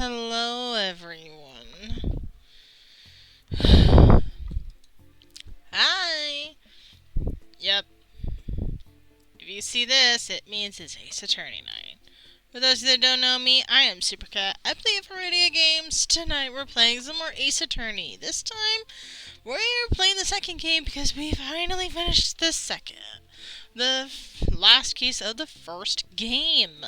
Hello, everyone. Hi! Yep, if you see this, it means it's Ace Attorney night. For those that don't know me, I am Supercat. I play a variety of games. Tonight we're playing some more Ace Attorney. This time, we're playing the second game because we finally finished the second. The last case of the first game.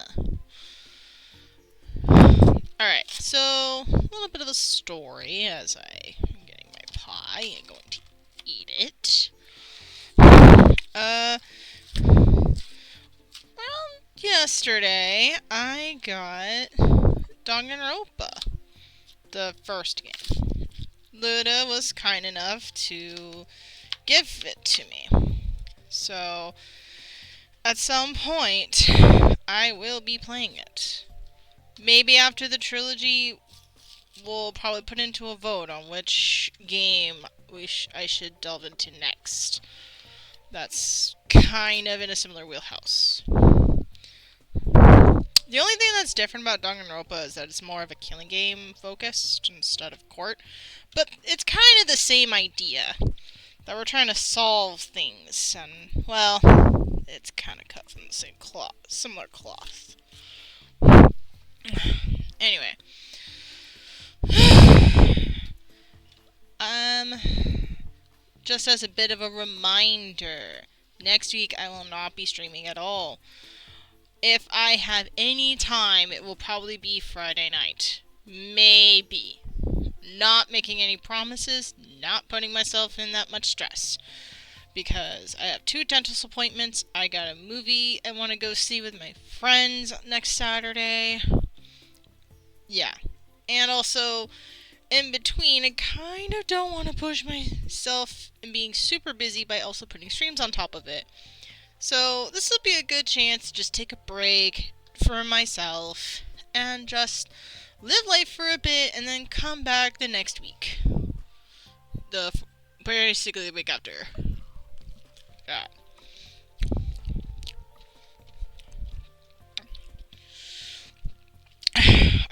Alright, so, a little bit of a story as I'm getting my pie and going to eat it. Well, yesterday I got Danganronpa, the first game. Luda was kind enough to give it to me. So, at some point, I will be playing it. Maybe after the trilogy, we'll probably put into a vote on which game I should delve into next. That's kind of in a similar wheelhouse. The only thing that's different about Danganronpa is that it's more of a killing game focused instead of court. But it's kind of the same idea. That we're trying to solve things, and, well, it's kind of cut from the same cloth, similar cloth. Anyway. Just as a bit of a reminder, next week I will not be streaming at all. If I have any time, it will probably be Friday night. Maybe. Not making any promises, not putting myself in that much stress. Because I have 2 dentist appointments, I got a movie I want to go see with my friends next Saturday. Yeah. And also, in between, I kind of don't want to push myself in being super busy by also putting streams on top of it. So this will be a good chance to just take a break for myself and just live life for a bit and then come back the next week. Basically the week after. God.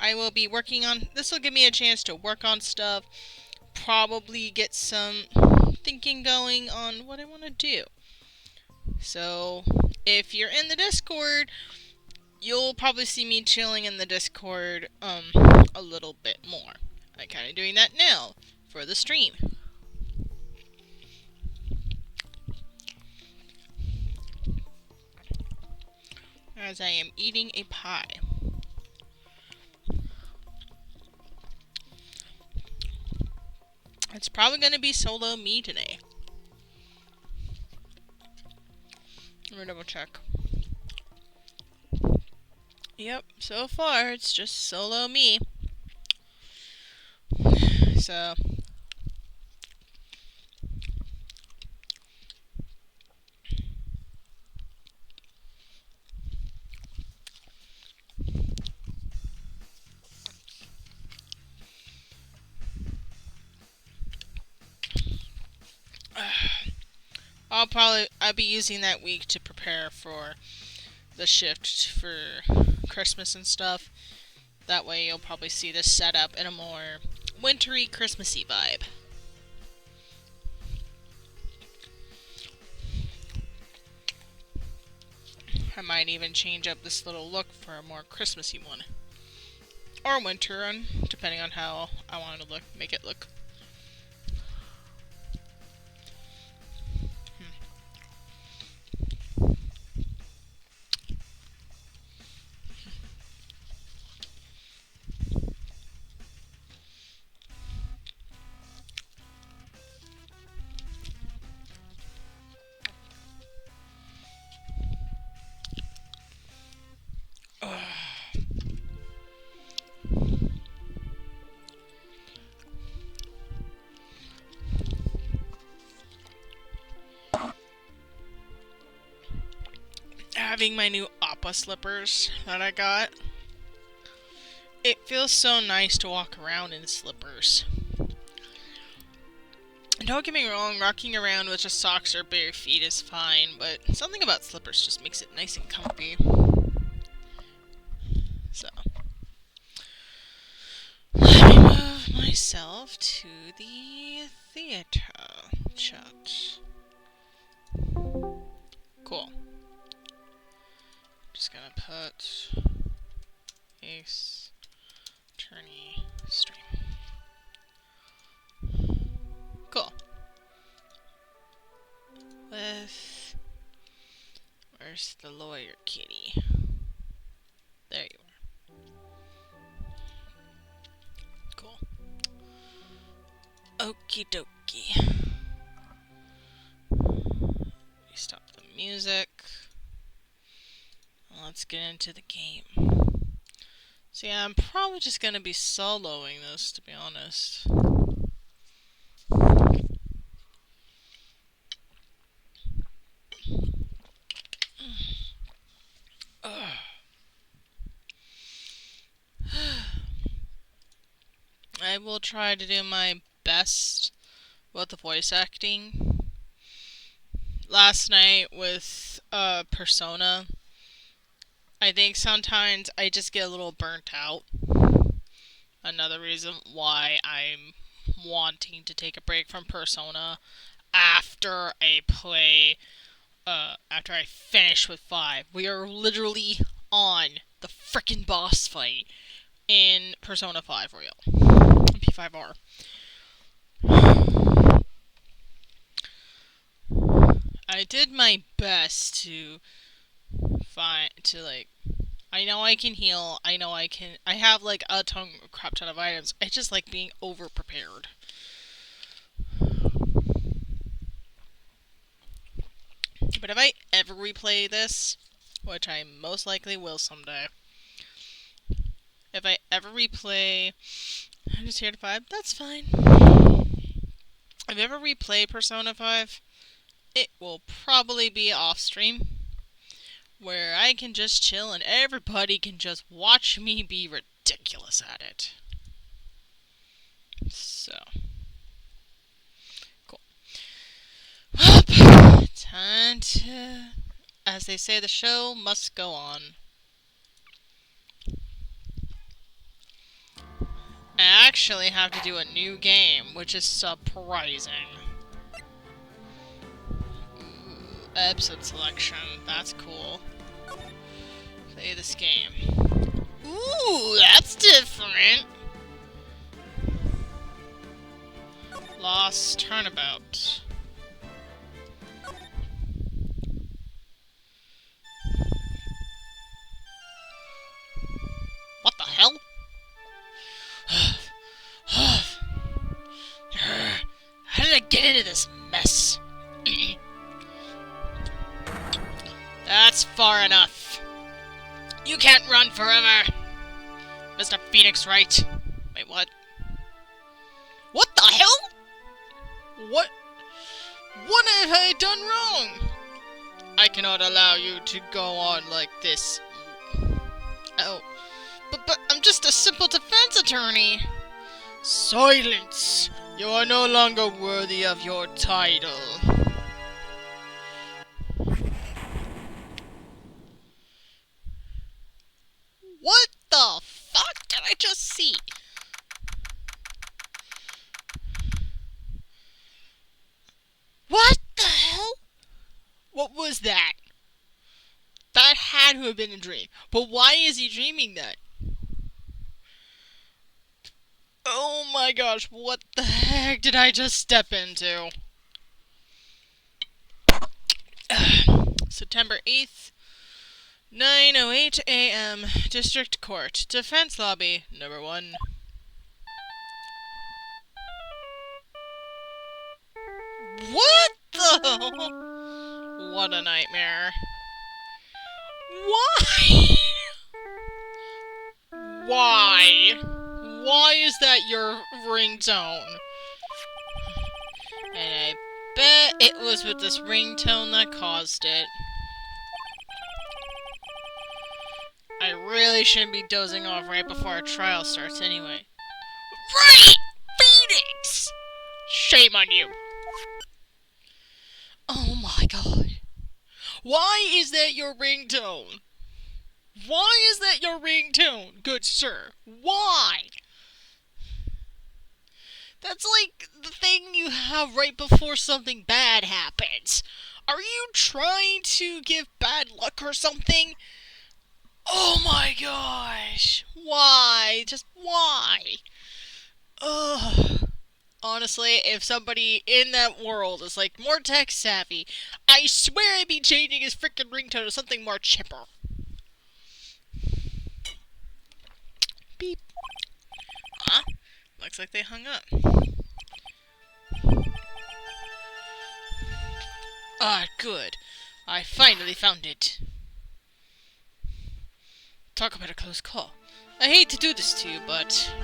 I will be working on, this will give me a chance to work on stuff, probably get some thinking going on what I want to do. So, if you're in the Discord, you'll probably see me chilling in the Discord, a little bit more. I'm kind of doing that now, for the stream. As I am eating a pie. It's probably going to be solo me today. I'm gonna double check. Yep, so far it's just solo me. So. I'll be using that week to prepare for the shift for Christmas and stuff. That way you'll probably see this set up in a more wintry, Christmassy vibe. I might even change up this little look for a more Christmassy one. Or winter, depending on how I want to make it look. Having my new Appa slippers that I got, it feels so nice to walk around in slippers. Don't get me wrong, rocking around with just socks or bare feet is fine, but something about slippers just makes it nice and comfy. So. myself to the theater chat. Cool. Just gonna put Ace Attorney stream. Cool. Where's the lawyer kitty? There you are. Cool. Okie dokie. We stop the music. Let's get into the game. So yeah, I'm probably just gonna be soloing this, to be honest. I will try to do my best with the voice acting. Last night with Persona, I think sometimes I just get a little burnt out. Another reason why I'm wanting to take a break from Persona after I play, after I finish with 5. We are literally on the frickin' boss fight in Persona 5 Royal. P5R. I did my best to I know I can heal, I have like a crap ton of items. I just like being over prepared. But if I ever replay this, which I most likely will someday, if I ever replay I'm just here to 5, that's fine. If I ever replay Persona 5, it will probably be off stream, where I can just chill and everybody can just watch me be ridiculous at it. So, cool. Time to, as they say, the show must go on. I actually have to do a new game, which is surprising. Episode selection, that's cool. Play this game. Ooh, that's different. Lost Turnabout. What the hell? How did I get into this mess? That's far enough. You can't run forever, Mr. Phoenix Wright. Wait, what? What the hell? What have I done wrong? I cannot allow you to go on like this. Oh, but I'm just a simple defense attorney. Silence! You are no longer worthy of your title. What the fuck did I just see? What the hell? What was that? That had to have been a dream. But why is he dreaming that? Oh my gosh, what the heck did I just step into? September 8th, 9:08 a.m. District Court, Defense Lobby, number 1. What the? What a nightmare. Why? Why? Why is that your ringtone? And I bet it was with this ringtone that caused it. I really shouldn't be dozing off right before our trial starts anyway. Right! Phoenix! Shame on you! Oh my god. Why is that your ringtone? Why is that your ringtone, good sir? Why? That's like the thing you have right before something bad happens. Are you trying to give bad luck or something? Oh my gosh. Why? Just why? Ugh. Honestly, if somebody in that world is like more tech savvy, I swear I'd be changing his freaking ringtone to something more chipper. Beep. Huh? Looks like they hung up. Ah, good. I finally found it. Talk about a close call. I hate to do this to you, but...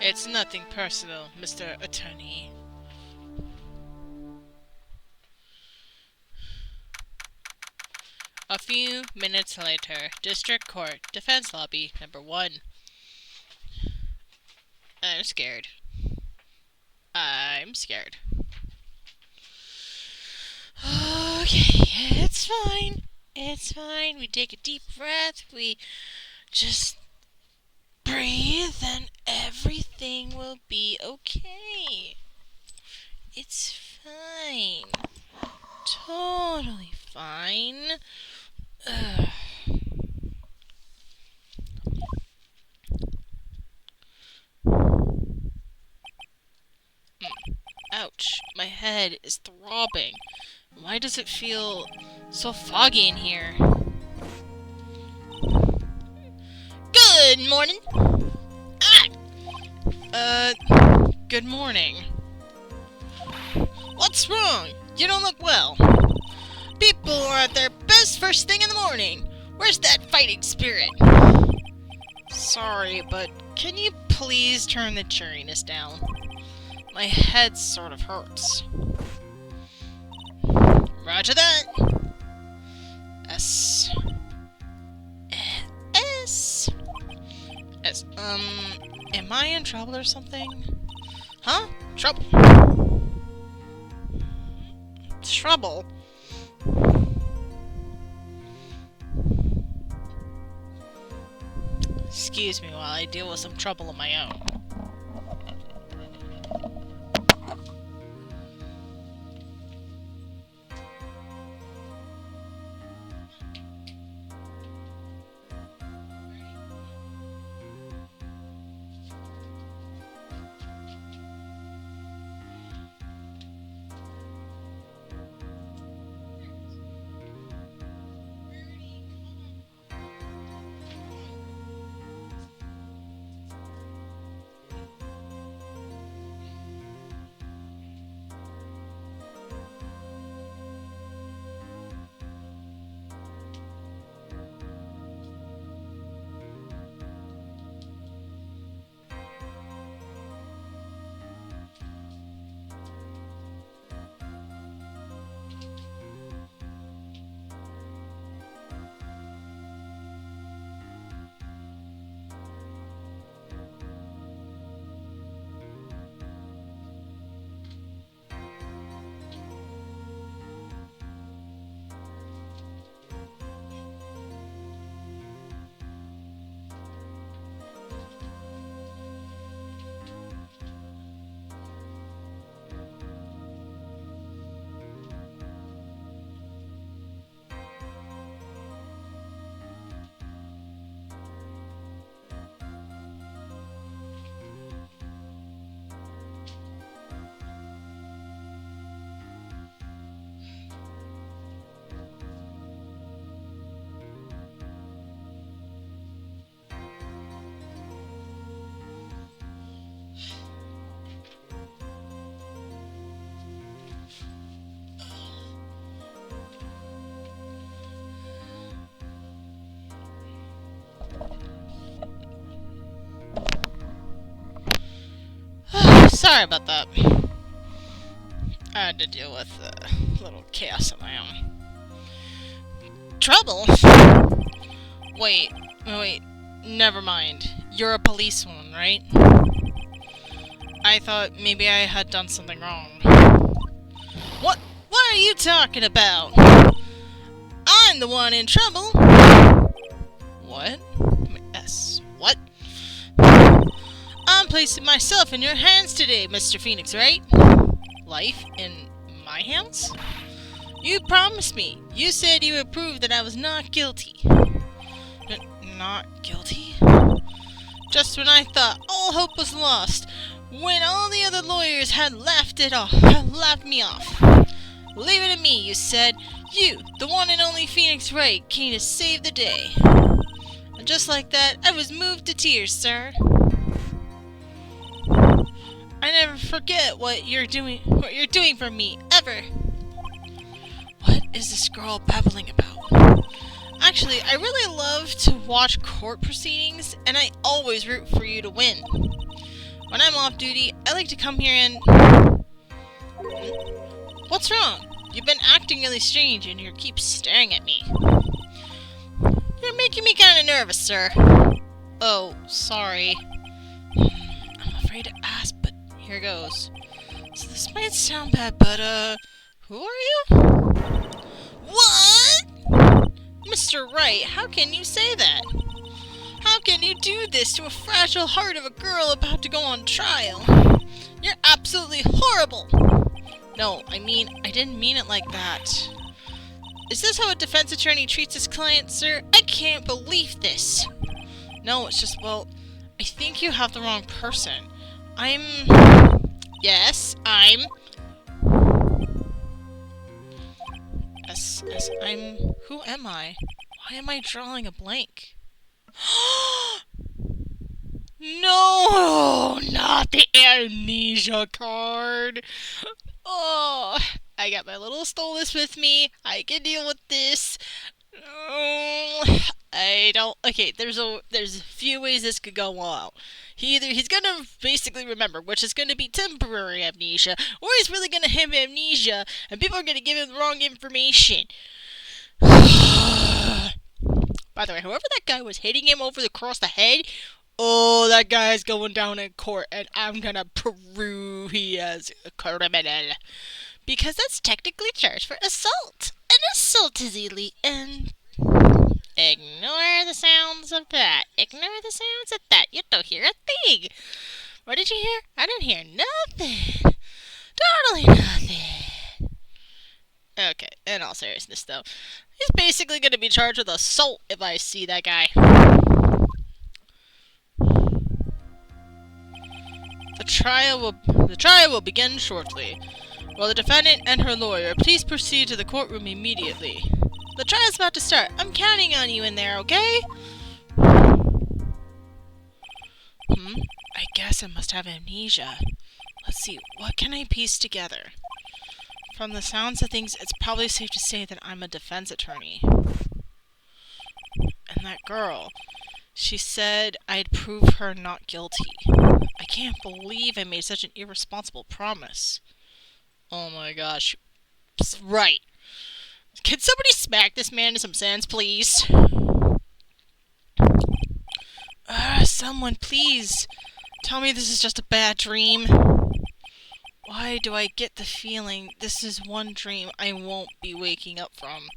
It's nothing personal, Mr. Attorney. A few minutes later, District Court, Defense Lobby, number 1. I'm scared. I'm scared. Okay, it's fine. It's fine. We take a deep breath. We just breathe and everything will be okay. It's fine. Totally fine. Ugh. Ouch, my head is throbbing. Why does it feel so foggy in here? Good morning! Ah! Good morning. What's wrong? You don't look well. People are at their best first thing in the morning. Where's that fighting spirit? Sorry, but can you please turn the cheeriness down? My head sort of hurts. Roger that. S. S. S. Am I in trouble or something? Huh? Trouble? Trouble? Excuse me while I deal with some trouble of my own. Sorry about that. I had to deal with a little chaos of my own. Trouble? Wait, never mind. You're a policewoman, right? I thought maybe I had done something wrong. What are you talking about? I'm the one in trouble. What? S. What? placing myself in your hands today, Mr. Phoenix, right? Life in my hands? You promised me. You said you would prove that I was not guilty. Not guilty? Just when I thought all hope was lost, when all the other lawyers had laughed me off. Leave it to me, you said. You, the one and only Phoenix Wright, came to save the day. And just like that, I was moved to tears, sir. I never forget what you're doing for me, ever. What is this girl babbling about? Actually, I really love to watch court proceedings, and I always root for you to win. When I'm off duty, I like to come here and... What's wrong? You've been acting really strange, and you keep staring at me. You're making me kind of nervous, sir. Oh, sorry. I'm afraid to ask, but here goes. So this might sound bad, but, who are you? What? Mr. Wright, how can you say that? How can you do this to a fragile heart of a girl about to go on trial? You're absolutely horrible! No, I didn't mean it like that. Is this how a defense attorney treats his client, sir? I can't believe this! No, it's just, well, I think you have the wrong person. Yes, who am I? Why am I drawing a blank? No, not the amnesia card. Oh, I got my little stylus with me. I can deal with this. Okay, there's a few ways this could go on. He's gonna basically remember, which is gonna be temporary amnesia, or he's really gonna have amnesia, and people are gonna give him the wrong information. By the way, whoever that guy was hitting him across the head, oh, that guy's going down in court, and I'm gonna prove he is a criminal. Because that's technically charged for assault. And assault is illegal. And ignore the sounds of that. Ignore the sounds of that. You don't hear a thing. What did you hear? I didn't hear nothing. Totally nothing. Okay, in all seriousness though, he's basically gonna be charged with assault if I see that guy. The trial will begin shortly. Will the defendant and her lawyer please proceed to the courtroom immediately? The trial's about to start. I'm counting on you in there, okay? I guess I must have amnesia. Let's see, what can I piece together? From the sounds of things, it's probably safe to say that I'm a defense attorney. And that girl, she said I'd prove her not guilty. I can't believe I made such an irresponsible promise. Oh my gosh. Right. Can somebody smack this man to some sense, please? Someone, please. Tell me this is just a bad dream. Why do I get the feeling this is one dream I won't be waking up from?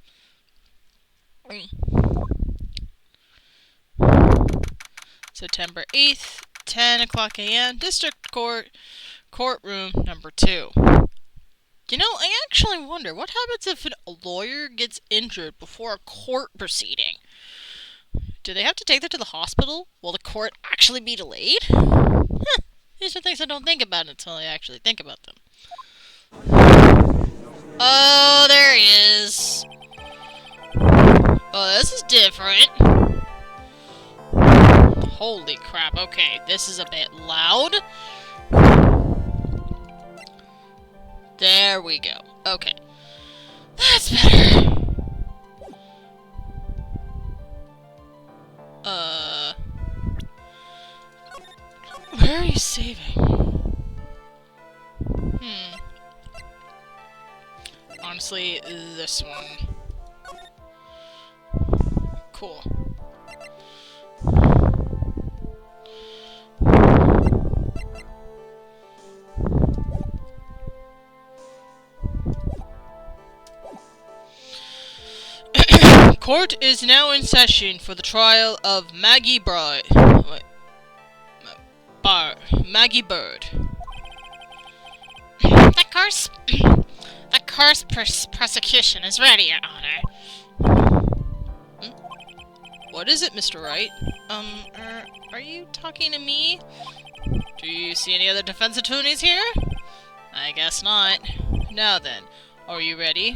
September 8th, 10 o'clock a.m., District Court, Courtroom number 2. You know, I actually wonder, what happens if a lawyer gets injured before a court proceeding? Do they have to take them to the hospital? Will the court actually be delayed? These are things I don't think about until I actually think about them. Oh, there he is. Oh, this is different. Holy crap, okay, this is a bit loud. There we go. Okay. That's better. Where are you saving? Honestly, this one. Cool. Court is now in session for the trial of Maggie Bird. The prosecution is ready, Your Honor. What is it, Mr. Wright? Are you talking to me? Do you see any other defense attorneys here? I guess not. Now then, are you ready?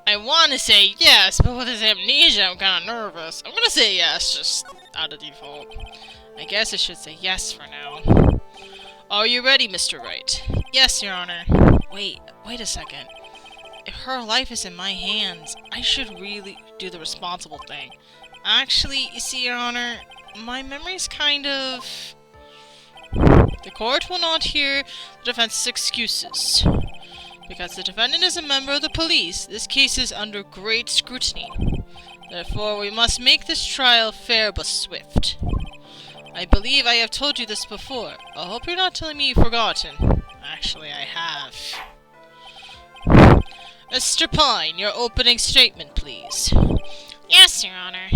I want to say yes, but with his amnesia, I'm kind of nervous. I'm gonna say yes, just out of default. I guess I should say yes for now. Are you ready, Mr. Wright? Yes, Your Honor. Wait a second. If her life is in my hands, I should really do the responsible thing. Actually, you see, Your Honor, my memory's kind of... The court will not hear the defense's excuses. Because the defendant is a member of the police, this case is under great scrutiny. Therefore, we must make this trial fair but swift. I believe I have told you this before. I hope you're not telling me you've forgotten. Actually, I have. Mr. Pine, your opening statement, please. Yes, Your Honor.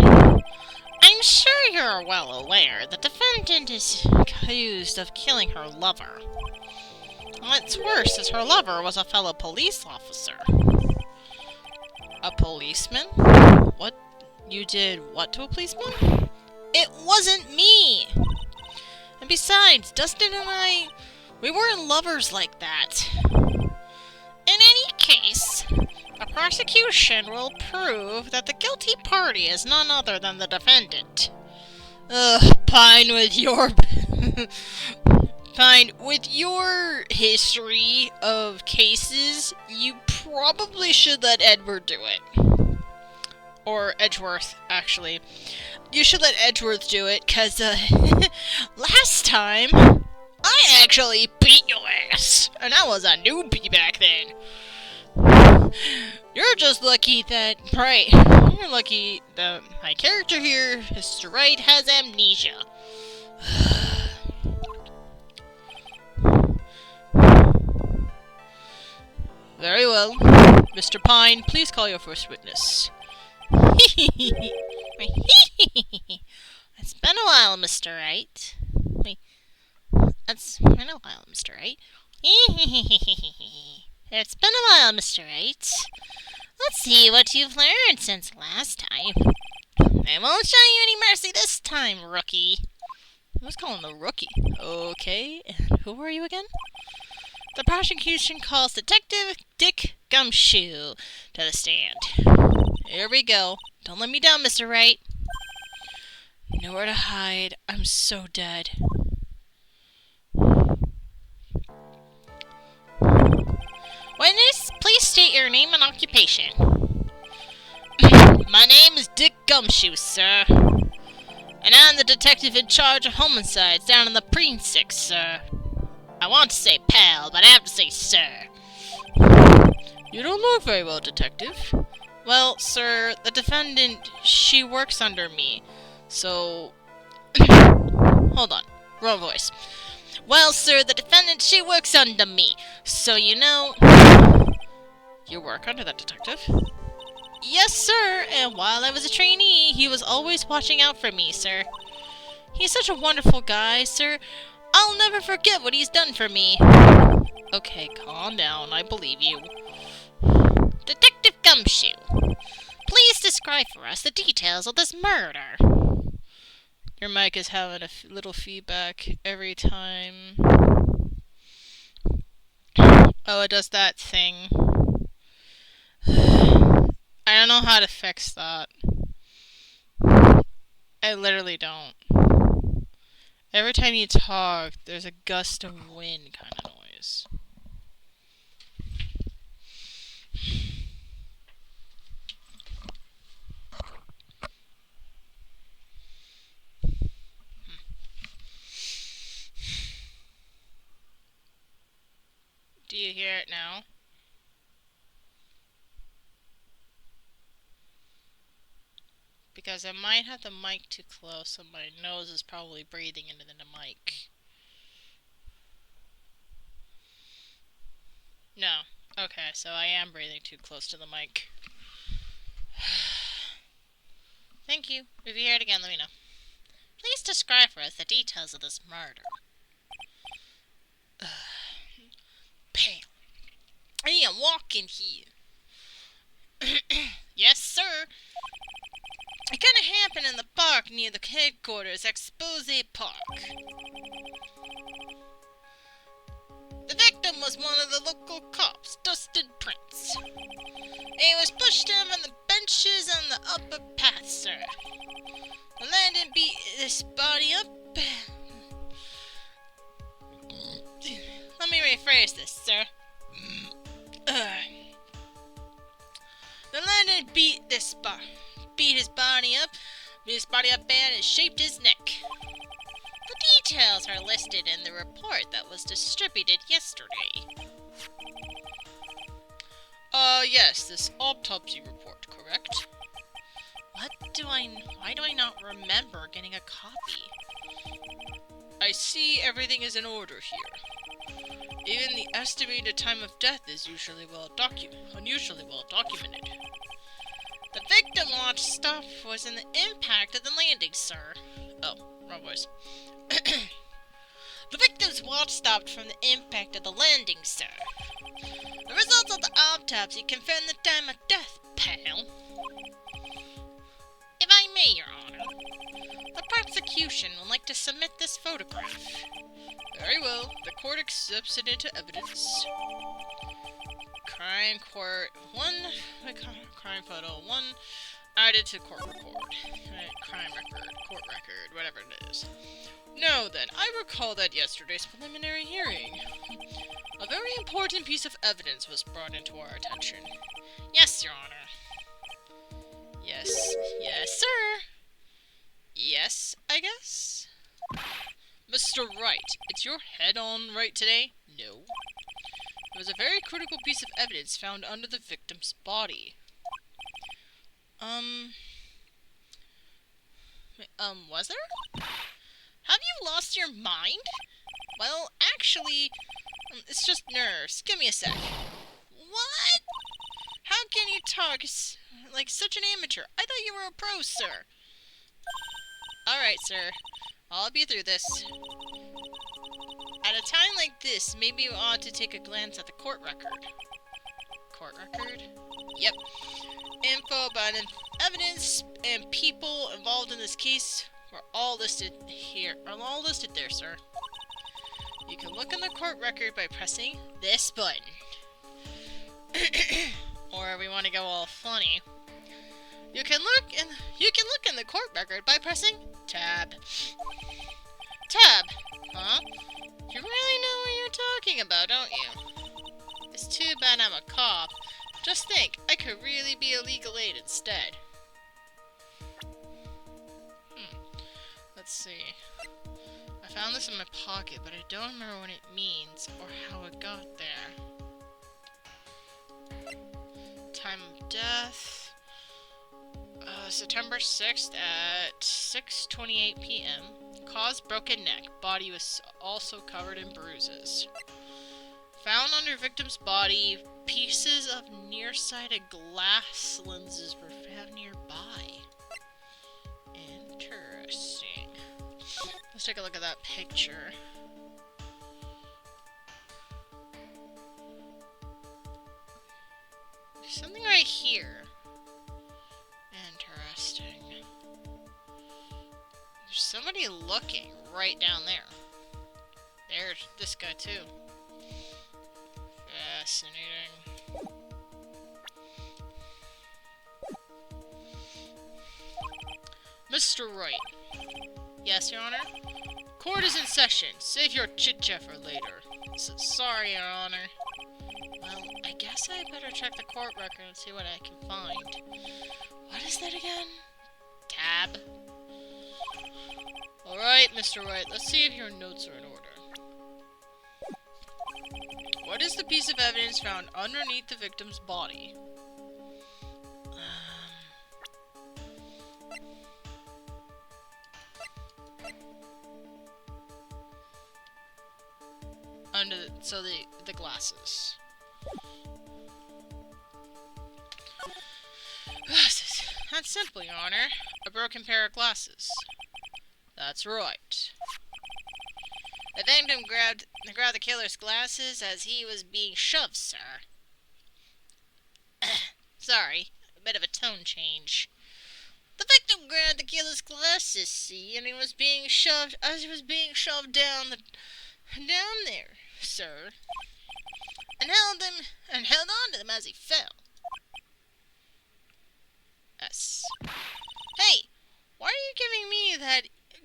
I'm sure you're well aware the defendant is accused of killing her lover. What's worse is her lover was a fellow police officer. A policeman? What? You did what to a policeman? It wasn't me! And besides, Dustin and I, we weren't lovers like that. In any case, the prosecution will prove that the guilty party is none other than the defendant. Ugh, Pine, with your... Pine, with your history of cases, you probably should let Edward do it. Or Edgeworth, actually. You should let Edgeworth do it, cause, last time, I actually beat your ass, and I was a newbie back then. You're just lucky that, right, you're lucky that my character here, Mr. Wright, has amnesia. Very well. Mr. Pine, please call your first witness. It's been a while, Mr. Wright. It's been a while, Mr. Wright. It's been a while, Mr. Wright. Let's see what you've learned since last time. I won't show you any mercy this time, rookie. Who's calling the rookie? Okay, and who are you again? The prosecution calls Detective Dick Gumshoe to the stand. Here we go. Don't let me down, Mr. Wright. Nowhere to hide. I'm so dead. Witness, please state your name and occupation. My name is Dick Gumshoe, sir. And I'm the detective in charge of homicides down in the precinct, sir. I want to say pal, but I have to say sir. You don't look very well, detective. Well, sir, the defendant, she works under me. So... Hold on. Wrong voice. Well, sir, the defendant, she works under me. So, you know... You work under that detective? Yes, sir, and while I was a trainee, he was always watching out for me, sir. He's such a wonderful guy, sir. I'll never forget what he's done for me. Okay, calm down, I believe you. Detective Gumshoe, please describe for us the details of this murder. Your mic is having a little feedback every time. Oh, it does that thing. I don't know how to fix that. I literally don't. Every time you talk, there's a gust of wind kind of noise. Do you hear it now? Because I might have the mic too close, so my nose is probably breathing into the mic. No. Okay, so I am breathing too close to the mic. Thank you. If you hear it again, let me know. Please describe for us the details of this murder. Pam. Hey, I'm walking here. Yes, sir. It kinda happened in the park near the headquarters, Expose Park. The victim was one of the local cops, Dustin Prince. He was pushed in on the benches on the upper path, sir. Landon beat this body up. Let me rephrase this, sir. The Landon beat his body up bad and shaped his neck. The details are listed in the report that was distributed yesterday. Yes, this autopsy report, correct? Why do I not remember getting a copy? I see everything is in order here. Even the estimated time of death is unusually well documented. The victim watch stop was in the impact of the landing, sir. Oh, wrong voice. The victim's watch stopped from the impact of the landing, sir. The results of the autopsy confirm the time of death, pal. If I may, Your Honor, the prosecution would like to submit this photograph. Very well. The court accepts it into evidence. Crime photo 1 added to court record. Crime record, court record, whatever it is. Now then, I recall that yesterday's preliminary hearing. A very important piece of evidence was brought into our attention. Yes, Your Honor. Yes, sir. Yes, I guess? Mr. Wright, is your head on right today? No. There was a very critical piece of evidence found under the victim's body. Was there? Have you lost your mind? Well, actually, it's just nerves. Give me a sec. What? How can you talk like such an amateur? I thought you were a pro, sir. Alright, sir. I'll be through this. At a time like this, maybe you ought to take a glance at the court record. Court record? Yep. Info about evidence and people involved in this case are all listed there, sir. You can look in the court record by pressing this button. Or if we want to go all funny, you can look in the court record by pressing tab. Tab, huh? You really know what you're talking about, don't you? It's too bad I'm a cop. Just think, I could really be a legal aid instead. Let's see. I found this in my pocket, but I don't remember what it means or how it got there. Time of death. September 6th at 6:28 p.m. Cause broken neck. Body was also covered in bruises. Found under victim's body, pieces of nearsighted glass lenses were found nearby. Interesting. Let's take a look at that picture. There's something right here. Interesting. There's somebody looking right down there. There's this guy too. Fascinating. Mr. Wright. Yes, Your Honor? Court is in session. Save your chit-chat for later. Sorry, Your Honor. Well, I guess I better check the court record and see what I can find. What is that again? Tab. Alright, Mr. Wright, let's see if your notes are in order. What is the piece of evidence found underneath the victim's body? The glasses. Glasses. That's simple, Your Honor. A broken pair of glasses. That's right. The victim grabbed the killer's glasses as he was being shoved, sir. Sorry, a bit of a tone change. The victim grabbed the killer's glasses, see, and he was being shoved down there, sir, and held on to them as he fell. Yes. Hey, why are you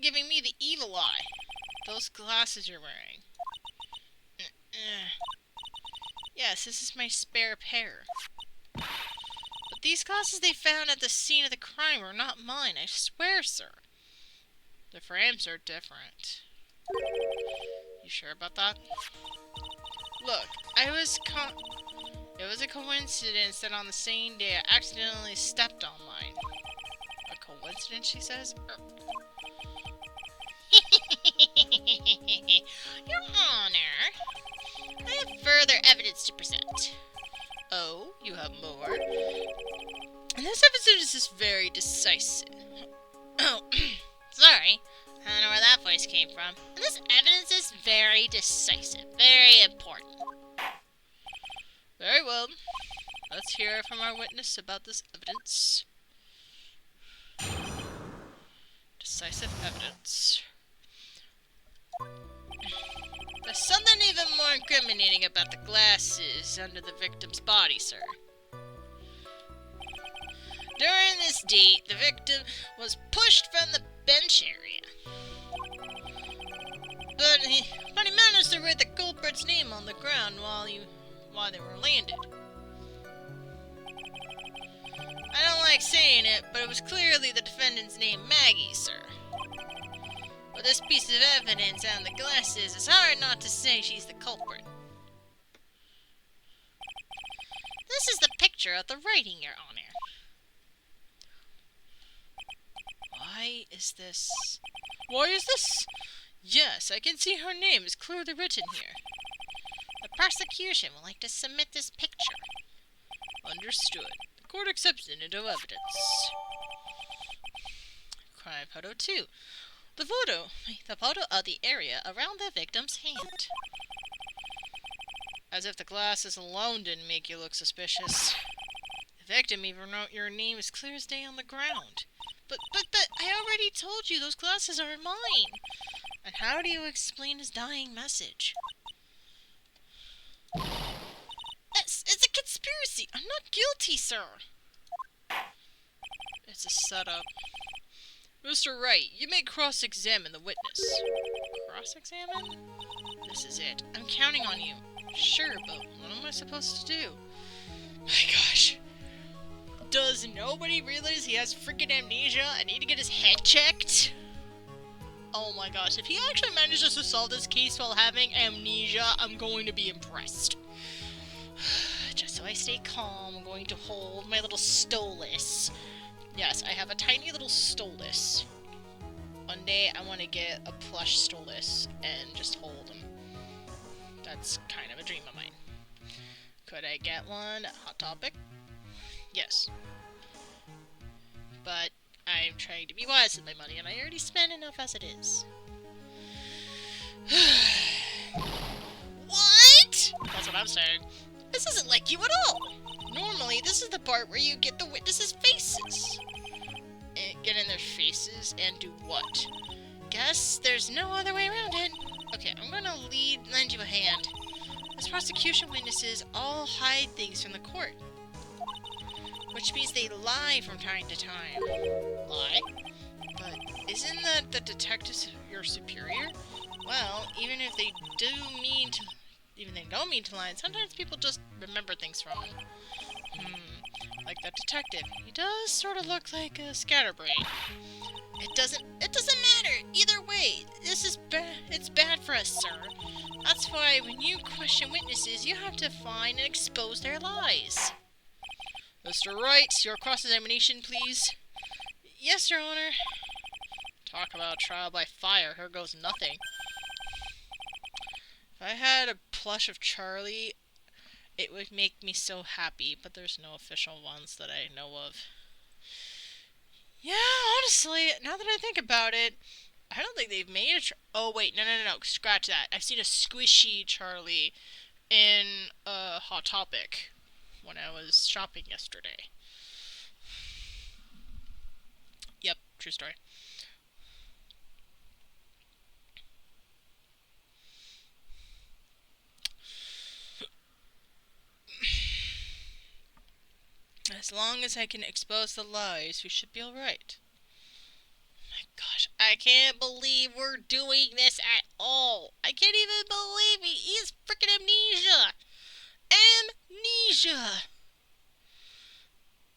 giving me the evil eye? Those glasses you're wearing. Yes, this is my spare pair. But these glasses they found at the scene of the crime are not mine, I swear, sir. The frames are different. You sure about that? Look, it was a coincidence that on the same day I accidentally stepped on mine. A coincidence, she says? Your Honor, I have further evidence to present. Oh, you have more? And this evidence is very decisive. Oh, sorry. I don't know where that voice came from. And this evidence is very decisive, very important. Very well. Let's hear from our witness about this evidence. Decisive evidence. There's something even more incriminating about the glasses under the victim's body, sir. During this date, the victim was pushed from the bench area. But he managed to write the culprit's name on the ground while they were landed. I don't like saying it, but it was clearly the defendant's name, Maggie, sir. With this piece of evidence and the glasses, it's hard not to say she's the culprit. This is the picture of the writing, Your Honor. Why is this? Yes, I can see her name is clearly written here. The prosecution would like to submit this picture. Understood. The court accepts it into evidence. Crime photo 2. The photo of the area around the victim's hand. As if the glasses alone didn't make you look suspicious. The victim even wrote your name as clear as day on the ground. But I already told you those glasses are mine. And how do you explain his dying message? It's a conspiracy. I'm not guilty, sir. It's a setup. Mr. Wright, you may cross-examine the witness. Cross-examine? This is it. I'm counting on you. Sure, but what am I supposed to do? My gosh. Does nobody realize he has freaking amnesia? I need to get his head checked? Oh my gosh, if he actually manages to solve this case while having amnesia, I'm going to be impressed. Just so I stay calm, I'm going to hold my little stolus. Yes, I have a tiny little stolus. One day, I want to get a plush stolus and just hold him. That's kind of a dream of mine. Could I get one? Hot Topic? Yes. But I'm trying to be wise with my money, and I already spent enough as it is. What? That's what I'm saying. This isn't like you at all. Normally, this is the part where you get the witnesses' faces. And get in their faces and do what? Guess there's no other way around it. Okay, I'm gonna lend you a hand. As prosecution witnesses all hide things from the court. Which means they lie from time to time. Lie? But isn't that the detectives your superior? Well, even if they don't mean to lie, sometimes people just remember things wrong. Like that detective. He does sort of look like a scatterbrain. It doesn't matter. Either way, it's bad for us, sir. That's why when you question witnesses, you have to find and expose their lies. Mr. Wright, your cross-examination, please. Yes, Your Honor. Talk about trial by fire. Here goes nothing. If I had a plush of Charlie, it would make me so happy, but there's no official ones that I know of. Yeah, honestly, now that I think about it, I don't think they've made a. Oh wait, no, scratch that. I've seen a squishy Charlie in Hot Topic when I was shopping yesterday. Yep, true story. As long as I can expose the lies, we should be alright. My gosh, I can't believe we're doing this at all. I can't even believe he has freaking amnesia. Amnesia.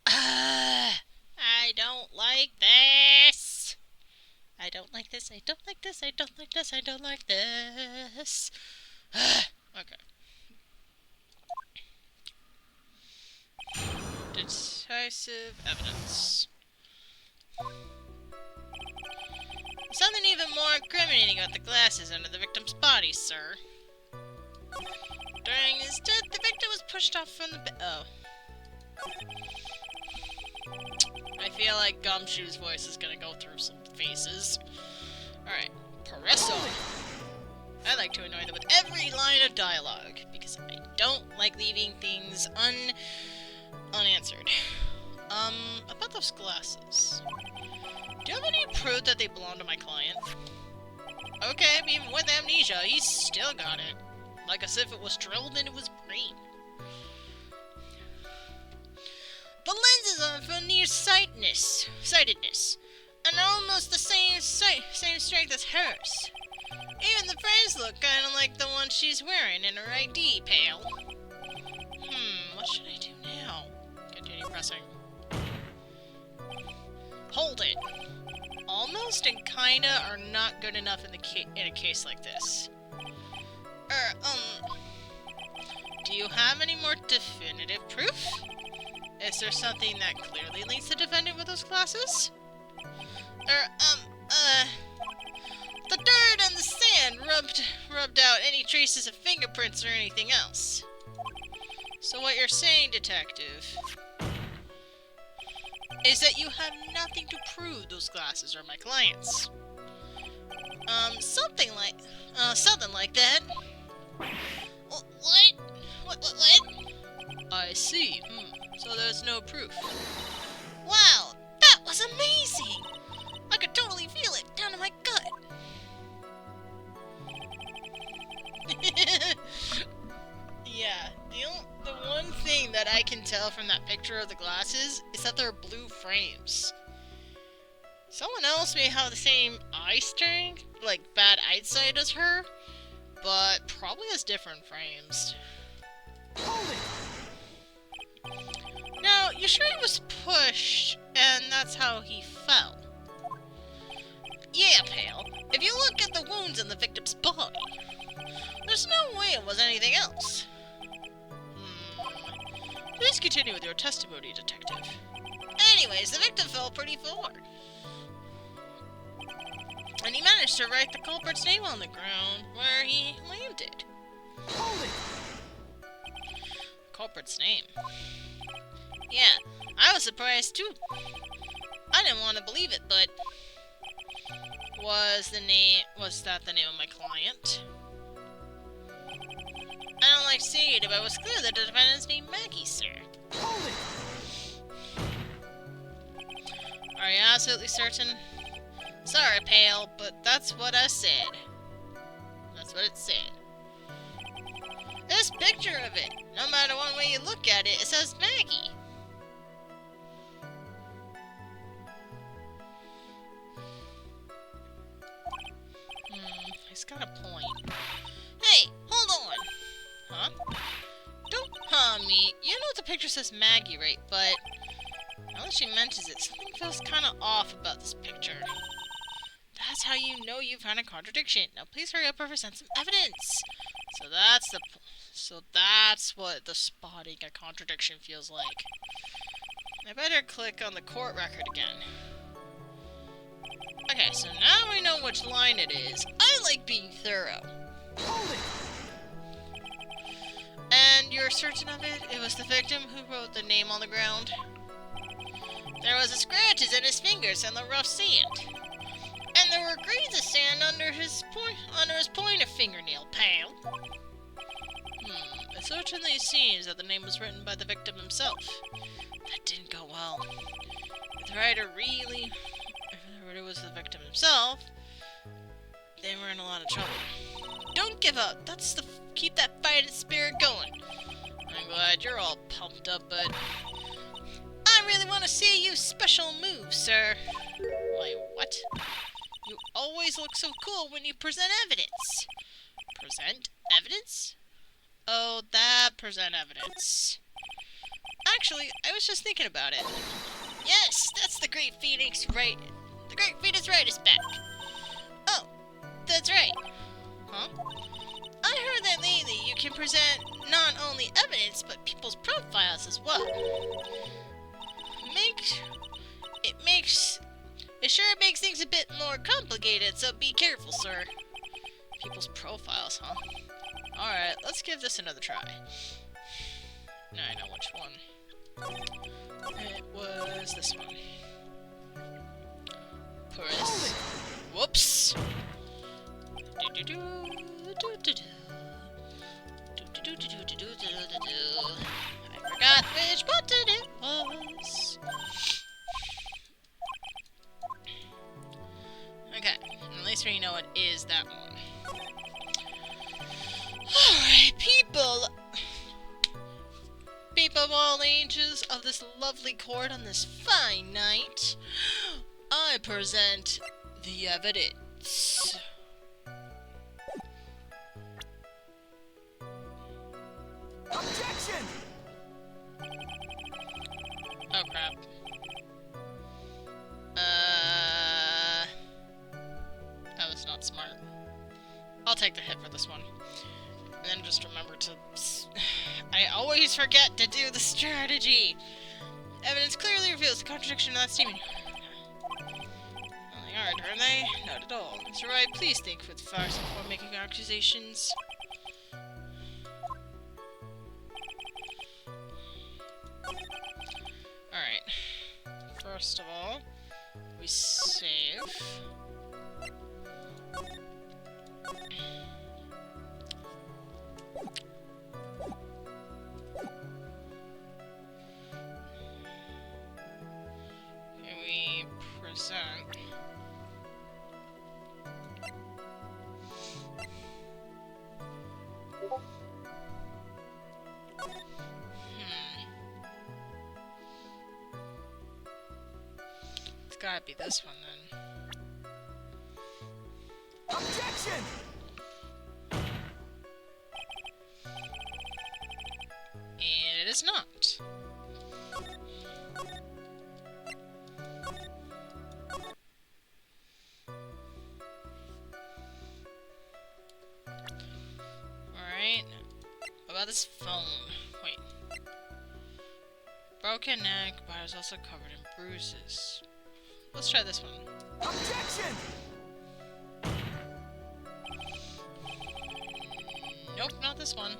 I don't like this. I don't like this. I don't like this. I don't like this. I don't like this. Okay. Decisive evidence. Something even more incriminating about the glasses under the victim's body, sir. During his death, the victim was pushed off from the bed. Oh. I feel like Gumshoe's voice is gonna go through some phases. Alright. Presso. I like to annoy them with every line of dialogue, because I don't like leaving things unanswered. About those glasses. Do you have any proof that they belong to my client? Okay, even with amnesia, he's still got it. Like as if it was drilled into his brain. The lenses are for nearsightedness, and almost the same strength as hers. Even the frames look kind of like the one she's wearing in her ID, pal. What should I do now? Continue pressing. Hold it. Almost and kinda are not good enough in a case like this. Do you have any more definitive proof? Is there something that clearly links the defendant with those glasses? The dirt and the sand rubbed out any traces of fingerprints or anything else. So what you're saying, detective, is that you have nothing to prove those glasses are my client's. Something like that. What? I see. So there's no proof. Wow, that was amazing! I could totally feel it down in my gut. Yeah, the one thing that I can tell from that picture of the glasses is that they're blue frames. Someone else may have the same eye strength, like bad eyesight as her, but probably has different frames. Now, you're sure he was pushed, and that's how he fell? Yeah, pal. If you look at the wounds in the victim's body, there's no way it was anything else. Please continue with your testimony, detective. Anyways, the victim fell pretty far. And he managed to write the culprit's name on the ground where he landed. Culprit's name. Yeah, I was surprised too. I didn't want to believe it, but was that the name of my client? I don't like seeing it, but it was clear that the defendant's named Maggie, sir. Are you absolutely certain? Sorry, pal, but that's what I said. That's what it said. This picture of it, no matter one way you look at it, it says Maggie. He's got a point. Hey, hold on! Huh? Don't me. You know the picture says Maggie, right? But now that she mentions it, something feels kind of off about this picture. That's how you know you've found a contradiction. Now please hurry up and present some evidence. So that's what the spotting a contradiction feels like. I better click on the court record again. Okay, so now we know which line it is. I like being thorough. And you're certain of it? It was the victim who wrote the name on the ground? There was scratches in his fingers in the rough sand. And there were grains of sand under his pointer fingernail, pal. It certainly seems that the name was written by the victim himself. That didn't go well. If the writer was the victim himself, they were in a lot of trouble. Don't give up. Keep that fighting spirit going. I'm glad you're all pumped up, but I really want to see you special moves, sir. Wait, what? You always look so cool when you present evidence. Present evidence? Oh, that present evidence. Actually, I was just thinking about it. Yes, that's the Great Phoenix Wright. The Great Phoenix Wright is back. Oh, that's right. Huh? I heard that lately you can present not only evidence, but people's profiles as well. It sure makes things a bit more complicated, so be careful, sir. People's profiles, huh? Alright, let's give this another try. Now I know which one. It was this one. Press. Whoops! I forgot which button it was. Okay, at least we know it is that one. Alright, people of all ages of this lovely court on this fine night, I present the evidence. Objection! Oh crap. That was not smart. I'll take the hit for this one. And then just remember to... I always forget to do the strategy! Evidence clearly reveals the contradiction of that statement. Well, they aren't they? Not at all. Mr. Wright, please think with facts before making accusations. Alright. First of all, we save. And we present. It's gotta be this one then. Objection! And it is not. Alright. What about this phone? Wait. Broken neck, but it was also covered in bruises. Let's try this one. Objection! Nope, not this one.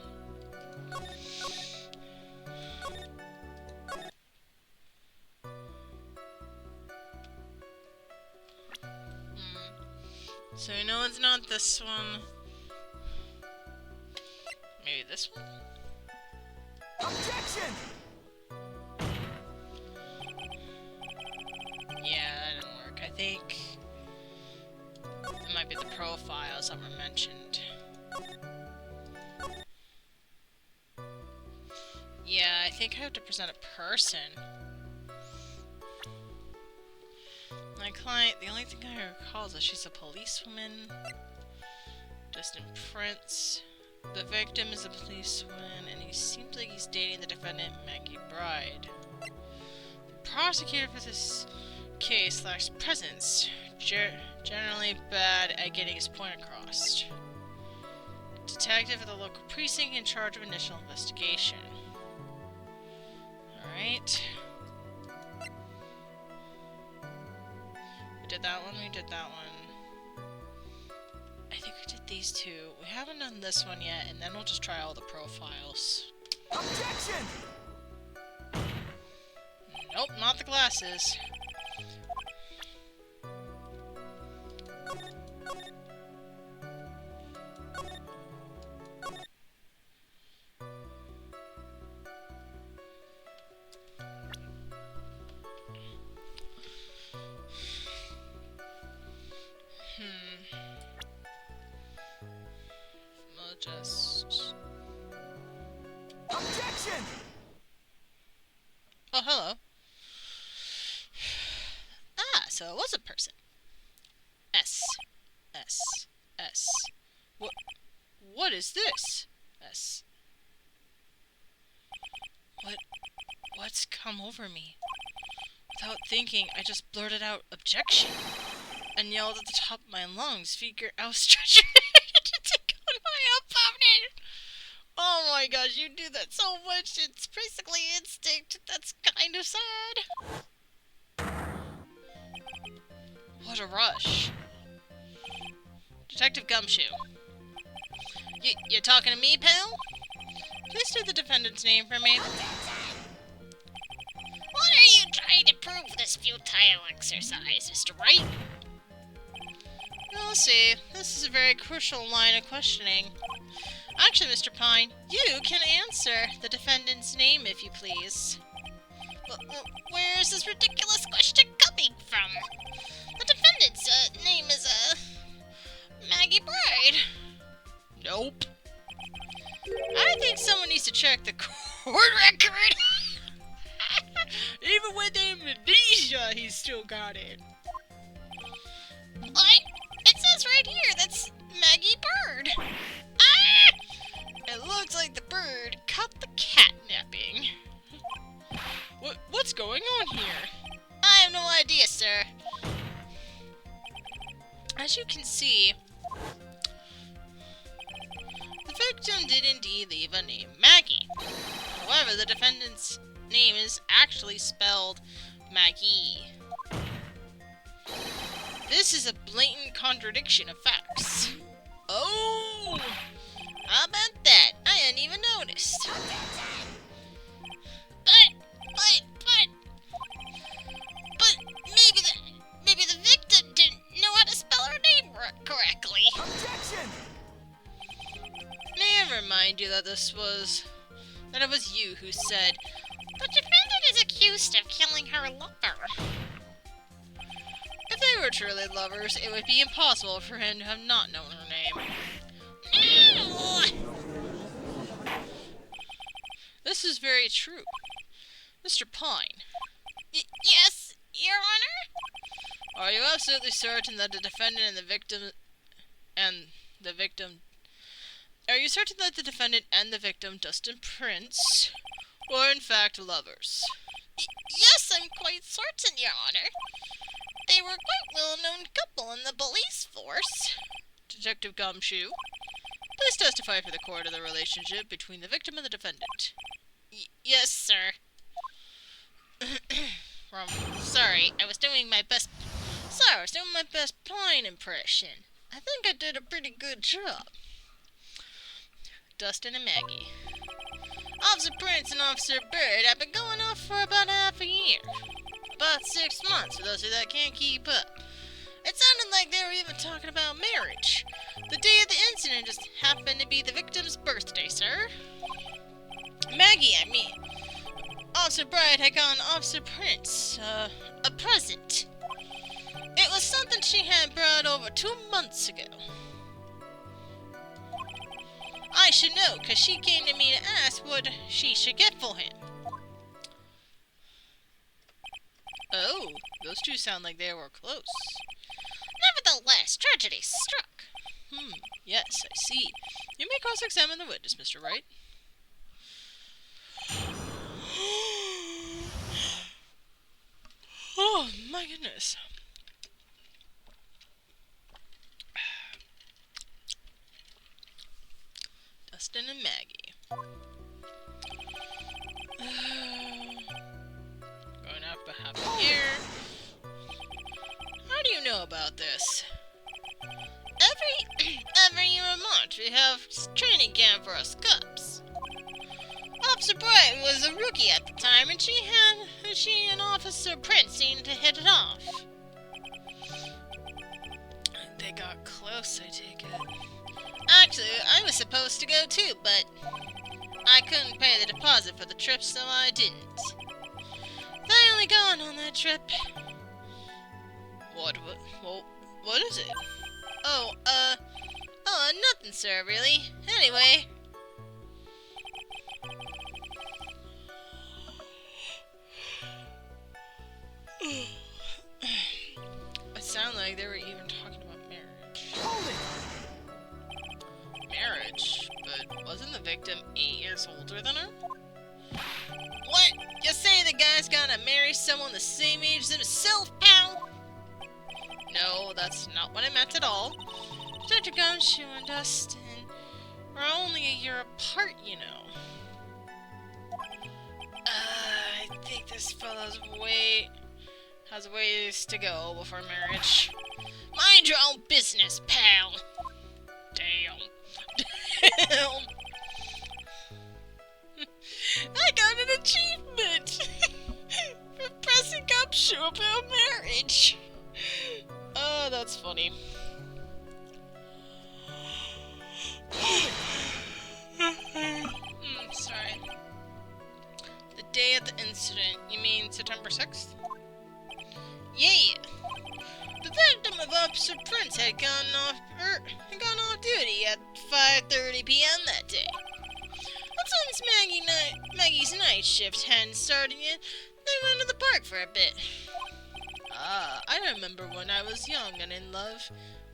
So I know it's not this one. Maybe this one? Objection! Yeah, that didn't work. I think it might be the profiles that were mentioned. Yeah, I think I have to present a person. My client, the only thing I recall is that she's a policewoman. Justin Prince. The victim is a policewoman, and he seems like he's dating the defendant, Maggie Bride. The prosecutor for this case lacks presence. Generally bad at getting his point across. Detective at the local precinct in charge of initial investigation. Alright. We did that one, we did that one. I think we did these two. We haven't done this one yet, and then we'll just try all the profiles. Objection! Nope. Nope, not the glasses. We'll just... Objection! Oh, hello. Ah, so it was a person. S. S. S. What is this? S. What's come over me? Without thinking, I just blurted out objection and yelled at the top of my lungs, figure outstretched to take on my opponent. Oh my gosh, you do that so much, it's basically instinct. That's kind of sad. What a rush. Detective Gumshoe. You're talking to me, pal? Please state the defendant's name for me. What are you trying to prove this futile exercise, Mr. Wright? We'll see. This is a very crucial line of questioning. Actually, Mr. Pine, you can answer the defendant's name if you please. Where is this ridiculous question coming from? The defendant's name is, Maggie Bride. Nope. I think someone needs to check the court record. Even with amnesia, he's still got it. What? It says right here that's Maggie Bird. Ah! It looks like the bird caught the cat napping. What's going on here? I have no idea, sir. As you can see, the victim did indeed leave a name Maggie. However, the defendant's name is actually spelled Maggie. This is a blatant contradiction of facts. Oh! How about that? I hadn't even noticed. But maybe the victim didn't know how to spell her name correctly. Objection! May I remind you that it was you who said, The defendant is accused of killing her lover. if they were truly lovers, it would be impossible for him to have not known her name. No! This is very true. Mr. Pine, Yes, Your Honor? are you absolutely certain that the defendant and the victim are you certain that the defendant and the victim, Dustin Prince, were in fact lovers? Yes, I'm quite certain, Your Honor. They were quite well-known couple in the police force. Detective Gumshoe, please testify for the court of the relationship between the victim and the defendant. Yes, sir. Sorry, I was doing my best Pine impression. I think I did a pretty good job. Dustin and Maggie. Officer Prince and Officer Bird have been going off for about half a year. About 6 months, for those of you that can't keep up. It sounded like they were even talking about marriage. The day of the incident just happened to be the victim's birthday, sir. Maggie, I mean. Officer Bride had gotten Officer Prince, a present. It was something she had brought over 2 months ago. I should know, because she came to me to ask what she should get for him. Oh, those two sound like they were close. Nevertheless, tragedy struck. Yes, I see. You may cross-examine the witness, Mr. Wright. Oh, my goodness. Dustin and Maggie. Going up a half a year. How do you know about this? Every year in March we have training camp for us cops. Officer Bright was a rookie at the time, and she had she and Officer Prince seemed to hit it off. They got close, I take it. Actually, I was supposed to go too, but I couldn't pay the deposit for the trip, so I didn't. I only gone on that trip. What is it? Oh, nothing, sir, really. Anyway. It sounded like they were even talking about marriage. Hold it! Marriage? But wasn't the victim 8 years older than her? What? You say the guy's gonna marry someone the same age as himself, pal? No, that's not what I meant at all. Dr. Gumshoe and Dustin are only a year apart, you know. I think this fellow's has ways to go before marriage. Mind your own business, pal. Damn. Damn. I got an achievement for pressing Gumshoe about marriage. Oh, that's funny. Sorry. The day of the incident, you mean September 6th? Yeah! The victim of Officer Prince had gone off duty at 5:30 p.m. that day. And since Maggie's night shift hadn't started yet, they went to the park for a bit. Ah, I remember when I was young and in love.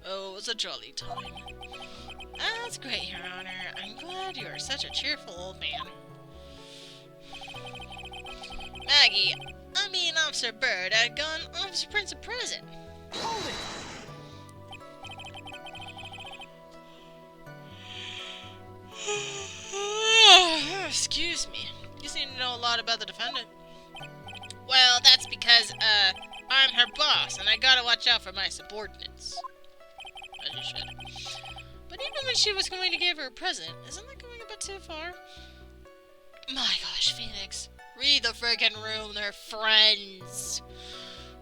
Oh, it was a jolly time. That's great, Your Honor. I'm glad you are such a cheerful old man. Maggie, I mean Officer Bird had gone Officer Prince a present. Hold it! Excuse me. You seem to know a lot about the defendant. Well, that's because, I'm her boss, and I gotta watch out for my subordinates. As you should. But even when she was going to give her a present, isn't that going a bit too far? My gosh, Phoenix. Read the friggin' room, they're friends.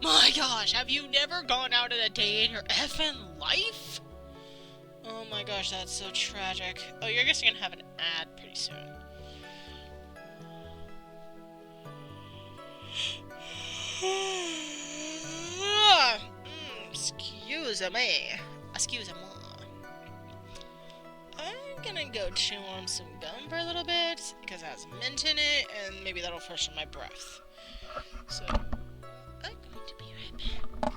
My gosh, have you never gone out on a day in your effing life? Oh my gosh, that's so tragic. Oh, you're just gonna have an ad pretty soon. Excuse me. Excuse me. I'm gonna go chew on some gum for a little bit, because it has mint in it, and maybe that'll freshen my breath. So, I'm going to be right back.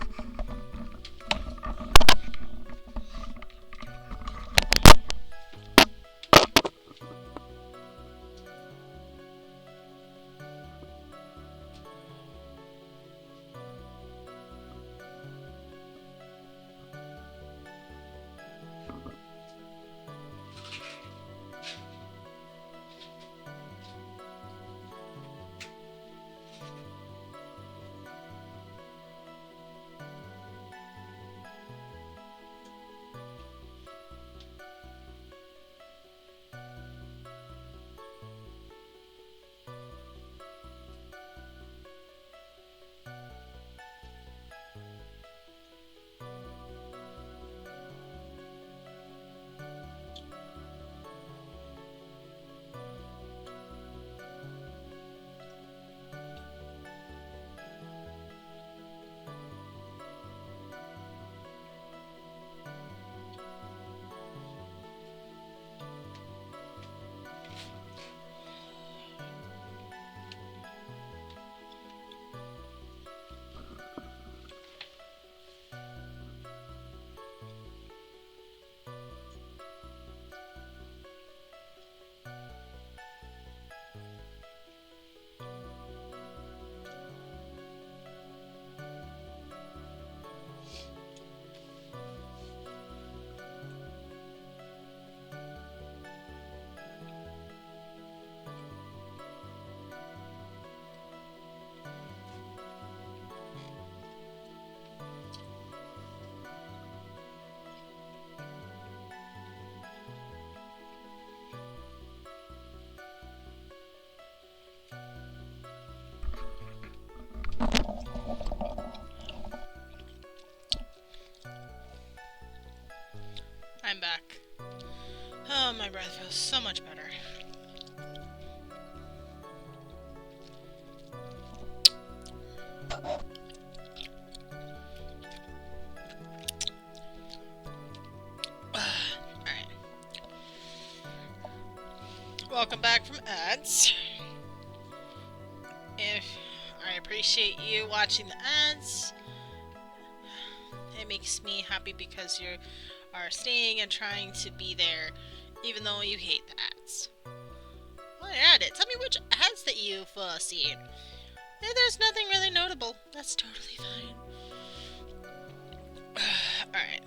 my breath feels so much better. Alright. Welcome back from ads. If I appreciate you watching the ads, it makes me happy because you are staying and trying to be there, even though you hate the ads. Well, add it. Tell me which ads that you've seen. If there's nothing really notable, that's totally fine. Alright.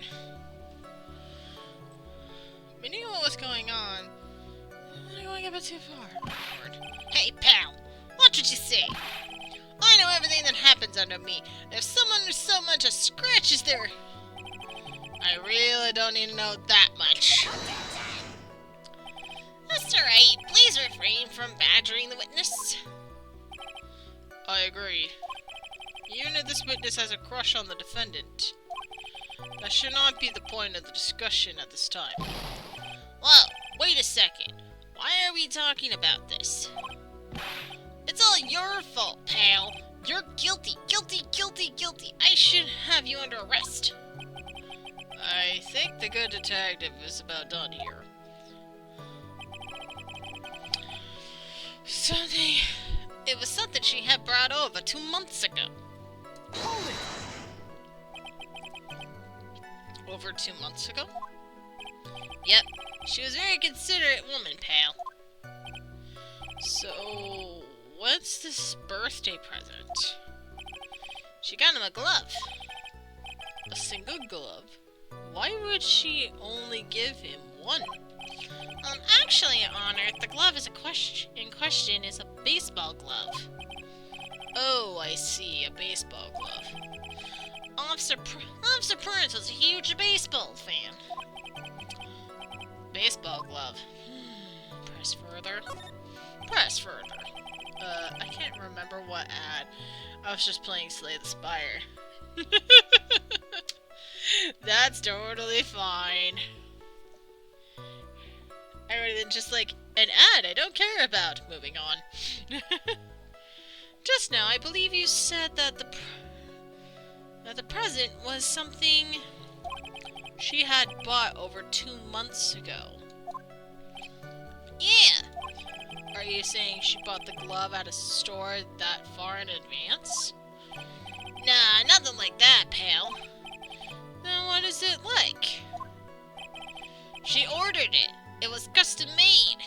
We knew what was going on. We're going a bit too far. Hey, pal, watch what you say. I know everything that happens under me. If someone so much as scratches their... I really don't need to know that much. That's alright. Please refrain from badgering the witness. I agree. Even if this witness has a crush on the defendant, that should not be the point of the discussion at this time. Whoa, wait a second. Why are we talking about this? It's all your fault, pal. You're guilty, guilty, guilty, guilty. I should have you under arrest. I think the good detective is about done here. It was something she had brought over 2 months ago. Hold it! Over 2 months ago? Yep, she was a very considerate woman, pal. So, what's this birthday present? She got him a glove. A single glove? Why would she only give him one? Actually, Your Honor, the glove in question is a baseball glove. Oh, I see, a baseball glove. Officer Prince was a huge baseball fan. Baseball glove. Press further. Press further. I can't remember what ad. I was just playing Slay the Spire. That's totally fine. Rather than just like an ad I don't care about. Moving on. Just now, I believe you said that the present was something she had bought over 2 months ago. Yeah. Are you saying she bought the glove at a store that far in advance? Nah, nothing like that, pal. Then what is it like? She ordered it. It was custom made.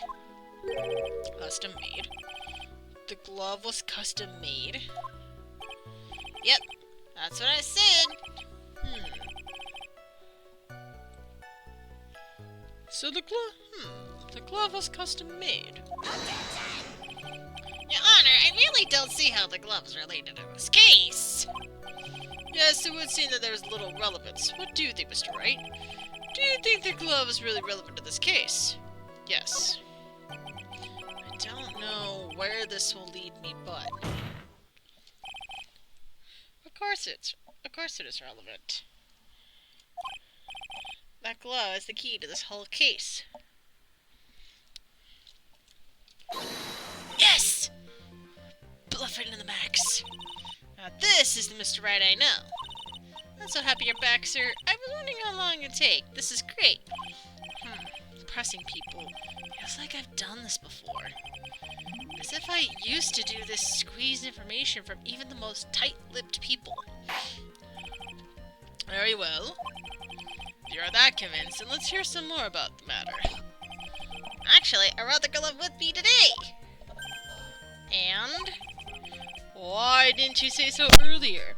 Custom made? The glove was custom made? Yep, that's what I said. So the glove was custom made. Your Honor, I really don't see how the glove is related to this case. Yes, it would seem that there's little relevance. What do you think, Mr. Wright? Do you think the glove is really relevant to this case? Yes. I don't know where this will lead me, but of course it is relevant. That glove is the key to this whole case. Yes! Bluffing to the max. Now this is the Mr. Wright I know. I'm so happy you're back, sir. I was wondering how long it'd take. This is great. Pressing people. Feels like I've done this before. As if I used to do this, squeeze information from even the most tight-lipped people. Very well. If you're that convinced, then let's hear some more about the matter. Actually, I brought the glove with me today. And? Why didn't you say so earlier?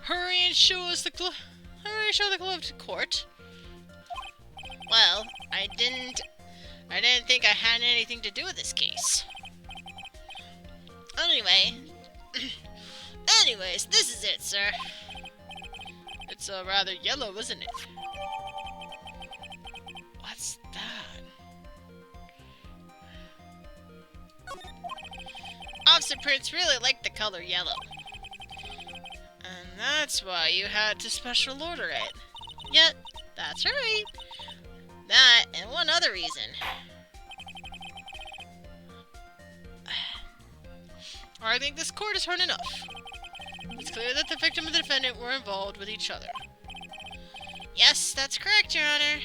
Hurry and show us the glove. Hurry and show the glove to court. Well, I didn't think I had anything to do with this case. Anyways, this is it, sir. It's rather yellow, isn't it? What's that? Officer Prince really liked the color yellow. And that's why you had to special order it. Yep, that's right. That, and one other reason. I think this court has heard enough. It's clear that the victim and the defendant were involved with each other. Yes, that's correct, Your Honor.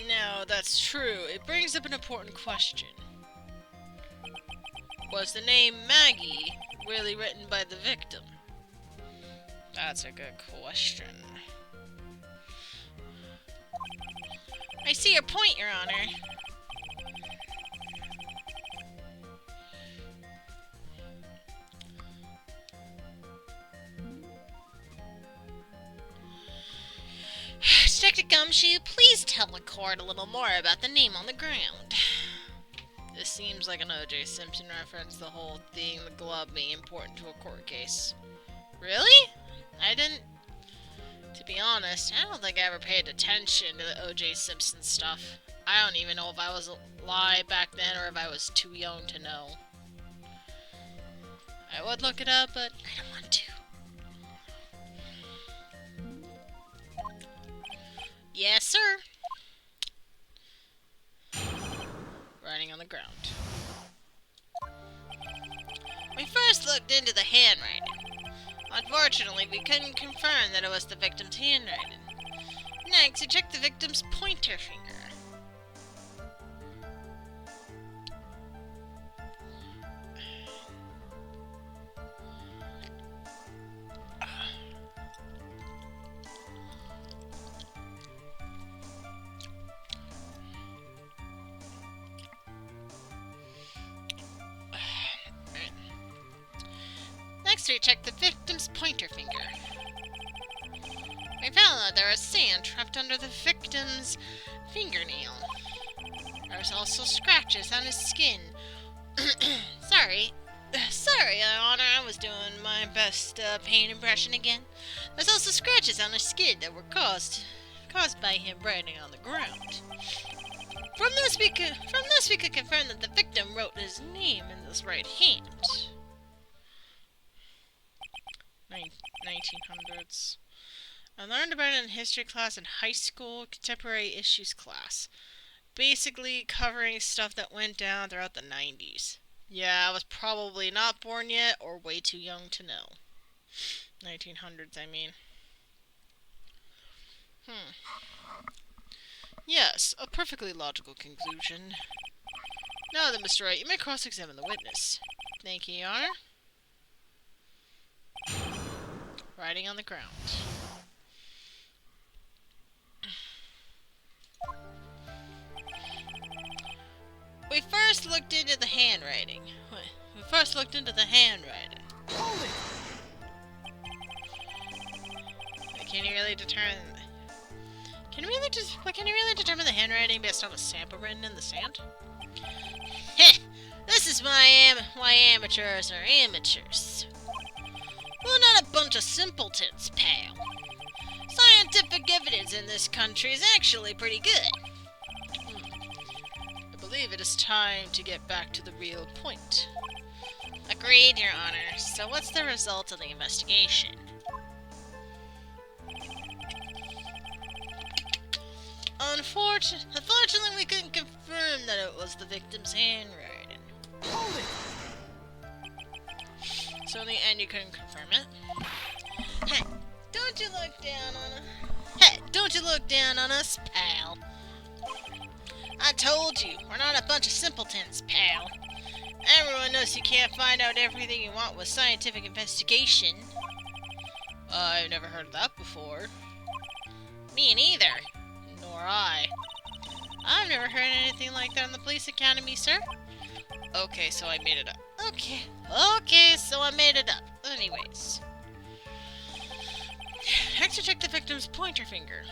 No, that's true. It brings up an important question. Was the name Maggie really written by the victim? That's a good question. I see your point, Your Honor. Detective Gumshoe, please tell the court a little more about the name on the ground. This seems like an O.J. Simpson reference, the whole thing, the glove being important to a court case. Really? To be honest, I don't think I ever paid attention to the O.J. Simpson stuff. I don't even know if I was alive back then or if I was too young to know. I would look it up, but I don't want to. Yes, sir. Writing on the ground. We first looked into the handwriting. Unfortunately, we couldn't confirm that it was the victim's handwriting. Next, we checked the victim's pointer finger. Next, we checked the victim's pointer finger. We found that there was sand trapped under the victim's fingernail. There was also scratches on his skin. Sorry, Your Honor, I was doing my best pain impression again. There's also scratches on his skin that were caused by him writing on the ground. From this, we could confirm that the victim wrote his name in his right hand. 1900s. I learned about it in history class in high school, contemporary issues class. Basically covering stuff that went down throughout the 90s. Yeah, I was probably not born yet or way too young to know. 1900s, I mean. Yes, a perfectly logical conclusion. Now then, Mr. Wright, you may cross-examine the witness. Thank you, Your Honor. Writing on the ground. We first looked into the handwriting. Hold it! Can you really determine? Can you really determine the handwriting based on a sample written in the sand? Heh! This is why amateurs are amateurs. We're not a bunch of simpletons, pal. Scientific evidence in this country is actually pretty good. I believe it is time to get back to the real point. Agreed, Your Honor. So what's the result of the investigation? Unfortunately, we couldn't confirm that it was the victim's handwriting. Hold it! So in the end, you couldn't confirm it? Hey, don't you look down on us, pal. I told you, we're not a bunch of simpletons, pal. Everyone knows you can't find out everything you want with scientific investigation. I've never heard of that before. Me neither. Nor I. I've never heard anything like that in the police academy, sir. Okay, so I made it up. Okay, so I made it up. Anyways. Next, to check the victim's pointer finger.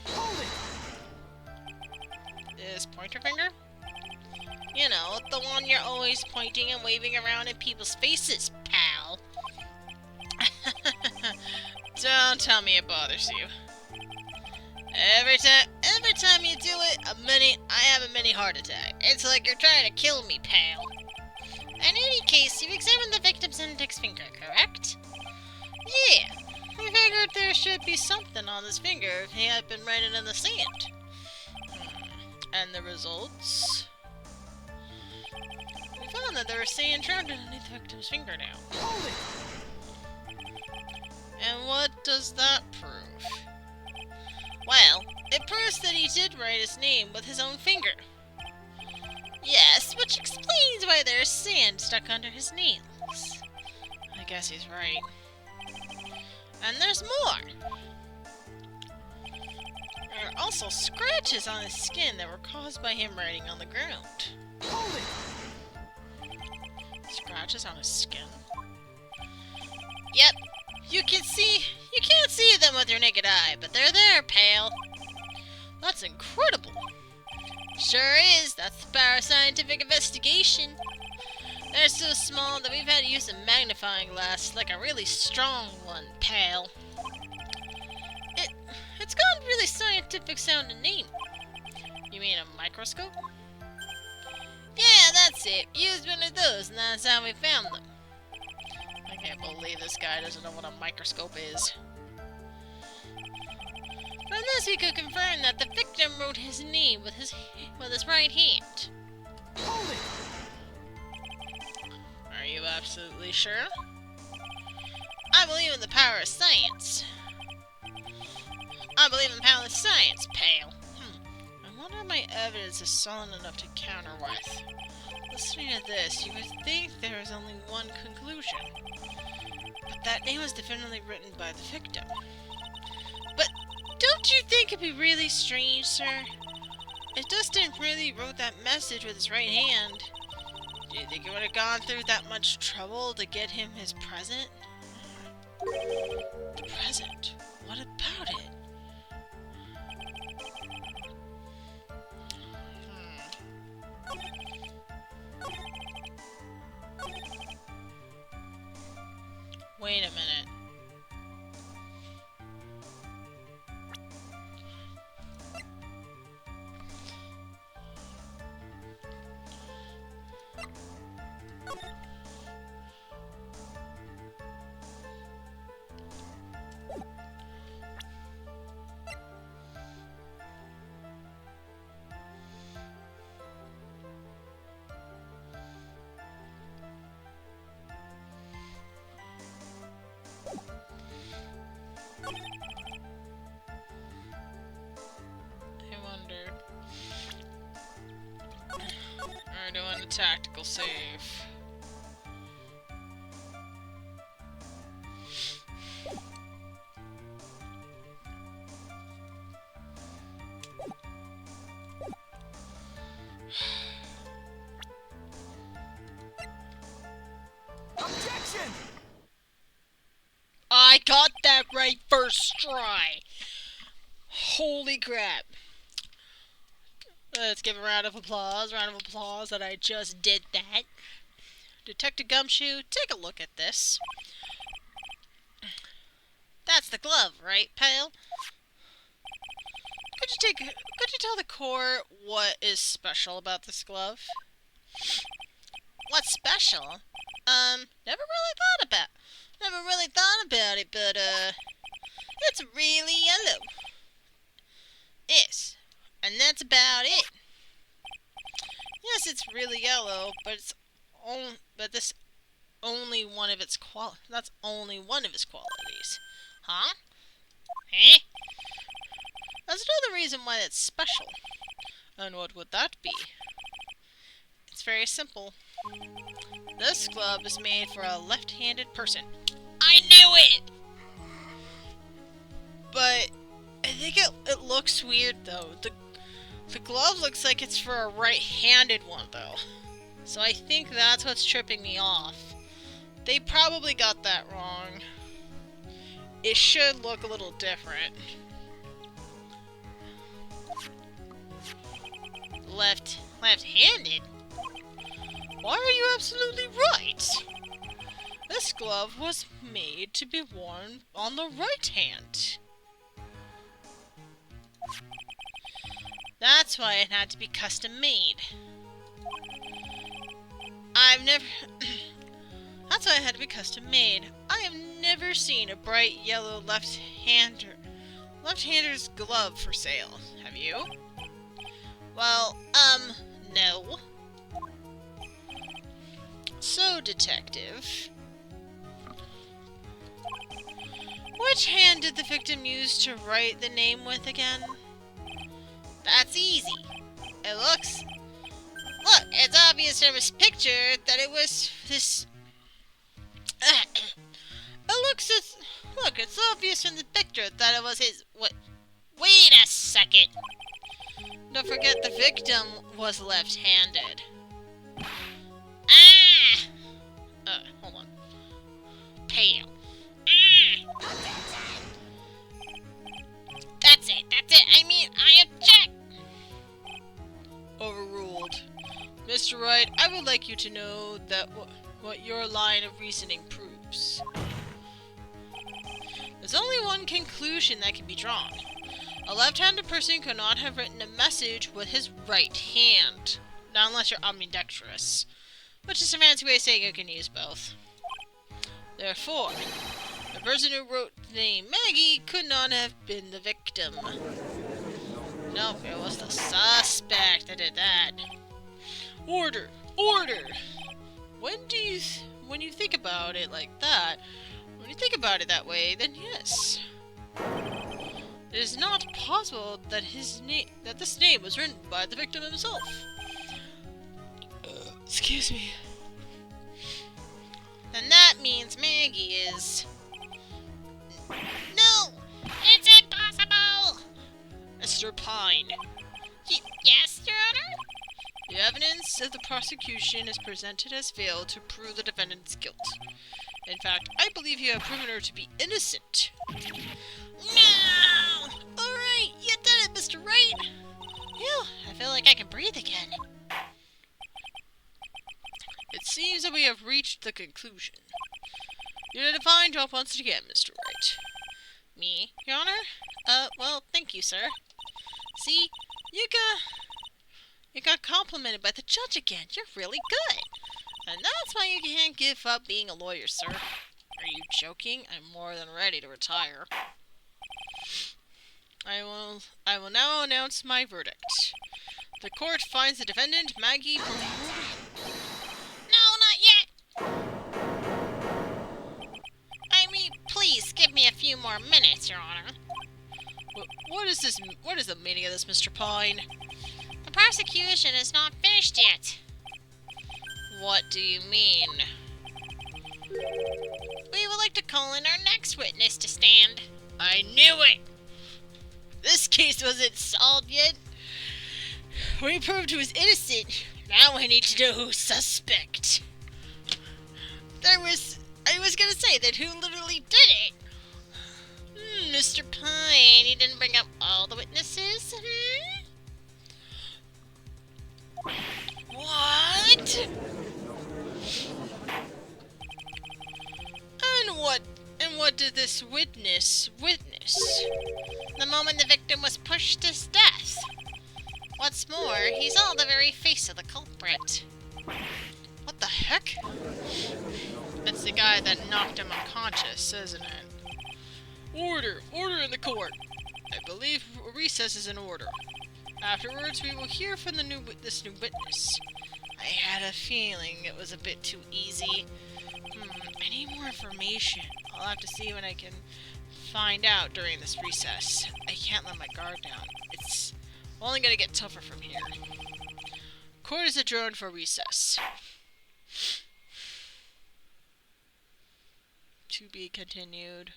Hold it! Is pointer finger? You know, the one you're always pointing and waving around in people's faces, pal. Don't tell me it bothers you. Every time you do it, I have a mini heart attack. It's like you're trying to kill me, pal. In any case, you've examined the victim's index finger, correct? Yeah. I figured there should be something on this finger if he had been writing in the sand. And the results? We found that there was sand trapped underneath the victim's fingernail. Hold it! And what does that prove? Well, it proves that he did write his name with his own finger. Yes, which explains why there's sand stuck under his nails. I guess he's right. And there's more! There are also scratches on his skin that were caused by him writing on the ground. Hold it! Scratches on his skin? Yep. You can't see them with your naked eye, but they're there, pal. That's incredible. Sure is. That's the power of scientific investigation. They're so small that we've had to use a magnifying glass, like a really strong one, pal. It's got a really scientific sounding name. You mean a microscope? Yeah, that's it. We used one of those, and that's how we found them. I can't believe this guy doesn't know what a microscope is. From this, we could confirm that the victim wrote his name with his right hand. Hold it! Are you absolutely sure? I believe in the power of science. I believe in the power of science, pal. I wonder if my evidence is solid enough to counter with. Listening to this, you would think there is only one conclusion. But that name was definitely written by the victim. But don't you think it'd be really strange, sir? If Dustin really wrote that message with his right hand, do you think it would have gone through that much trouble to get him his present? The present? What about it? Wait a minute. We're doing a tactical save. Objection! I got that right first try! Holy crap. Let's give a round of applause that I just did that. Detective Gumshoe, take a look at this. That's the glove, right, pal? Could you tell the court what is special about this glove? What's special? Never really thought about it, but it's really yellow. Yes. And that's about it. Yes, it's really yellow, but that's only one of its qualities. Huh? Eh? There's another reason why it's special. And what would that be? It's very simple. This glove is made for a left-handed person. I knew it! But I think it looks weird though. The glove looks like it's for a right-handed one, though. So I think that's what's tripping me off. They probably got that wrong. It should look a little different. Left-handed? Why are you absolutely right? This glove was made to be worn on the right hand. That's why it had to be custom made. I've That's why I had to be custom made. I have never seen a bright yellow left-hander's glove for sale. Have you? Well, no. So, detective, which hand did the victim use to write the name with again? That's easy. Look, it's obvious from his picture that it was this... it's obvious from the picture that it was his... What? Wait a second. Don't forget the victim was left-handed. Ah! Hold on. Pale. Ah! That's it. I mean, I object. Overruled. Mr. Wright, I would like you to know that what your line of reasoning proves. There's only one conclusion that can be drawn. A left-handed person could not have written a message with his right hand. Not unless you're ambidextrous. Which is a fancy way of saying you can use both. Therefore, the person who wrote the name Maggie could not have been the victim. No, it was the suspect that did that. Order! Order! When you think about it like that, when you think about it that way, then yes. It is not possible that this name was written by the victim himself. Excuse me. Then that means Maggie is... No! It's impossible! Mr. Pine. Yes, Your Honor? The evidence of the prosecution is presented as failed to prove the defendant's guilt. In fact, I believe you have proven her to be innocent. No! Alright, you did it, Mr. Wright! Phew, I feel like I can breathe again. It seems that we have reached the conclusion. You did a fine job once again, Mr. Wright. Me, Your Honor? Well, thank you, sir. See, you got complimented by the judge again. You're really good. And that's why you can't give up being a lawyer, sir. Are you joking? I'm more than ready to retire. I will now announce my verdict. The court finds the defendant, Maggie, No, not yet! I mean, please give me a few more minutes, Your Honor. What is this? What is the meaning of this, Mr. Pine? The prosecution is not finished yet. What do you mean? We would like to call in our next witness to stand. I knew it! This case wasn't solved yet. We proved he was innocent. Now I need to know who's suspect. I was gonna say that who literally did it. Mr. Pine, you didn't bring up all the witnesses? What? And what did this witness? The moment the victim was pushed to death. What's more, he saw the very face of the culprit. What the heck? That's the guy that knocked him unconscious, isn't it? Order! Order in the court! I believe a recess is in order. Afterwards, we will hear from this new witness. I had a feeling it was a bit too easy. I need more information. I'll have to see what I can find out during this recess. I can't let my guard down. It's only gonna get tougher from here. Court is adjourned for recess. To be continued.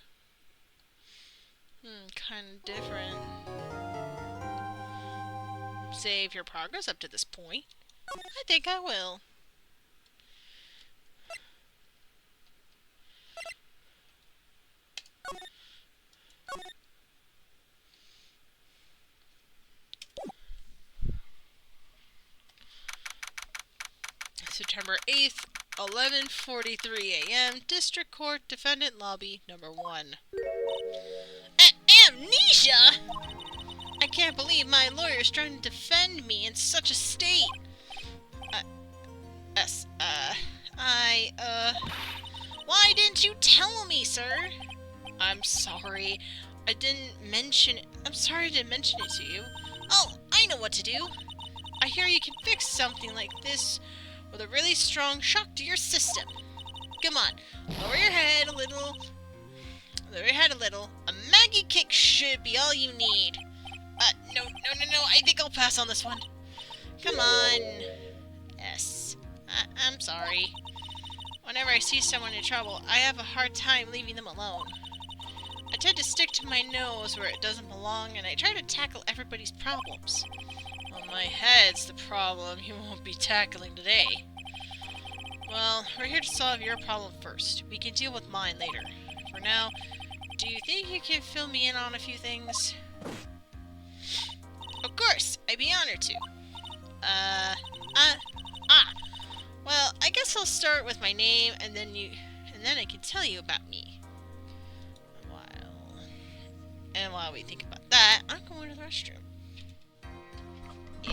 Kinda different. Save your progress up to this point. I think I will. September 8th, 11:43 a.m. District Court, Defendant Lobby, number 1. Amnesia? I can't believe my lawyer's trying to defend me in such a state. Why didn't you tell me, sir? I'm sorry. I didn't mention it. I'm sorry I didn't mention it to you. Oh, I know what to do. I hear you can fix something like this with a really strong shock to your system. Come on, lower your head a little. Lower your head a little. A Maggie kick should be all you need. No. I think I'll pass on this one. Come on. Yes. I'm sorry. Whenever I see someone in trouble, I have a hard time leaving them alone. I tend to stick to my nose where it doesn't belong, and I try to tackle everybody's problems. Well, my head's the problem you won't be tackling today. Well, we're here to solve your problem first. We can deal with mine later. For now, do you think you can fill me in on a few things? Of course, I'd be honored to. Well, I guess I'll start with my name, and then I can tell you about me. While we think about that, I'm going to the restroom. Yeah.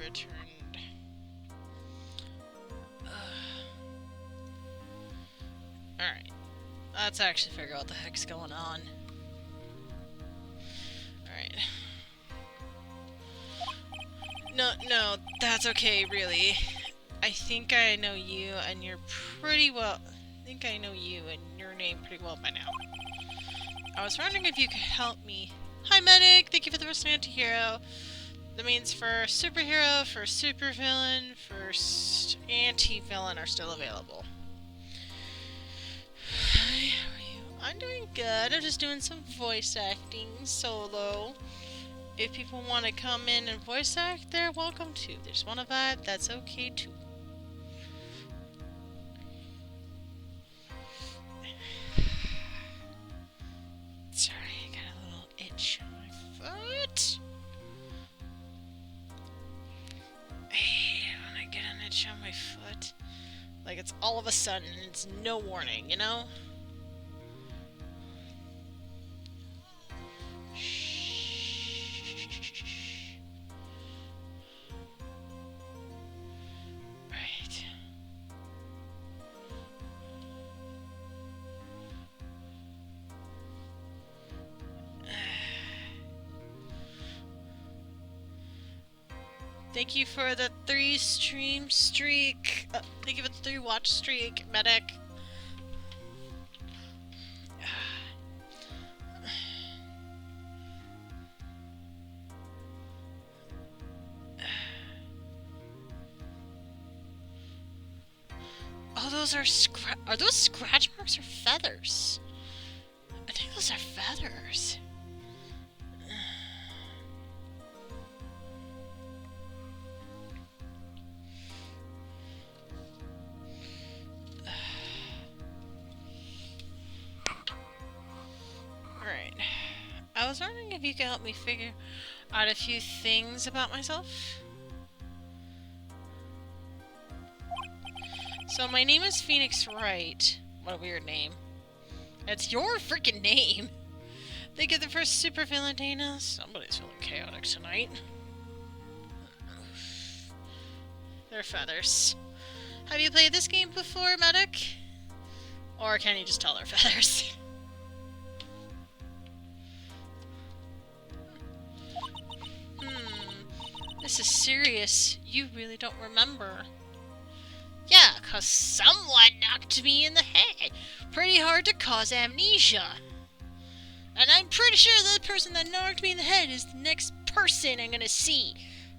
returned. Alright. Let's actually figure out what the heck's going on. Alright. No, that's okay, really. I think I know you, and you're pretty well... I think I know you and your name pretty well by now. I was wondering if you could help me. Hi, medic! Thank you for the first anti-hero. That means for superhero, for supervillain, for anti-villain are still available. Hi, how are you? I'm doing good. I'm just doing some voice acting solo. If people want to come in and voice act, they're welcome to. They just want to vibe, that's okay too. Sorry, I got a little itch on my foot. I hate when I get an itch on my foot. Like it's all of a sudden, it's no warning, you know? Right. Thank you for the 3 stream streak. Thank you for the 3 watch streak, medic. Oh, those are are those scratch marks or feathers? I think those are feathers. Alright. I was wondering if you could help me figure out a few things about myself. So my name is Phoenix Wright. What a weird name. It's your freaking name! Think of the first supervillain, Dana. Somebody's feeling chaotic tonight. They're feathers. Have you played this game before, medic? Or can you just tell they're feathers? This is serious. You really don't remember. Yeah, 'cause someone knocked me in the head. Pretty hard to cause amnesia. And I'm pretty sure the person that knocked me in the head is the next person I'm gonna see.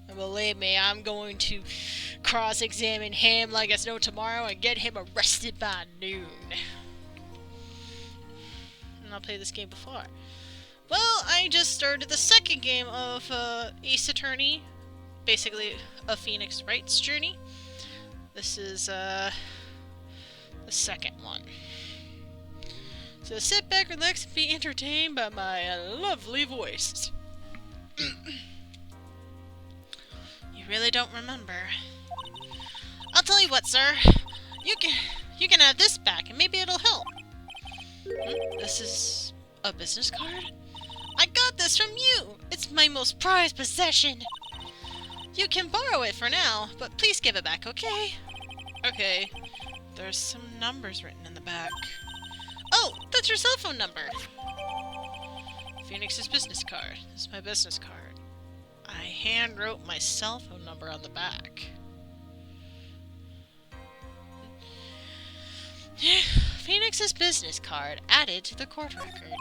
And believe me, I'm going to cross-examine him like it's no tomorrow and get him arrested by noon. And I'll play this game before. Well, I just started the second game of Ace Attorney. Basically, a Phoenix Wright's journey. This is the second one. So sit back, relax, and be entertained by my lovely voice. You really don't remember. I'll tell you what, sir. You can have this back, and maybe it'll help. This is a business card? I got this from you! It's my most prized possession! You can borrow it for now, but please give it back, okay? Okay. There's some numbers written in the back. Oh, that's your cell phone number! Phoenix's business card. This is my business card. I hand-wrote my cell phone number on the back. Phoenix's business card added to the court record.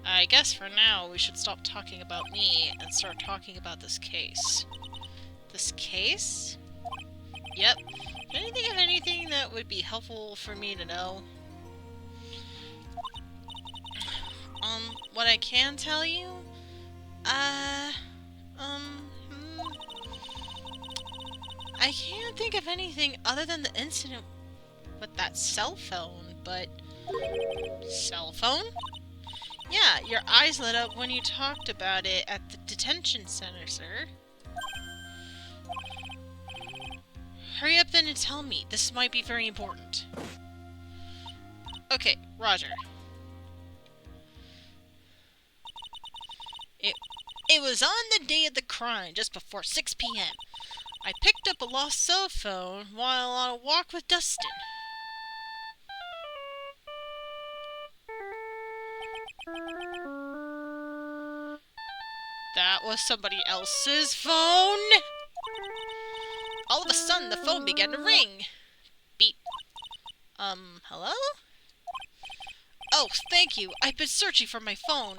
I guess for now we should stop talking about me and start talking about this case. This case? Yep. Can you think of anything that would be helpful for me to know? What I can tell you? I can't think of anything other than the incident with that cell phone, but... Cell phone? Yeah, your eyes lit up when you talked about it at the detention center, sir. Hurry up then and tell me. This might be very important. Okay, Roger. It was on the day of the crime, just before 6 p.m. I picked up a lost cell phone while on a walk with Dustin. That was somebody else's phone. All of a sudden, the phone began to ring. Beep. Hello? Oh, thank you. I've been searching for my phone.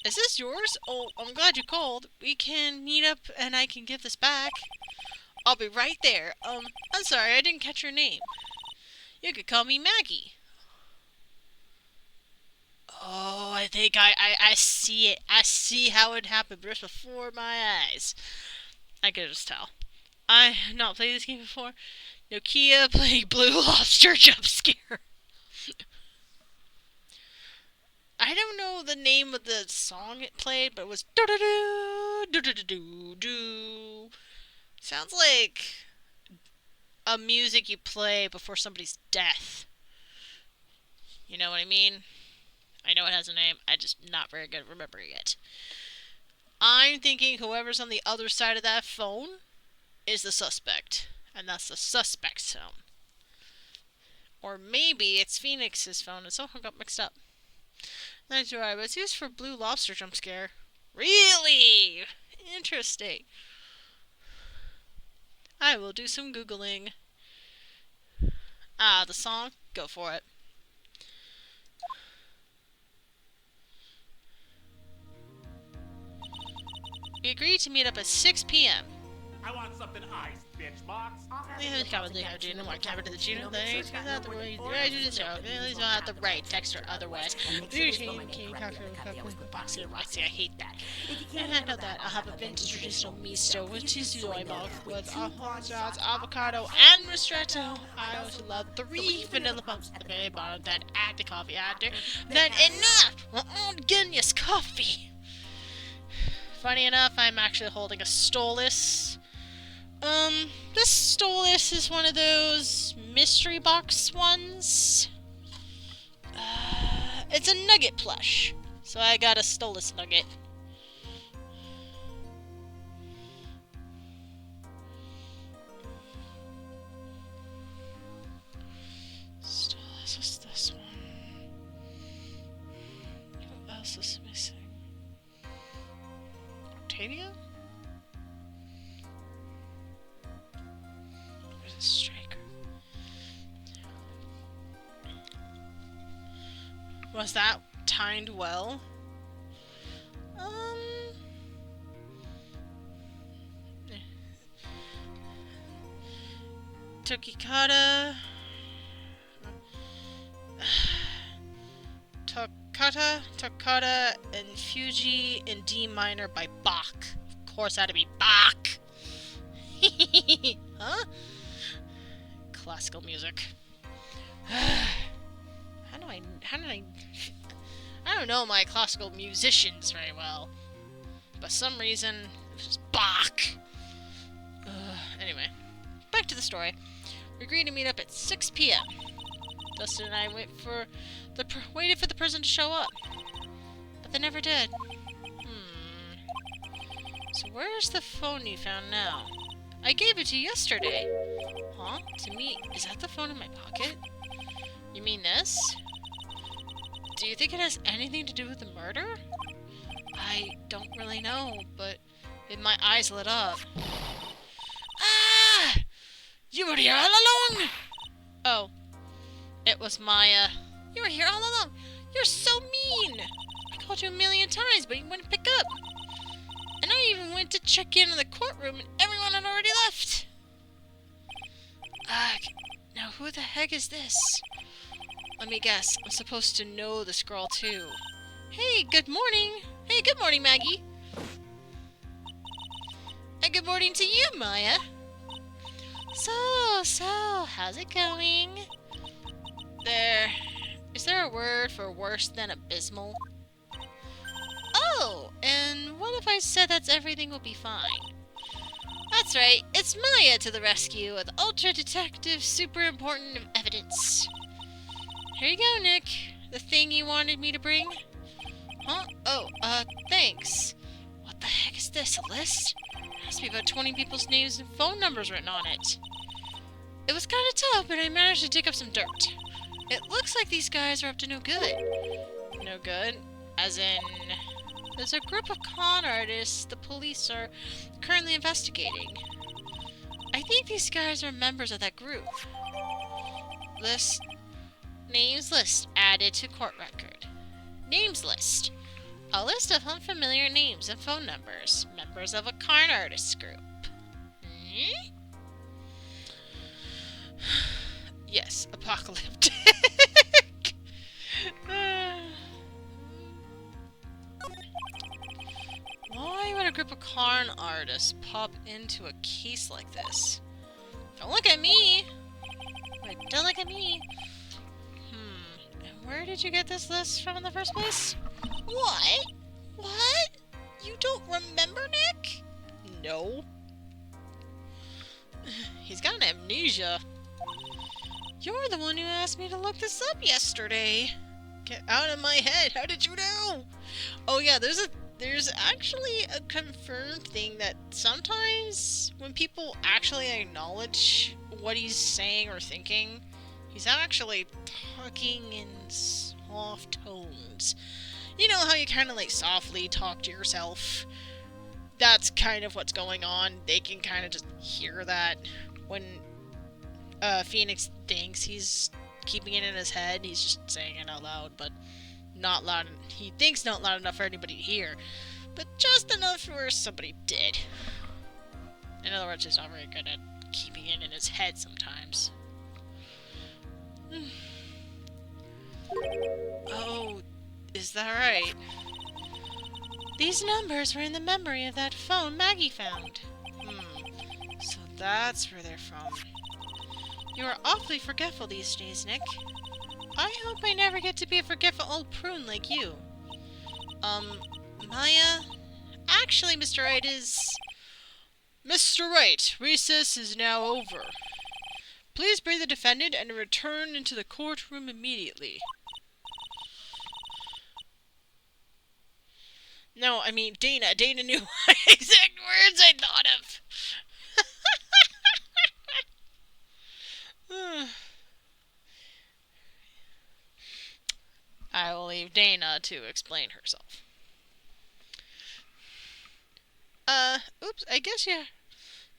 Is this yours? Oh, I'm glad you called. We can meet up and I can give this back. I'll be right there. I'm sorry, I didn't catch your name. You could call me Maggie. Oh, I think I see it. I see how it happened just before my eyes. I could just tell. I have not played this game before. Nokia playing Blue Lobster jump scare. I don't know the name of the song it played, but it was do do do do do do do. Sounds like a music you play before somebody's death. You know what I mean? I know it has a name. I just not very good at remembering it. I'm thinking whoever's on the other side of that phone is the suspect, and that's the suspect's phone. Or maybe it's Phoenix's phone, and somehow got mixed up. That's right, but it's used for Blue Lobster jump scare. Really? Interesting. I will do some Googling. The song? Go for it. We agreed to meet up at 6 p.m. I want something iced, bitch box. Please comment the card, no more cabin to the Gino. Thanks, because out the way, right to the show. Please don't have to write text or otherwise. Beauty can box here, Roxy. I hate that. And I know that I'll have a vintage traditional miso with cheesy soy milk with shots, avocado, and ristretto. I also love 3 vanilla pumps at the very bottom, then add the coffee after. Then enough! Guinness coffee. Funny enough, I'm actually holding a Stolas. This Stolas is one of those mystery box ones. It's a nugget plush. So I got a Stolas nugget. Stolas, what's this one? What else is missing? Octavia? There's a striker. Was that timed well? Tokikata. Toccata, and Fuji in D minor by Bach. Of course, it had to be Bach. Huh? Classical music. I don't know my classical musicians very well. But some reason, it was just Bach. Anyway, back to the story. We agreed to meet up at 6 p.m. Dustin and I waited for the person to show up. But they never did. So where's the phone you found now? I gave it to you yesterday. Huh? To me? Is that the phone in my pocket? You mean this? Do you think it has anything to do with the murder? I don't really know, but my eyes lit up. Ah! You were here all along! Oh. It was Maya. You were here all along. You're so mean. I called you a million times, but you wouldn't pick up. And I even went to check in the courtroom, and everyone had already left. Now who the heck is this? Let me guess. I'm supposed to know this girl, too. Hey, good morning. Hey, good morning, Maggie. And good morning to you, Maya. So, how's it going? Is there a word for worse than abysmal? Oh, and what if I said that everything will be fine? That's right, it's Maya to the rescue with ultra detective super important evidence. Here you go, Nick. The thing you wanted me to bring? Huh? Oh, thanks. What the heck is this? A list? There has to be about 20 people's names and phone numbers written on it. It was kind of tough, but I managed to dig up some dirt. It looks like these guys are up to no good. No good? As in, there's a group of con artists the police are currently investigating. I think these guys are members of that group. List. Names list added to court record. Names list. A list of unfamiliar names and phone numbers. Members of a con artists group. Hmm? Yes, apocalyptic. Why would a group of con artists pop into a case like this? Don't look at me! Wait, don't look at me! And where did you get this list from in the first place? What? What? You don't remember, Nick? No. He's got amnesia. You're the one who asked me to look this up yesterday. Get out of my head. How did you know? Oh yeah, there's actually a confirmed thing that sometimes when people actually acknowledge what he's saying or thinking, he's actually talking in soft tones. You know how you kind of like softly talk to yourself? That's kind of what's going on. They can kind of just hear that when Phoenix thinks he's keeping it in his head. He's just saying it out loud, but not loud. He thinks not loud enough for anybody to hear, but just enough where somebody did. In other words, he's not very good at keeping it in his head sometimes. Oh, is that right? These numbers were in the memory of that phone Maggie found. So that's where they're from. You are awfully forgetful these days, Nick. I hope I never get to be a forgetful old prune like you. Maya? Actually, Mr. Wright is... Mr. Wright, recess is now over. Please bring the defendant and return into the courtroom immediately. No, I mean Dana. Dana knew what exact words I thought of. I will leave Dana to explain herself. Oops, I guess you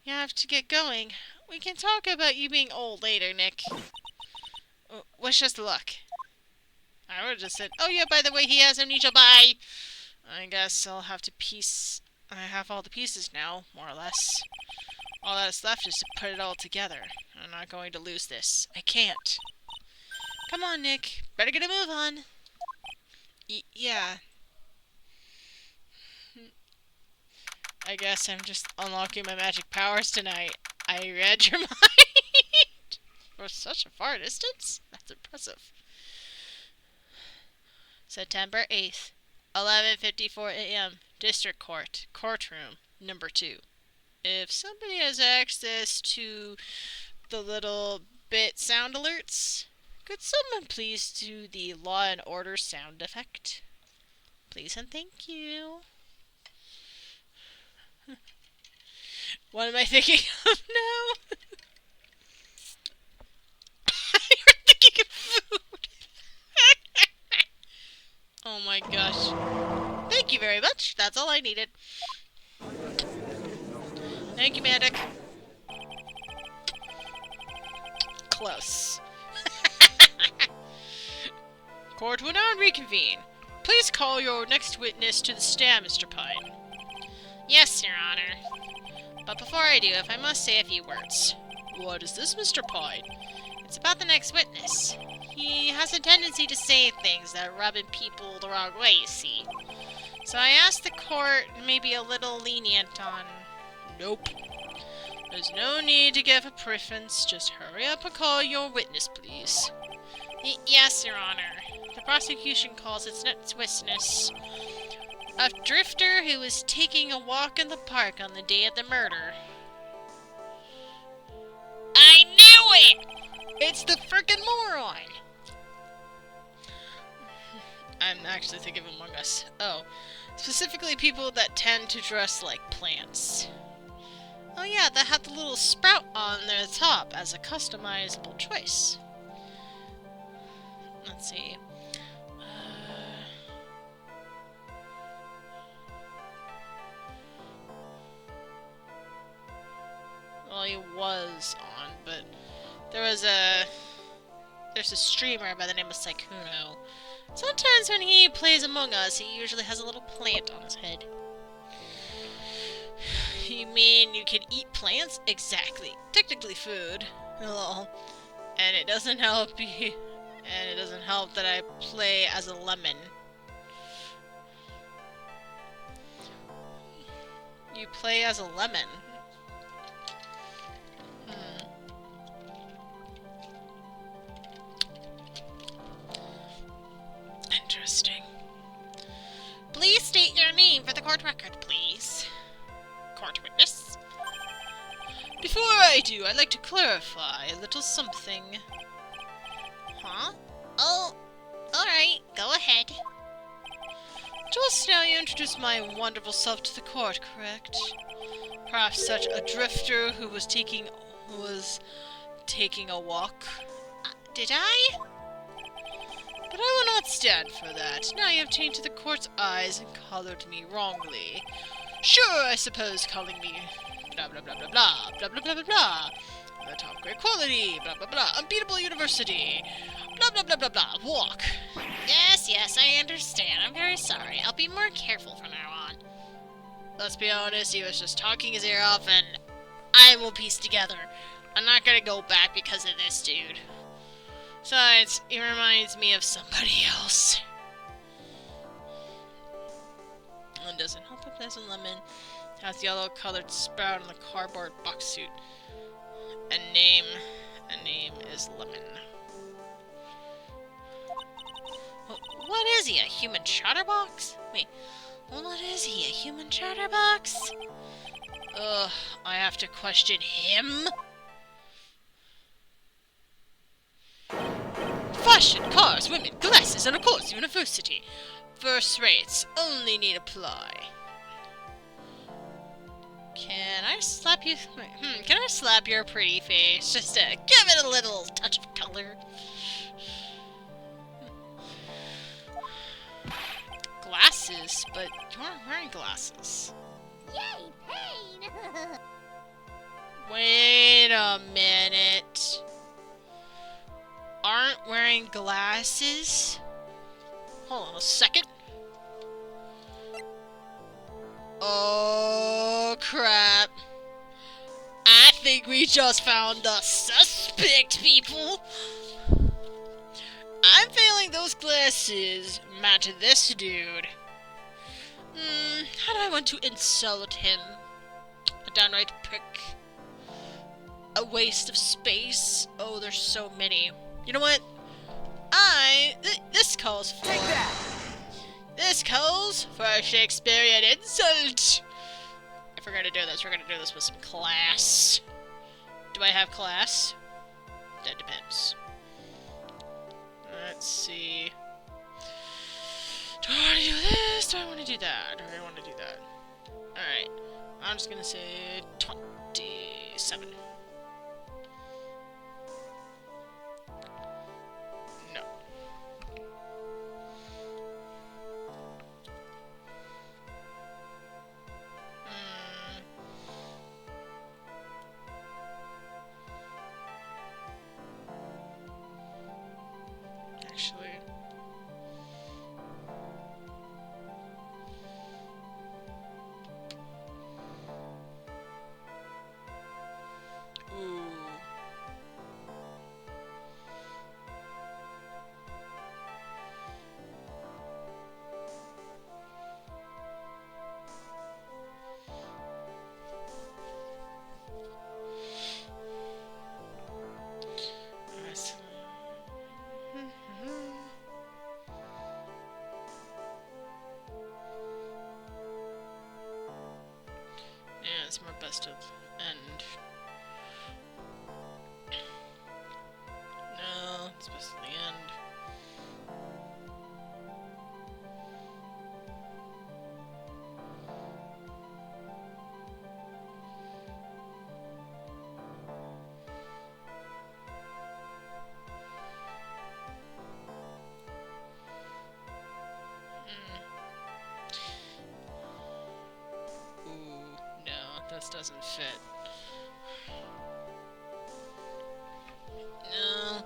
have to get going. We can talk about you being old later, Nick. Wish us luck. I would have just said, oh yeah, by the way, he has amnesia, bye! I guess I'll have to I have all the pieces now, more or less. All that's left is to put it all together. I'm not going to lose this. I can't. Come on, Nick. Better get a move on. Yeah. I guess I'm just unlocking my magic powers tonight. I read your mind. For such a far distance? That's impressive. September 8th, 11:54 a.m. District Court. Courtroom number 2. If somebody has access to the little bit sound alerts, could someone please do the Law and Order sound effect? Please and thank you. What am I thinking of now? You're thinking of food. Oh my gosh. Thank you very much. That's all I needed. Thank you, Mandic. Close. Court will now reconvene. Please call your next witness to the stand, Mr. Pine. Yes, Your Honor. But before I do, if I must say a few words. What is this, Mr. Pine? It's about the next witness. He has a tendency to say things that are rubbing people the wrong way, you see. So I asked the court maybe a little lenient on... Nope. There's no need to give a preference. Just hurry up and call your witness, please. Yes, Your Honor. The prosecution calls its next witness a drifter who was taking a walk in the park on the day of the murder. I knew it! It's the frickin' moron! I'm actually thinking of Among Us. Oh. Specifically people that tend to dress like plants. Oh yeah, that had the little sprout on their top as a customizable choice. Let's see. Well, he was on, but there's a streamer by the name of Saikuno. Sometimes when he plays Among Us, he usually has a little plant on his head. You mean you can eat plants? Exactly. Technically food. Lol. And it doesn't help that I play as a lemon. You play as a lemon. Interesting. Please state your name for the court record, please. Court witness. Before I do, I'd like to clarify a little something. Huh? Oh, alright, go ahead. Just now you introduced my wonderful self to the court, correct? Perhaps such a drifter who was taking a walk. Did I? But I will not stand for that. Now you have tainted the court's eyes and colored me wrongly. Sure, I suppose calling me blah blah blah blah blah blah blah blah blah blah. The top grade quality, blah blah blah, unbeatable university, blah blah blah blah blah, walk. Yes, I understand. I'm very sorry. I'll be more careful from now on. Let's be honest, he was just talking his ear off and I will piece together. I'm not gonna go back because of this dude. Besides, he reminds me of somebody else. It doesn't help if there's a lemon. Has the yellow colored sprout on the cardboard box suit. A name is Lemon. What is he, a human chatterbox? Wait, what is he, a human chatterbox? Ugh, I have to question him? Fashion, cars, women, glasses, and of course university. First rates, only need apply. Can I slap you? Can I slap your pretty face just to give it a little touch of color? Glasses, but you aren't wearing glasses. Yay, pain! Wait a minute. Aren't wearing glasses? Hold on a second. Oh, crap. I think we just found the suspect, people. I'm feeling those glasses match this dude. How do I want to insult him? A downright prick. A waste of space. Oh, there's so many. You know what? This calls for... Take that! This calls for a Shakespearean insult! If we're gonna do this, we're gonna do this with some class. Do I have class? That depends. Let's see. Do I want to do this? Do I want to do that? Do I want to do that? Alright. I'm just gonna say 27. No. Actually. Ooh. Nice. Yeah, it's more best of end. No, it's best of the end. this doesn't fit. No.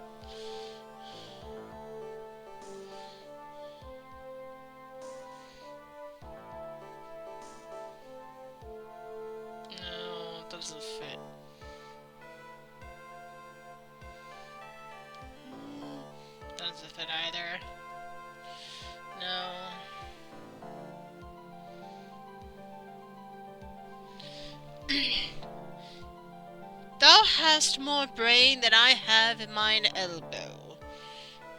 No, it doesn't fit. Doesn't fit either. No. Thou hast more brain than I have in mine elbow.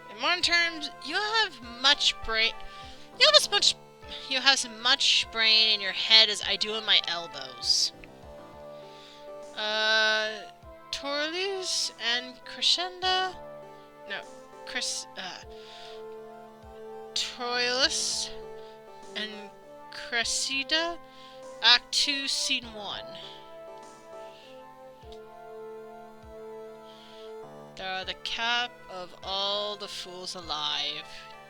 In modern terms, you have much brain. You have as much. You have as much brain in your head as I do in my elbows. Torlus and Crescenda. No, Troilus and Cressida. Act 2, Scene 1. They are the cap of all the fools alive.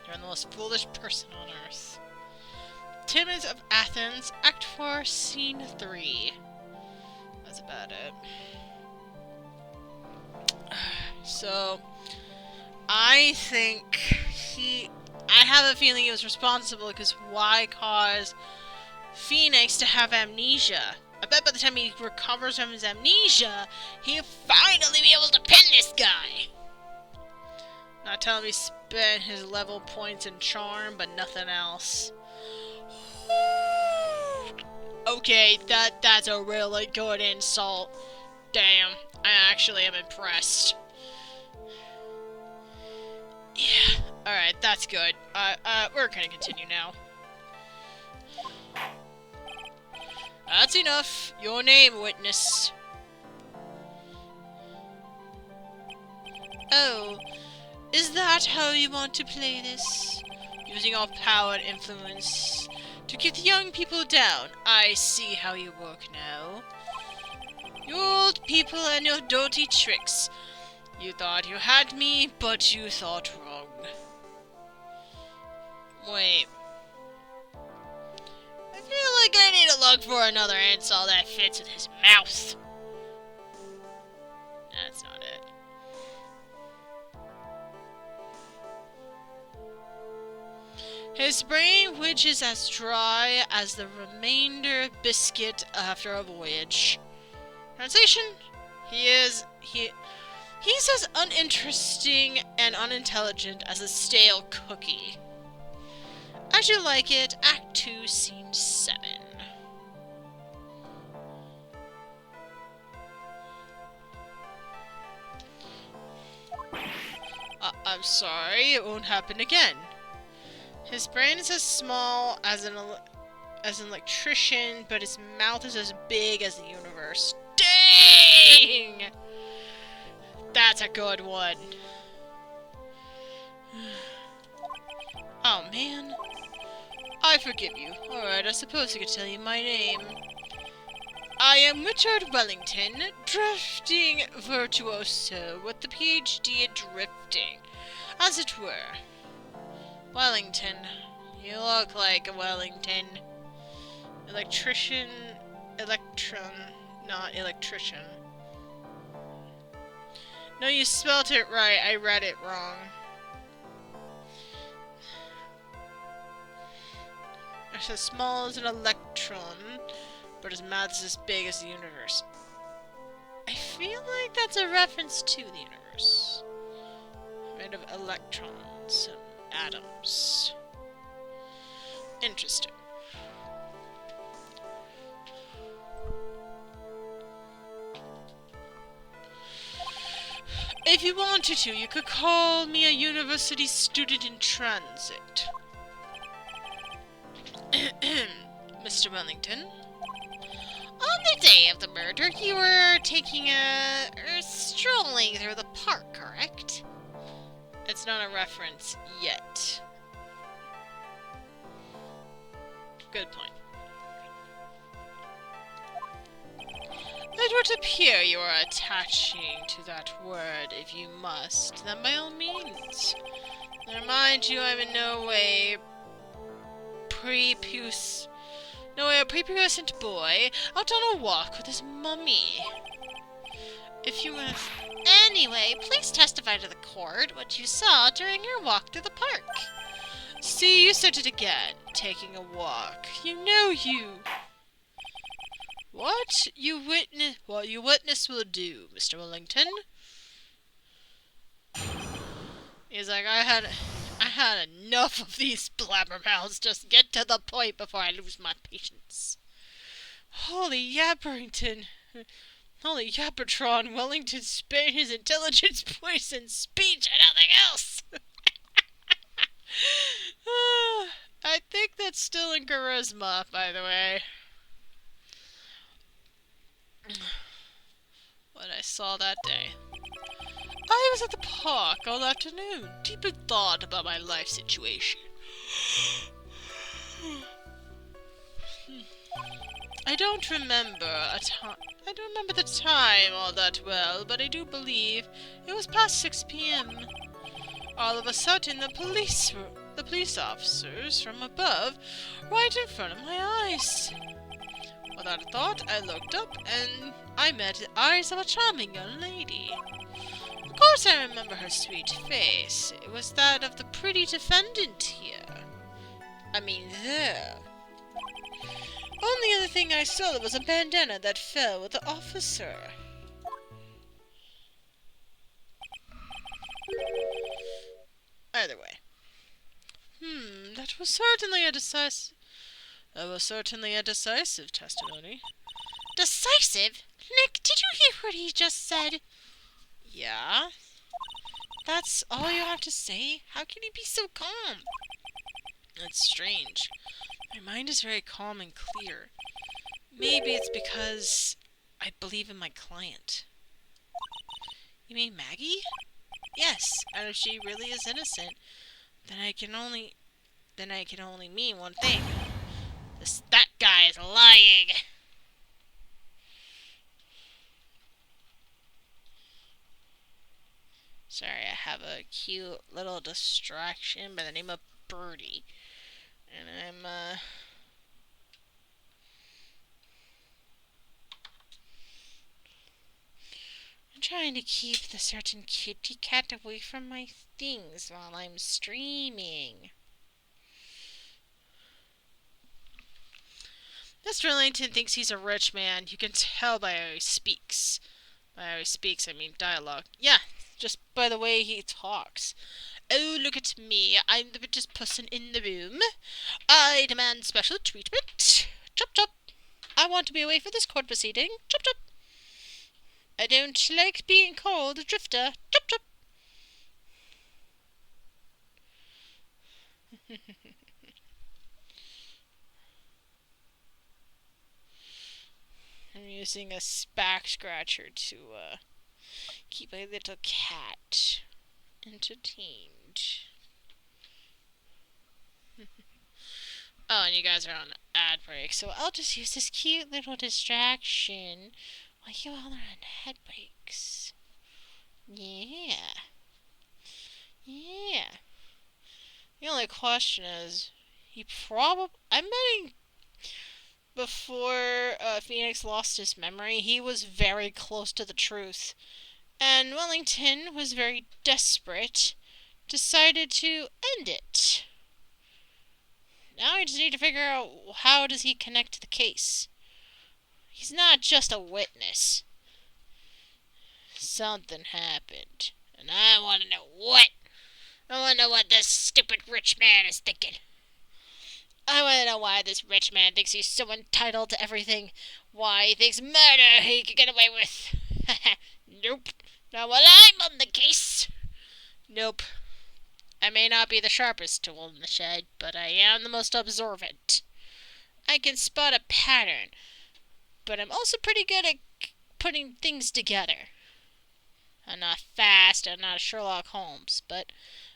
You're the most foolish person on earth. Timons of Athens, Act 4, Scene 3. That's about it. So, I think I have a feeling he was responsible because why cause Phoenix to have amnesia? I bet by the time he recovers from his amnesia, he'll finally be able to pin this guy. Not telling me he spent his level points in charm, but nothing else. Okay, that's a really good insult. Damn, I actually am impressed. Yeah, alright, that's good. We're gonna continue now. That's enough. Your name, witness. Oh, is that how you want to play this? Using all power and influence to keep the young people down. I see how you work now. You old people and your dirty tricks. You thought you had me, but you thought wrong. Wait. I feel like I need to look for another insult that fits with his mouth. That's not it. His brain, which is as dry as the remainder biscuit after a voyage. Translation? He's as uninteresting and unintelligent as a stale cookie. As You Like It, Act 2, Scene 7. I'm sorry, it won't happen again. His brain is as small as an electrician, but his mouth is as big as the universe. Dang! That's a good one. Oh, man. I forgive you. Alright, I suppose I could tell you my name. I am Richard Wellington, drifting virtuoso with the PhD in drifting, as it were. Wellington. You look like a Wellington. Electrician, electron, not electrician. No, you spelled it right. I read it wrong. It's as small as an electron, but his mouth is as big as the universe. I feel like that's a reference to the universe. Made of electrons and atoms. Interesting. If you wanted to, you could call me a university student in transit. Mr. Wellington. On the day of the murder, you were strolling through the park, correct? It's not a reference yet. Good point. It would appear you are attaching to that word. If you must, then by all means. I remind you, I'm in no way No, a prepubescent boy out on a walk with his mummy. If you were... Anyway, please testify to the court what you saw during your walk through the park. See, you said it again. Taking a walk. You know you... What you witness will do, Mr. Wellington. He's like, I had enough of these blabbermouths. Just get to the point before I lose my patience. Holy Yapperington. Holy Yappertron, Wellington Spain, his intelligence, voice, and speech, and nothing else. I think that's still in charisma, by the way. What I saw that day. I was at the park all afternoon, deep in thought about my life situation. I don't remember the time all that well, but I do believe it was past 6 p.m. All of a sudden, the police officers from above, right in front of my eyes. Without a thought, I looked up and I met the eyes of a charming young lady. Of course, I remember her sweet face. It was that of the pretty defendant here. I mean, there. Only other thing I saw was a bandana that fell with the officer. Either way. That was certainly a decisive testimony. Decisive? Nick, did you hear what he just said? Yeah? That's all you have to say? How can you be so calm? That's strange. My mind is very calm and clear. Maybe it's because I believe in my client. You mean Maggie? Yes, and if she really is innocent, then I can only mean one thing. That guy is lying. Sorry, I have a cute little distraction by the name of Birdie. And I'm trying to keep the certain kitty cat away from my things while I'm streaming. Mr. Wellington thinks he's a rich man. You can tell by how he speaks. By how he speaks, I mean dialogue. Yeah, just by the way he talks. Oh, look at me. I'm the richest person in the room. I demand special treatment. Chop chop. I want to be away for this court proceeding. Chop chop. I don't like being called a drifter. Chop chop. I'm using a back scratcher to keep my little cat entertained. Oh, and you guys are on ad break, so I'll just use this cute little distraction while you all are on ad breaks. Yeah. Yeah. The only question is, I'm betting before Phoenix lost his memory, he was very close to the truth. And Wellington was very desperate, decided to end it. Now I just need to figure out how does he connect to the case. He's not just a witness. Something happened. And I want to know what. I want to know what this stupid rich man is thinking. I want to know why this rich man thinks he's so entitled to everything. Why he thinks murder he could get away with. Nope. Not while I'm on the case. Nope. I may not be the sharpest tool in the shed, but I am the most observant. I can spot a pattern, but I'm also pretty good at putting things together. I'm not fast, I'm not a Sherlock Holmes, but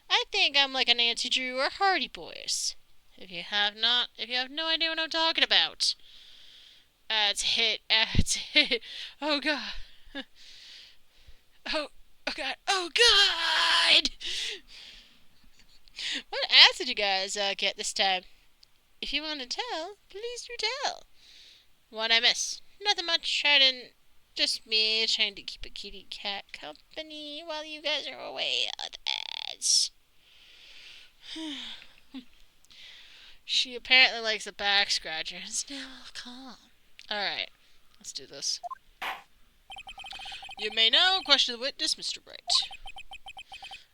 I think I'm like a Nancy Drew or Hardy Boys. If you have no idea what I'm talking about. It's hit. Oh god. Oh god. Oh god! What ass did you guys get this time? If you want to tell, please do tell. What'd I miss? Nothing much. I didn't. Just me trying to keep a kitty cat company while you guys are away at ads. She apparently likes a back scratcher. It's now calm. Alright, let's do this. You may now question the witness, Mr. Wright.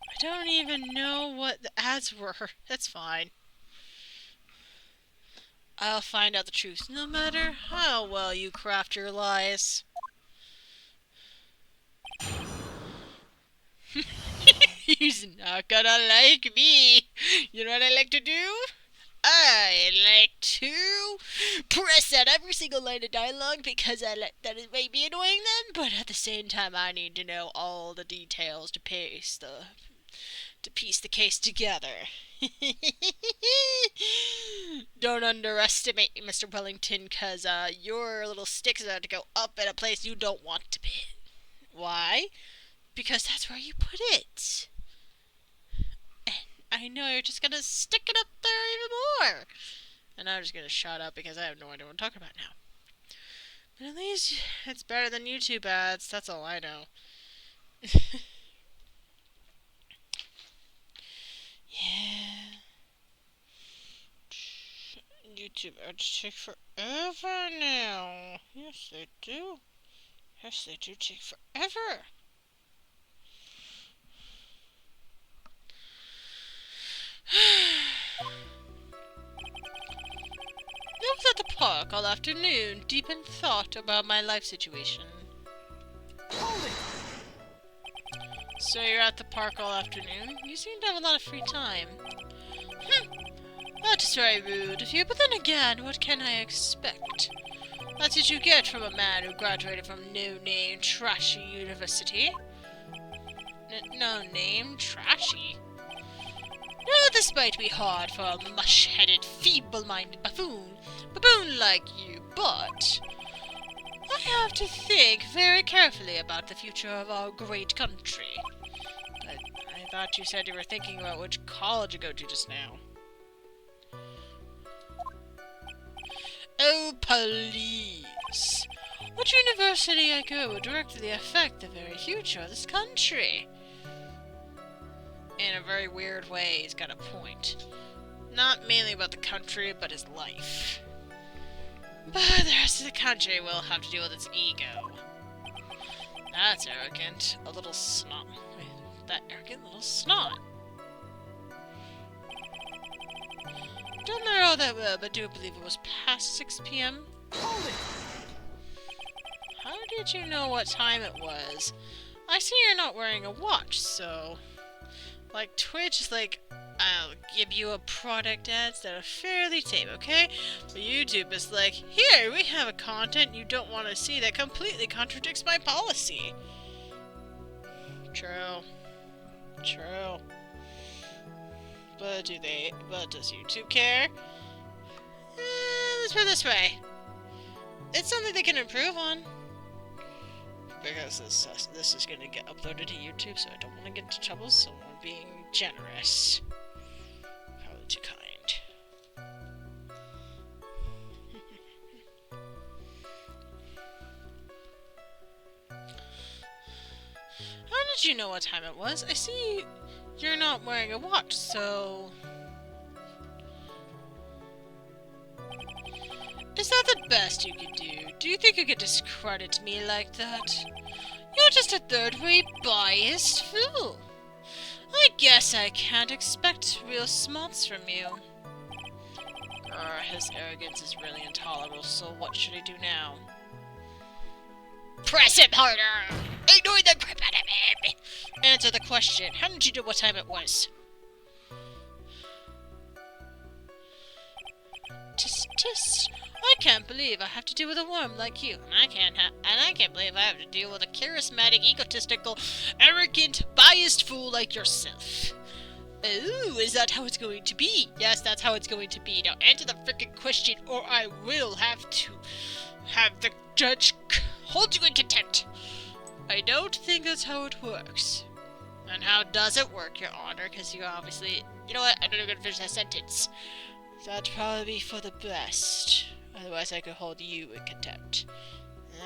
I don't even know what the ads were. That's fine. I'll find out the truth, no matter how well you craft your lies. He's not gonna like me. You know what I like to do? I like to press out every single line of dialogue because I like that it may be annoying them, but at the same time I need to know all the details to piece the case together. Don't underestimate me, Mr. Wellington, cause your little stick is about to go up in a place you don't want to be. Why? Because that's where you put it. I know you're just gonna stick it up there even more. And I'm just gonna shut up because I have no idea what I'm talking about now. But at least it's better than YouTube ads, that's all I know. Yeah. YouTube ads take forever now. Yes, they do. Yes, they do take forever. I was at the park all afternoon, deep in thought about my life situation. Hold it! So you're at the park all afternoon? You seem to have a lot of free time. That is very rude of you, but then again, what can I expect? That's what you get from a man who graduated from no-name, trashy university. No-name, trashy? No, this might be hard for a mush-headed, feeble-minded baboon like you, but I have to think very carefully about the future of our great country. But I thought you said you were thinking about which college to go to just now. Oh, please! What university I go will directly affect the very future of this country. In a very weird way, he's got a point. Not mainly about the country, but his life. But the rest of the country will have to deal with its ego. That's arrogant. A little snot. That arrogant little snot. Don't know all that well, but do believe it was past 6 p.m. Hold it! How did you know what time it was? I see you're not wearing a watch, so... Like, Twitch is like, I'll give you a product ads that are fairly tame, okay? But YouTube is like, here, we have a content you don't want to see that completely contradicts my policy. True. True. But does YouTube care? Let's put it this way. It's something they can improve on. Because this is going to get uploaded to YouTube, so I don't want to get into trouble, so I'm being generous. Probably too kind. How did you know what time it was? I see you're not wearing a watch, so... Is that the best you could do? Do you think you could discredit me like that? You're just a third-rate biased fool. I guess I can't expect real smarts from you. His arrogance is really intolerable, so what should I do now? Press him harder! Ignore the crap out of him! Answer the question. How did you know what time it was? Tisk. I can't believe I have to deal with a worm like you. And I can't believe I have to deal with a charismatic, egotistical, arrogant, biased fool like yourself. Oh, is that how it's going to be? Yes, that's how it's going to be. Now answer the frickin' question, or I will have to have the judge hold you in contempt. I don't think that's how it works. And how does it work, Your Honor? Because you obviously... You know what? I'm not even gonna finish that sentence. That'd probably be for the best. Otherwise I could hold you in contempt.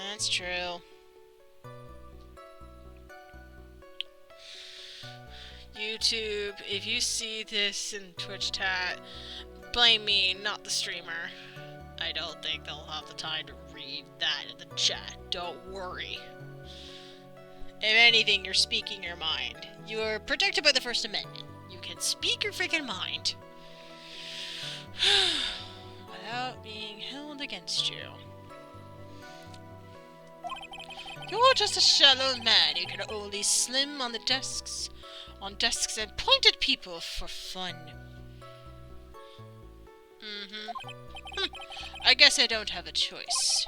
That's true. YouTube, if you see this in Twitch chat, blame me, not the streamer. I don't think they'll have the time to read that in the chat. Don't worry. If anything, you're speaking your mind. You are protected by the First Amendment. You can speak your freaking mind without being held against you. You're just a shallow man who can only slim on desks and point at people for fun. I guess I don't have a choice.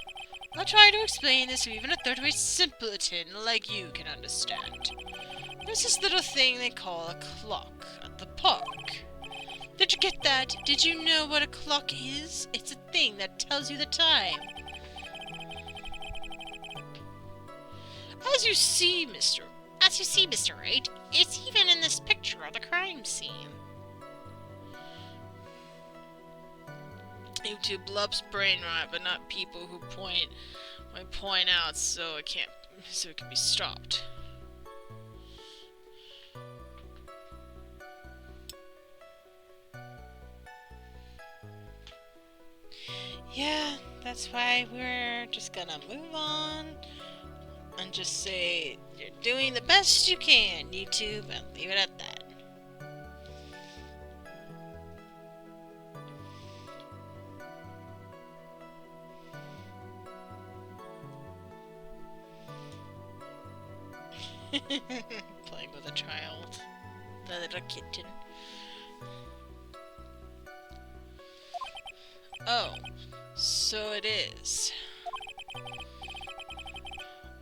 I'll try to explain this so even a third-rate simpleton like you can understand. There's this little thing they call a clock at the park. Did you get that? Did you know what a clock is? It's a thing that tells you the time. As you see, Mr. Wright, it's even in this picture of the crime scene. YouTube loves brain rot, but not people who point out so it can be stopped. Yeah, that's why we're just gonna move on and just say you're doing the best you can, YouTube, and leave it at that. Playing with a child. The little kitten. Oh, so it is.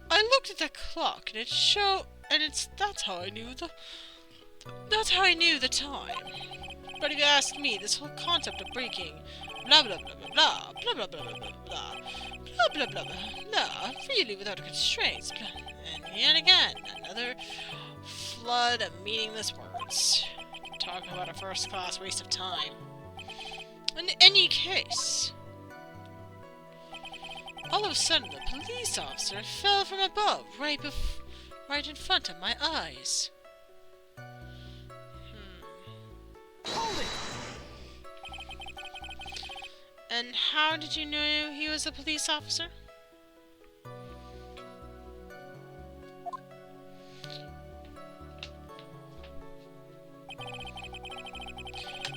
I looked at the clock and it showed, and that's how I knew the time. But if you ask me, this whole concept of breaking blah blah blah blah blah blah blah blah blah blah blah blah blah blah really without constraints, and yet again another flood of meaningless words. Talking about a first-class waste of time. In any case, all of a sudden the police officer fell from above, right in front of my eyes. Hold it! And how did you know he was a police officer?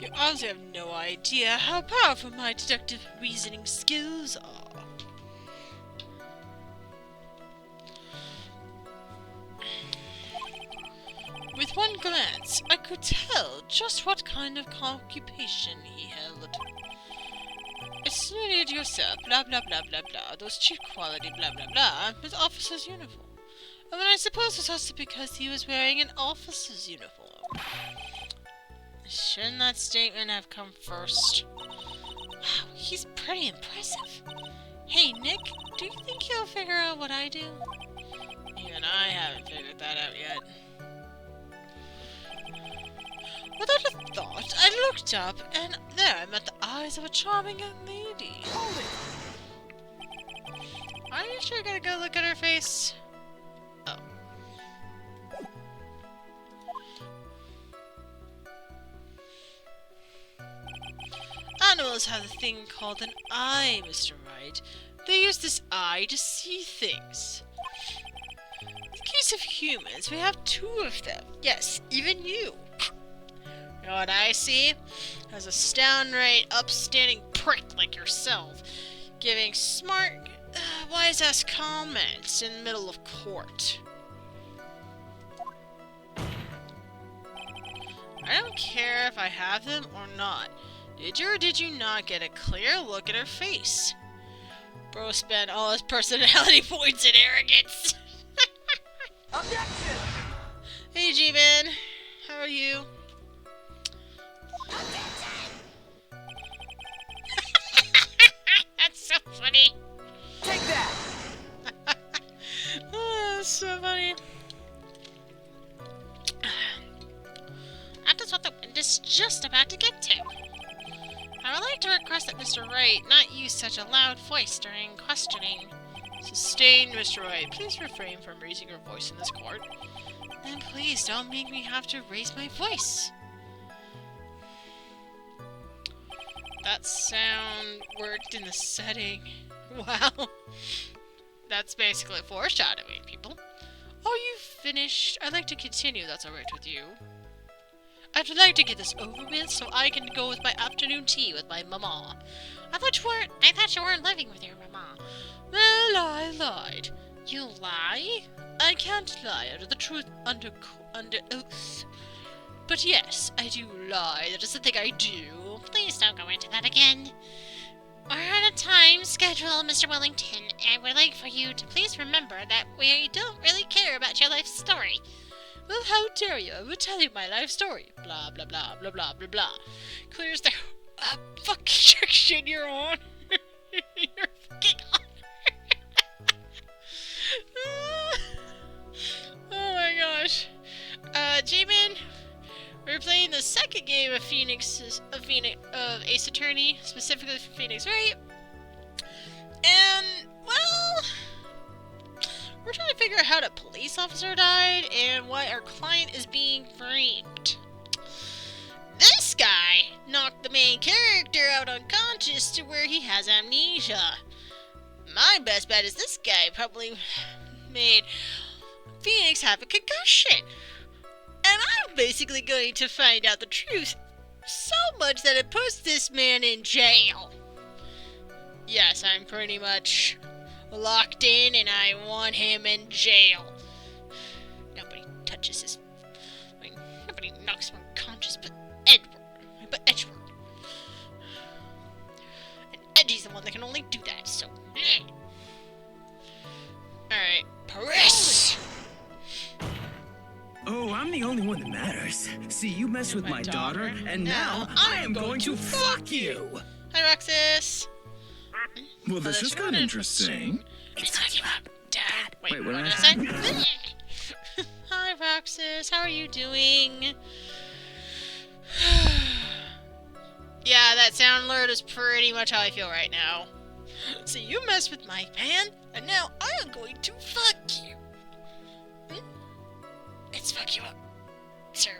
You obviously have no idea how powerful my deductive reasoning skills are. With one glance, I could tell just what kind of occupation he held. Insinuated yourself, blah blah blah blah blah, those cheap quality blah blah blah, his officer's uniform. And then I suppose it's also because he was wearing an officer's uniform. Shouldn't that statement have come first? Wow, he's pretty impressive. Hey Nick, do you think he'll figure out what I do? Even I haven't figured that out yet. Without a thought, I looked up, and there I met the eyes of a charming young lady. Hold it! Are you sure you're gonna go look at her face? Oh. Animals have a thing called an eye, Mr. Wright. They use this eye to see things. In the case of humans, we have two of them. Yes, even you. You know what I see? As a downright upstanding prick like yourself, giving smart, wise-ass comments in the middle of court. I don't care if I have them or not. Did you or did you not get a clear look at her face? Bro spent all his personality points in arrogance. Objection! Hey G-Man, how are you? That's so funny. Take that! Oh, that's so funny. That is what the wind is just about to get to. How would like to request that Mr. Wright not use such a loud voice during questioning. Sustained, Mr. Wright. Please refrain from raising your voice in this court. Then please don't make me have to raise my voice. That sound worked in the setting. Wow. That's basically foreshadowing, people. Are you finished? I'd like to continue, that's alright with you. I'd like to get this over with so I can go with my afternoon tea with my mama. I thought you weren't living with your mama. Well, I lied. You lie? I can't lie under the truth under oath. But yes, I do lie. That is the thing I do. Please don't go into that again. We're on a time schedule, Mr. Wellington. I would like for you to please remember that we don't really care about your life story. Well, how dare you? I will tell you my life story. Blah, blah, blah, blah, blah, blah, blah. Clears the fucking section you're on. You're fucking on. Oh my gosh. J-Man, we're playing the second game of Ace Attorney, specifically for Phoenix Wright. And, well, we're trying to figure out how the police officer died and why our client is being framed. This guy knocked the main character out unconscious to where he has amnesia. My best bet is this guy probably made Phoenix have a concussion. And I'm basically going to find out the truth so much that it puts this man in jail. Yes, I'm pretty much locked in and I want him in jail. Nobody touches his... nobody knocks him unconscious but Edward. And Edgy's the one that can only do that, so... Alright, press! Oh, I'm the only one that matters. See, you messed with my daughter, and now I am going to fuck you! Hi, Roxas! Well, this just got interesting. He's talking about Dad. Wait, what did did I say? Hi, Roxas. How are you doing? Yeah, that sound alert is pretty much how I feel right now. So you messed with my man, and now I am going to fuck you. Let's fuck you up, sir.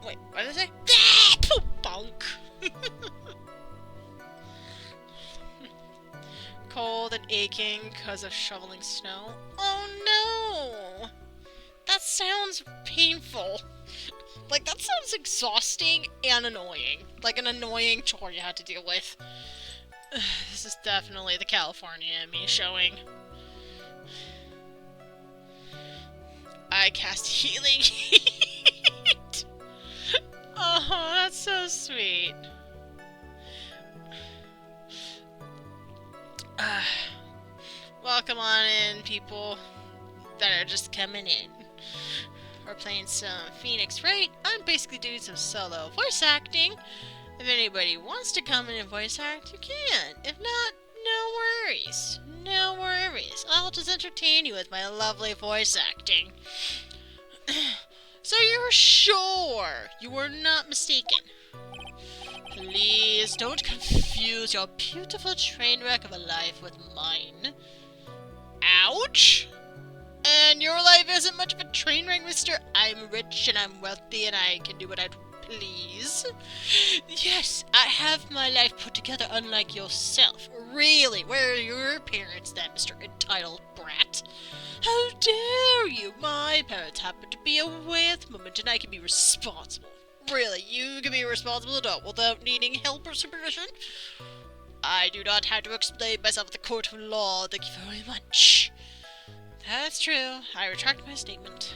Wait, what did I say? Ah, bonk. Cold and aching because of shoveling snow. Oh no! That sounds painful. Like, that sounds exhausting and annoying. Like an annoying chore you had to deal with. This is definitely the California in me showing. I cast healing heat. Oh, that's so sweet. Welcome on in, people that are just coming in. We're playing some Phoenix Wright. I'm basically doing some solo voice acting. If anybody wants to come in and voice act, you can. If not, no worries. No worries. I'll just entertain you with my lovely voice acting. So you're sure you were not mistaken? Please don't confuse your beautiful train wreck of a life with mine. Ouch! And your life isn't much of a train wreck, mister. I'm rich and I'm wealthy and I can do what I please. Yes, I have my life put together unlike yourself. Really? Where are your parents then, Mr. Entitled Brat? How dare you? My parents happen to be away at the moment and I can be responsible. Really? You can be a responsible adult without needing help or supervision? I do not have to explain myself at the court of law. Thank you very much. That's true. I retract my statement.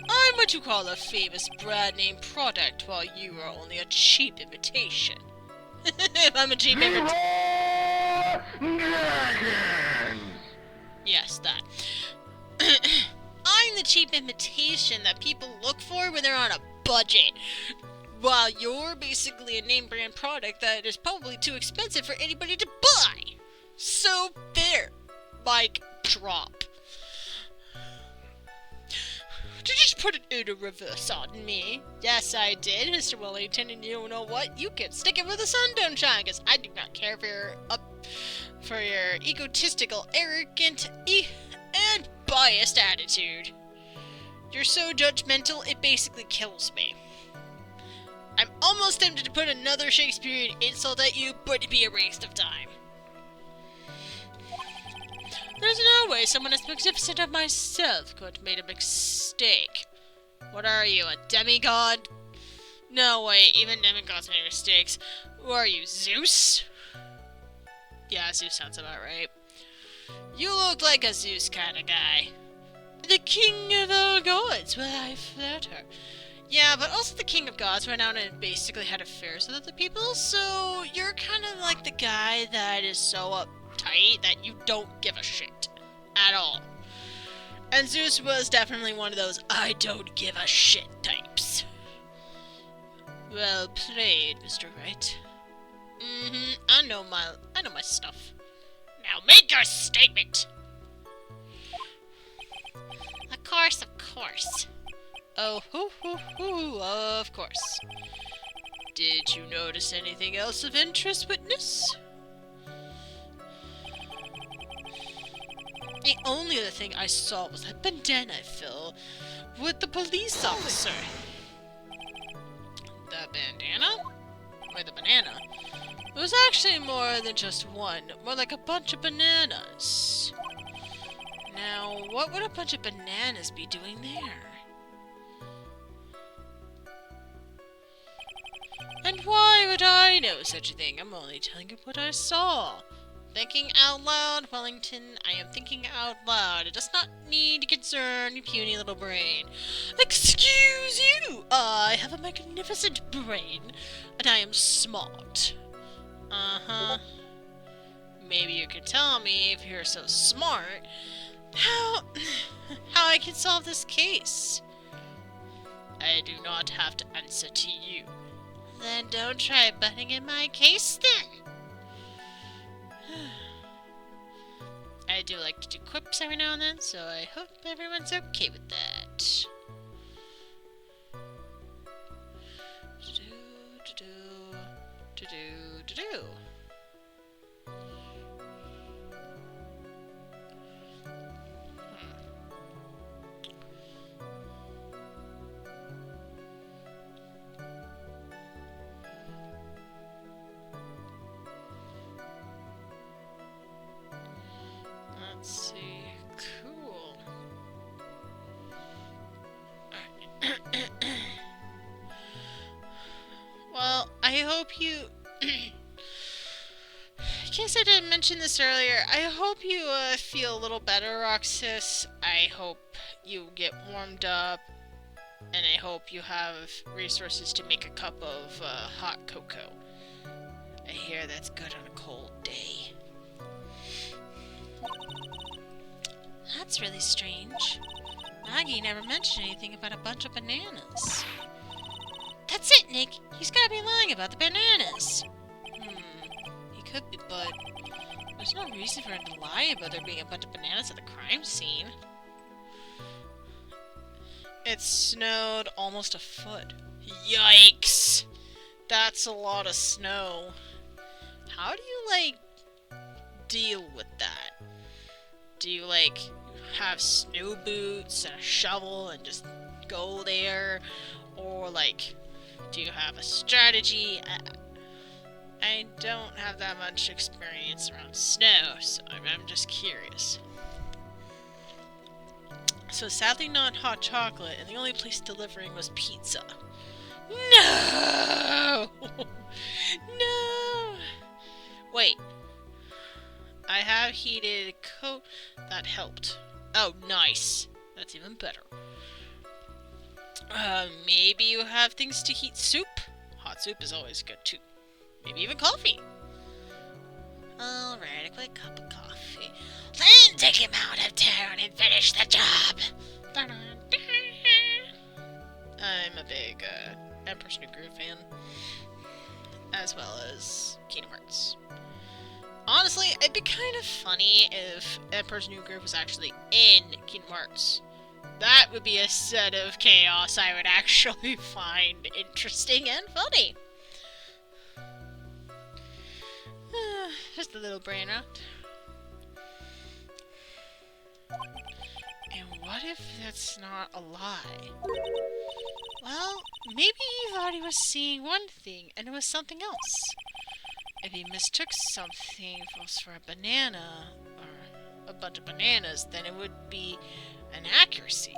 I'm what you call a famous brand name product, while you are only a cheap imitation. I'm a cheap imitation. Yes, that. I'm the cheap imitation that people look for when they're on a budget. While you're basically a name brand product that is probably too expensive for anybody to buy. So there. Mic drop. Did you just put it in a reverse on me? Yes, I did, Mr. Wellington, and you know what? You can stick it where the sun don't shine, because I do not care for your egotistical, arrogant, and biased attitude. You're so judgmental, it basically kills me. I'm almost tempted to put another Shakespearean insult at you, but it'd be a waste of time. There's no way someone as magnificent as myself could have made a mistake. What are you, a demigod? No way, even demigods make mistakes. Who are you, Zeus? Yeah, Zeus sounds about right. You look like a Zeus kind of guy. The king of all gods, well, I flatter. Yeah, but also the king of gods went out and basically had affairs with other people, so you're kind of like the guy that is so uptight that you don't give a shit at all. And Zeus was definitely one of those I don't give a shit types. Well played, Mr. Wright. I know my stuff. Now make your statement! Of course. Oh, of course. Did you notice anything else of interest, witness? The only other thing I saw was that bandana I filled with the police officer. The bandana? Or the banana? It was actually more than just one, more like a bunch of bananas. Now, what would a bunch of bananas be doing there? And why would I know such a thing? I'm only telling you what I saw. Thinking out loud, Wellington. I am thinking out loud. It does not need to concern your puny little brain. Excuse you! I have a magnificent brain, and I am smart. Uh-huh. Maybe you could tell me, if you're so smart, how I can solve this case. I do not have to answer to you. Then don't try butting in my case, then. I do like to do quips every now and then, so I hope everyone's okay with that. Let's see. Cool. Well, I hope you... In case I didn't mention this earlier, I hope you feel a little better, Roxas. I hope you get warmed up, and I hope you have resources to make a cup of hot cocoa. I hear that's good on a cold day. That's really strange. Maggie never mentioned anything about a bunch of bananas. That's it, Nick. He's gotta be lying about the bananas. He could be, but there's no reason for him to lie about there being a bunch of bananas at the crime scene. It snowed almost a foot. Yikes! That's a lot of snow. How do you, deal with that? Do you, have snow boots and a shovel and just go there? Or, do you have a strategy? I don't have that much experience around snow, so I'm just curious. So sadly not hot chocolate, and the only place delivering was pizza. No! No! Wait. I have heated coat. That helped. Oh, nice. That's even better. Maybe you have things to heat soup? Hot soup is always good, too. Maybe even coffee. Alright, a quick cup of coffee. Then take him out of town and finish the job. I'm a big Emperor's New Groove fan, as well as Kingdom Hearts. Honestly, it'd be kind of funny if Emperor's New Groove was actually in Kingdom Hearts. That would be a set of chaos I would actually find interesting and funny. Just a little brain out. And what if that's not a lie? Well, maybe he thought he was seeing one thing and it was something else. If he mistook something for a banana, or a bunch of bananas, then it would be an accuracy.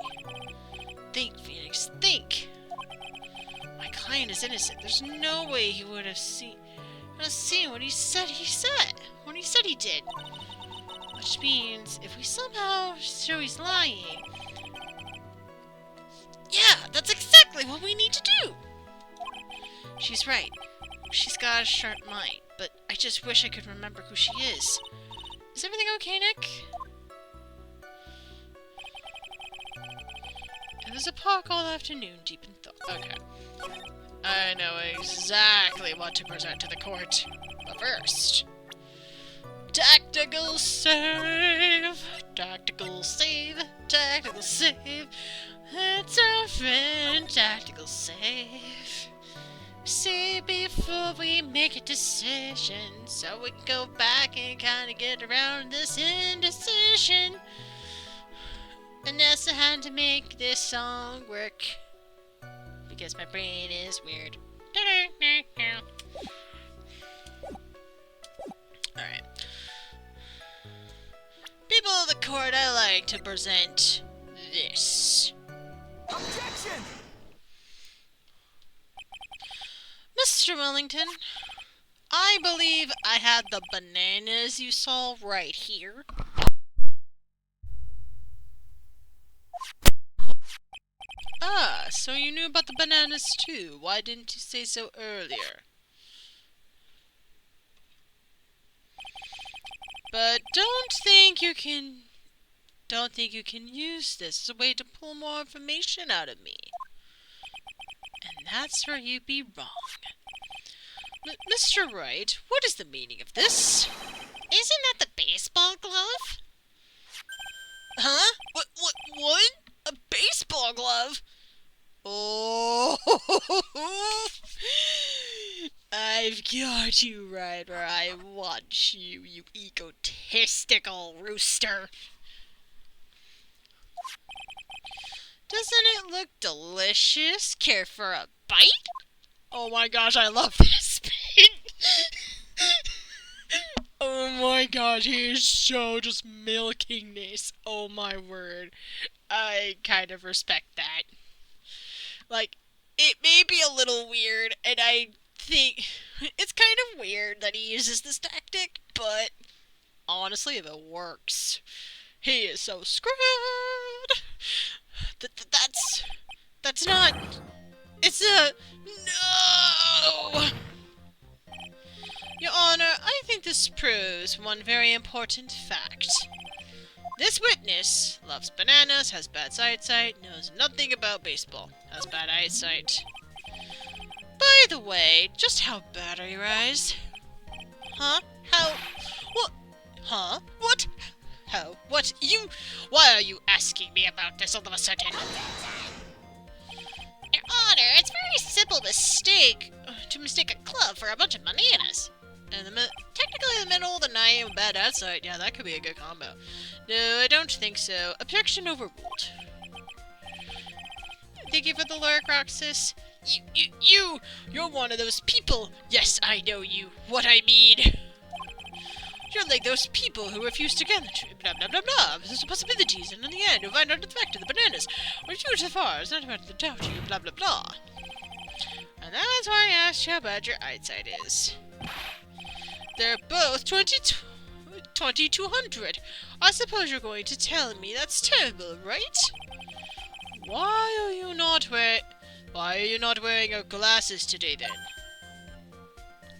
Think, Phoenix, think! My client is innocent. There's no way he would have seen what he said when he said he did. Which means, if we somehow show he's lying... Yeah, that's exactly what we need to do! She's right. She's got a sharp mind, but I just wish I could remember who she is. Is everything okay, Nick? It was a park all afternoon, deep in thought. Okay. I know exactly what to present to the court. But first... Tactical save! Tactical save! Tactical save! It's our friend, tactical save. See before we make a decision, so we can go back and kind of get around this indecision. Vanessa had to make this song work because my brain is weird. Alright. People of the court, I like to present this. Objection! Mr. Wellington, I believe I had the bananas you saw right here. Ah, so you knew about the bananas too. Why didn't you say so earlier? But don't think you can use this as a way to pull more information out of me. And that's where you'd be wrong. Mr. Wright, what is the meaning of this? Isn't that the baseball glove? Huh? What? A baseball glove? Oh! I've got you right where I want you, you egotistical rooster. Doesn't it look delicious? Care for a bite? Oh my gosh, I love this bit. Oh my gosh, he is so just milking this. Oh my word. I kind of respect that. Like, it may be a little weird, and I think it's kind of weird that he uses this tactic, but honestly, if it works, he is so screwed. That's not. It's a no. Your Honor, I think this proves one very important fact. This witness loves bananas, has bad eyesight, knows nothing about baseball, has bad eyesight. By the way, just how bad are your eyes? Huh? How? What? Huh? What? How? What? You? Why are you asking me about this all of a sudden? Your Honor, it's a very simple mistake To mistake a club for a bunch of bananas. And technically in the middle of the night with bad eyesight, yeah, that could be a good combo. No, I don't think so. Objection overruled. Thank you for the lurk, Roxas. You're one of those people. Yes, I know you. What I mean. You're like those people who refuse to gather blah blah blah blah. There's possibilities, and in the end, you'll find out the fact of the bananas. When you go so far, it's not about the doubt you, blah blah blah. And that's why I asked you how bad your eyesight is. They're both 2200. I suppose you're going to tell me that's terrible, right? Why are you not wearing your glasses today then?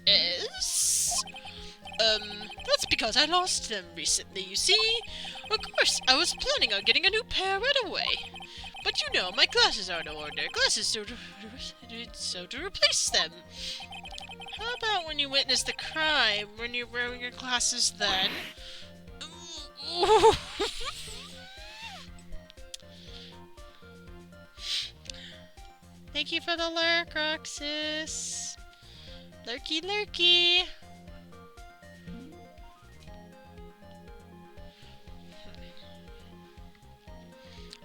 Yes? That's because I lost them recently, you see? Of course, I was planning on getting a new pair right away. But you know, my glasses are no ordinary glasses, so to replace them. How about when you witness the crime, when you're wearing your glasses then? Thank you for the lurk, Roxas. Lurky, lurky.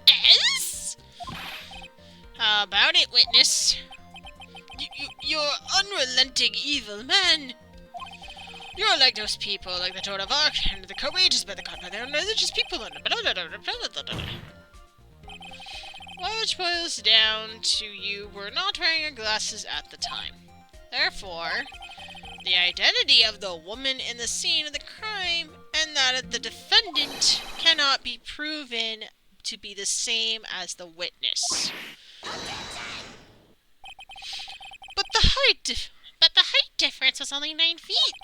Yes? How about it, witness? You're unrelenting evil man. You're like those people, like the Joan of Arc, and the courageous by the godmother, and religious people. Which boils down to you were not wearing your glasses at the time. Therefore, the identity of the woman in the scene of the crime and that of the defendant cannot be proven to be the same as the witness. But the height difference was only 9 feet.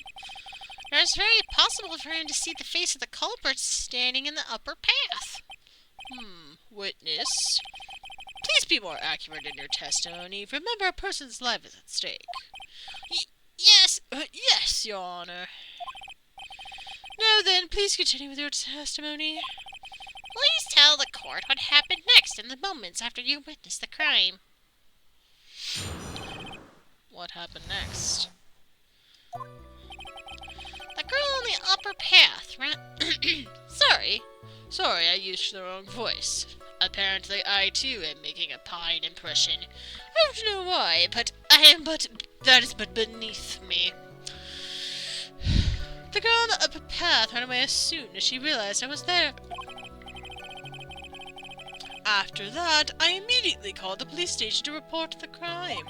It was very possible for him to see the face of the culprit standing in the upper path. Witness. Please be more accurate in your testimony. Remember, a person's life is at stake. Yes, Yes, Your Honor. Now then, please continue with your testimony. please tell the court what happened next in the moments after you witnessed the crime. What happened next? The girl on the upper path ran... Sorry, I used the wrong voice. Apparently, I too am making a pine impression. I don't know why, that is but beneath me. The girl on the upper path ran away as soon as she realized I was there. After that, I immediately called the police station to report the crime.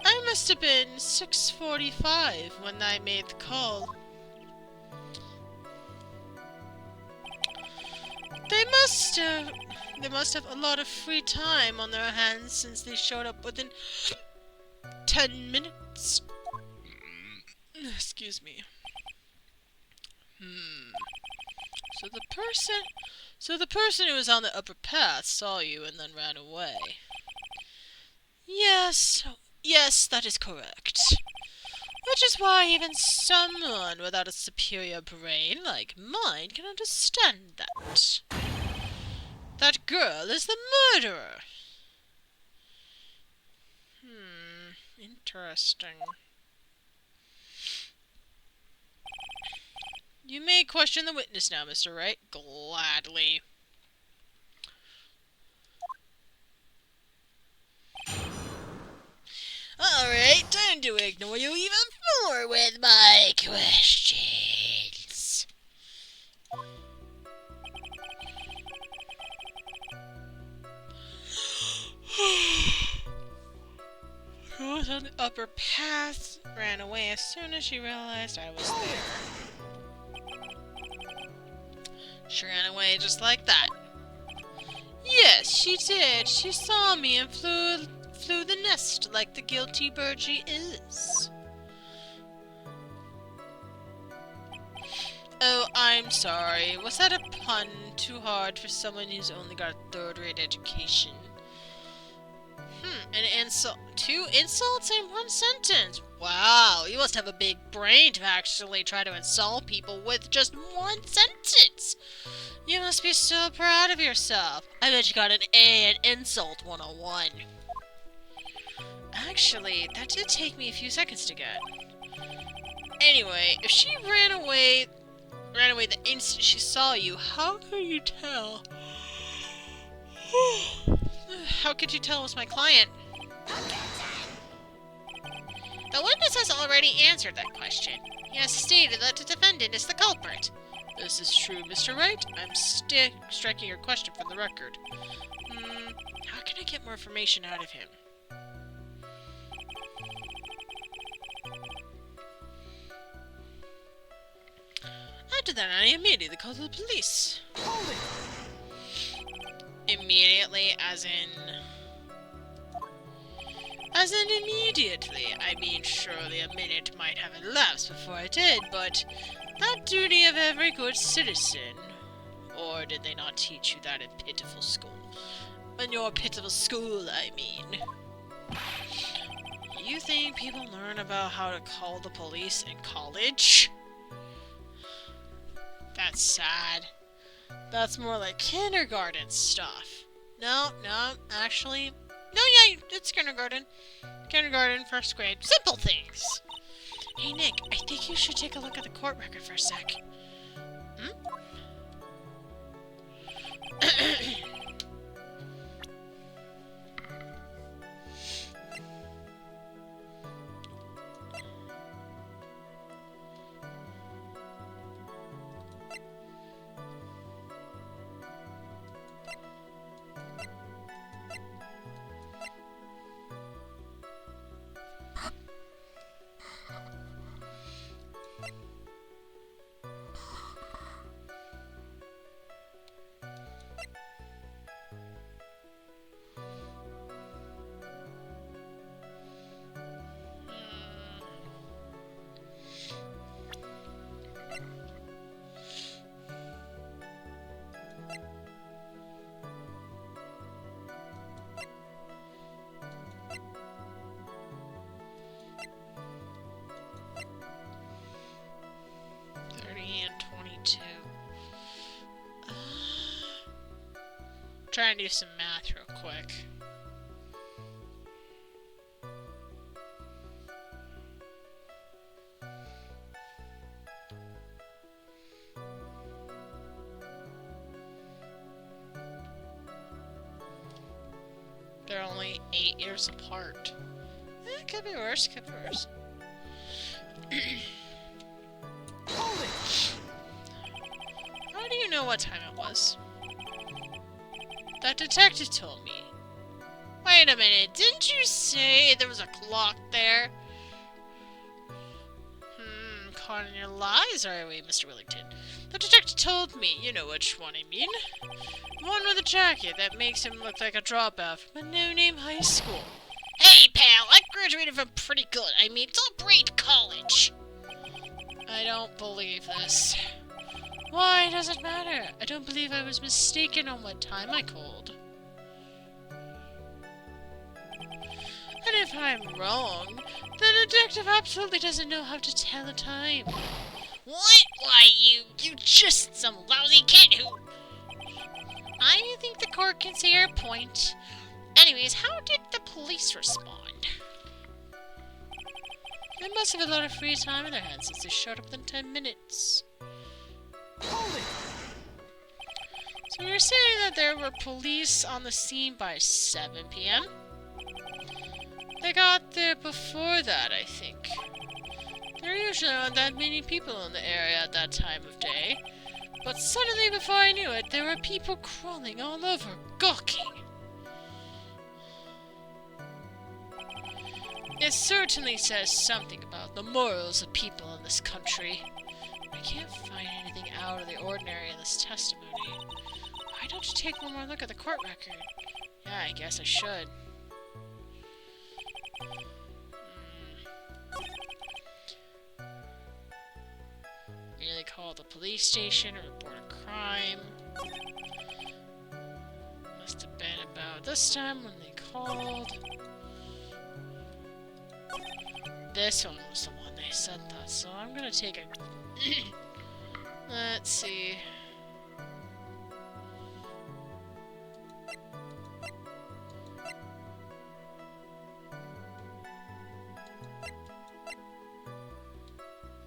I must have been 6:45 when I made the call. They must have a lot of free time on their hands since they showed up within 10 minutes. Excuse me. So the person who was on the upper path saw you and then ran away. Yes, that is correct. Which is why even someone without a superior brain like mine can understand that. That girl is the murderer. Interesting. You may question the witness now, Mr. Wright. Gladly. Alright, time to ignore you even more with my questions. Who was on the upper path ran away as soon as she realized I was there. She ran away just like that. Yes, she did. She saw me and flew the nest like the guilty bird she is. Oh, I'm sorry. Was that a pun too hard for someone who's only got a third-rate education? An insult. 2 insults in 1 sentence. Wow, you must have a big brain to actually try to insult people with just 1 sentence. You must be so proud of yourself. I bet you got an A in Insult 101. Actually, that did take me a few seconds to get. Anyway, if she ran away the instant she saw you, how could you tell? How could you tell it was my client? The witness has already answered that question. He has stated that the defendant is the culprit. This is true, Mr. Wright. I'm striking your question from the record. How can I get more information out of him? After that, I immediately called the police. Immediately, as in immediately. I mean, surely a minute might have elapsed before I did, but that duty of every good citizen. Or did they not teach you that in pitiful school? In your pitiful school, I mean. You think people learn about how to call the police in college? That's sad. That's more like kindergarten stuff. No, actually, No, yeah, it's kindergarten. Kindergarten, first grade. Simple things. Hey, Nick, I think you should take a look at the court record for a sec. Hmm? Try and do some math real quick. They're only 8 years apart. Could be worse, could be worse. How do you know what time it was? That detective told me. Wait a minute, didn't you say there was a clock there? Caught in your lies, are we, Mr. Willington? The detective told me, you know which one I mean. The one with the jacket that makes him look like a dropout from a no-name high school. Hey, pal, I graduated from pretty good. I mean, top grade college. I don't believe this. Why does it matter? I don't believe I was mistaken on what time I called. And if I'm wrong, the detective absolutely doesn't know how to tell the time. What? Why, you just some lousy kid who... I think the court can see your point. Anyways, how did the police respond? They must have a lot of free time in their hands since they showed up within 10 minutes. So you're saying that there were police on the scene by 7 p.m.? They got there before that, I think. There usually aren't that many people in the area at that time of day. But suddenly, before I knew it, there were people crawling all over, gawking. It certainly says something about the morals of people in this country. I can't find anything out of the ordinary in this testimony. Why don't you take one more look at the court record? Yeah, I guess I should. Merely call the police station or report a crime. Must have been about this time when they called. This one was the one they said that, so I'm gonna take a... Let's see.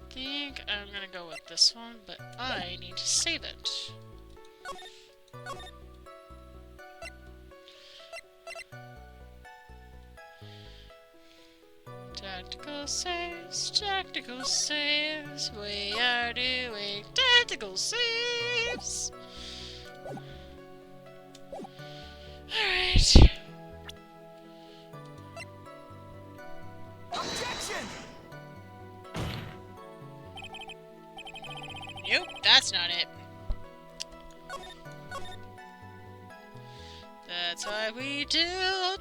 I think I'm gonna go with this one, but I need to save it. Tactical saves, we are doing tactical saves. Alright. Objection! Nope, that's not it. That's why we do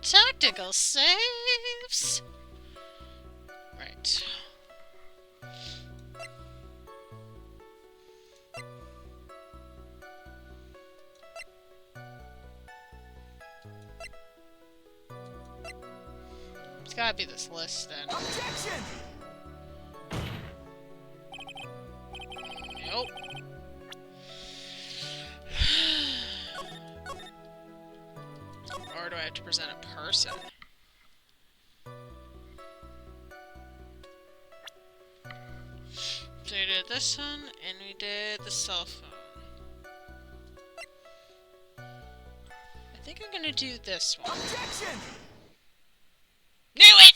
tactical saves. Right. It's gotta be this list then. Objection! Nope. Or do I tried to present a person. So we did this one, and we did the cell phone. I think I'm gonna do this one. Objection! Knew it!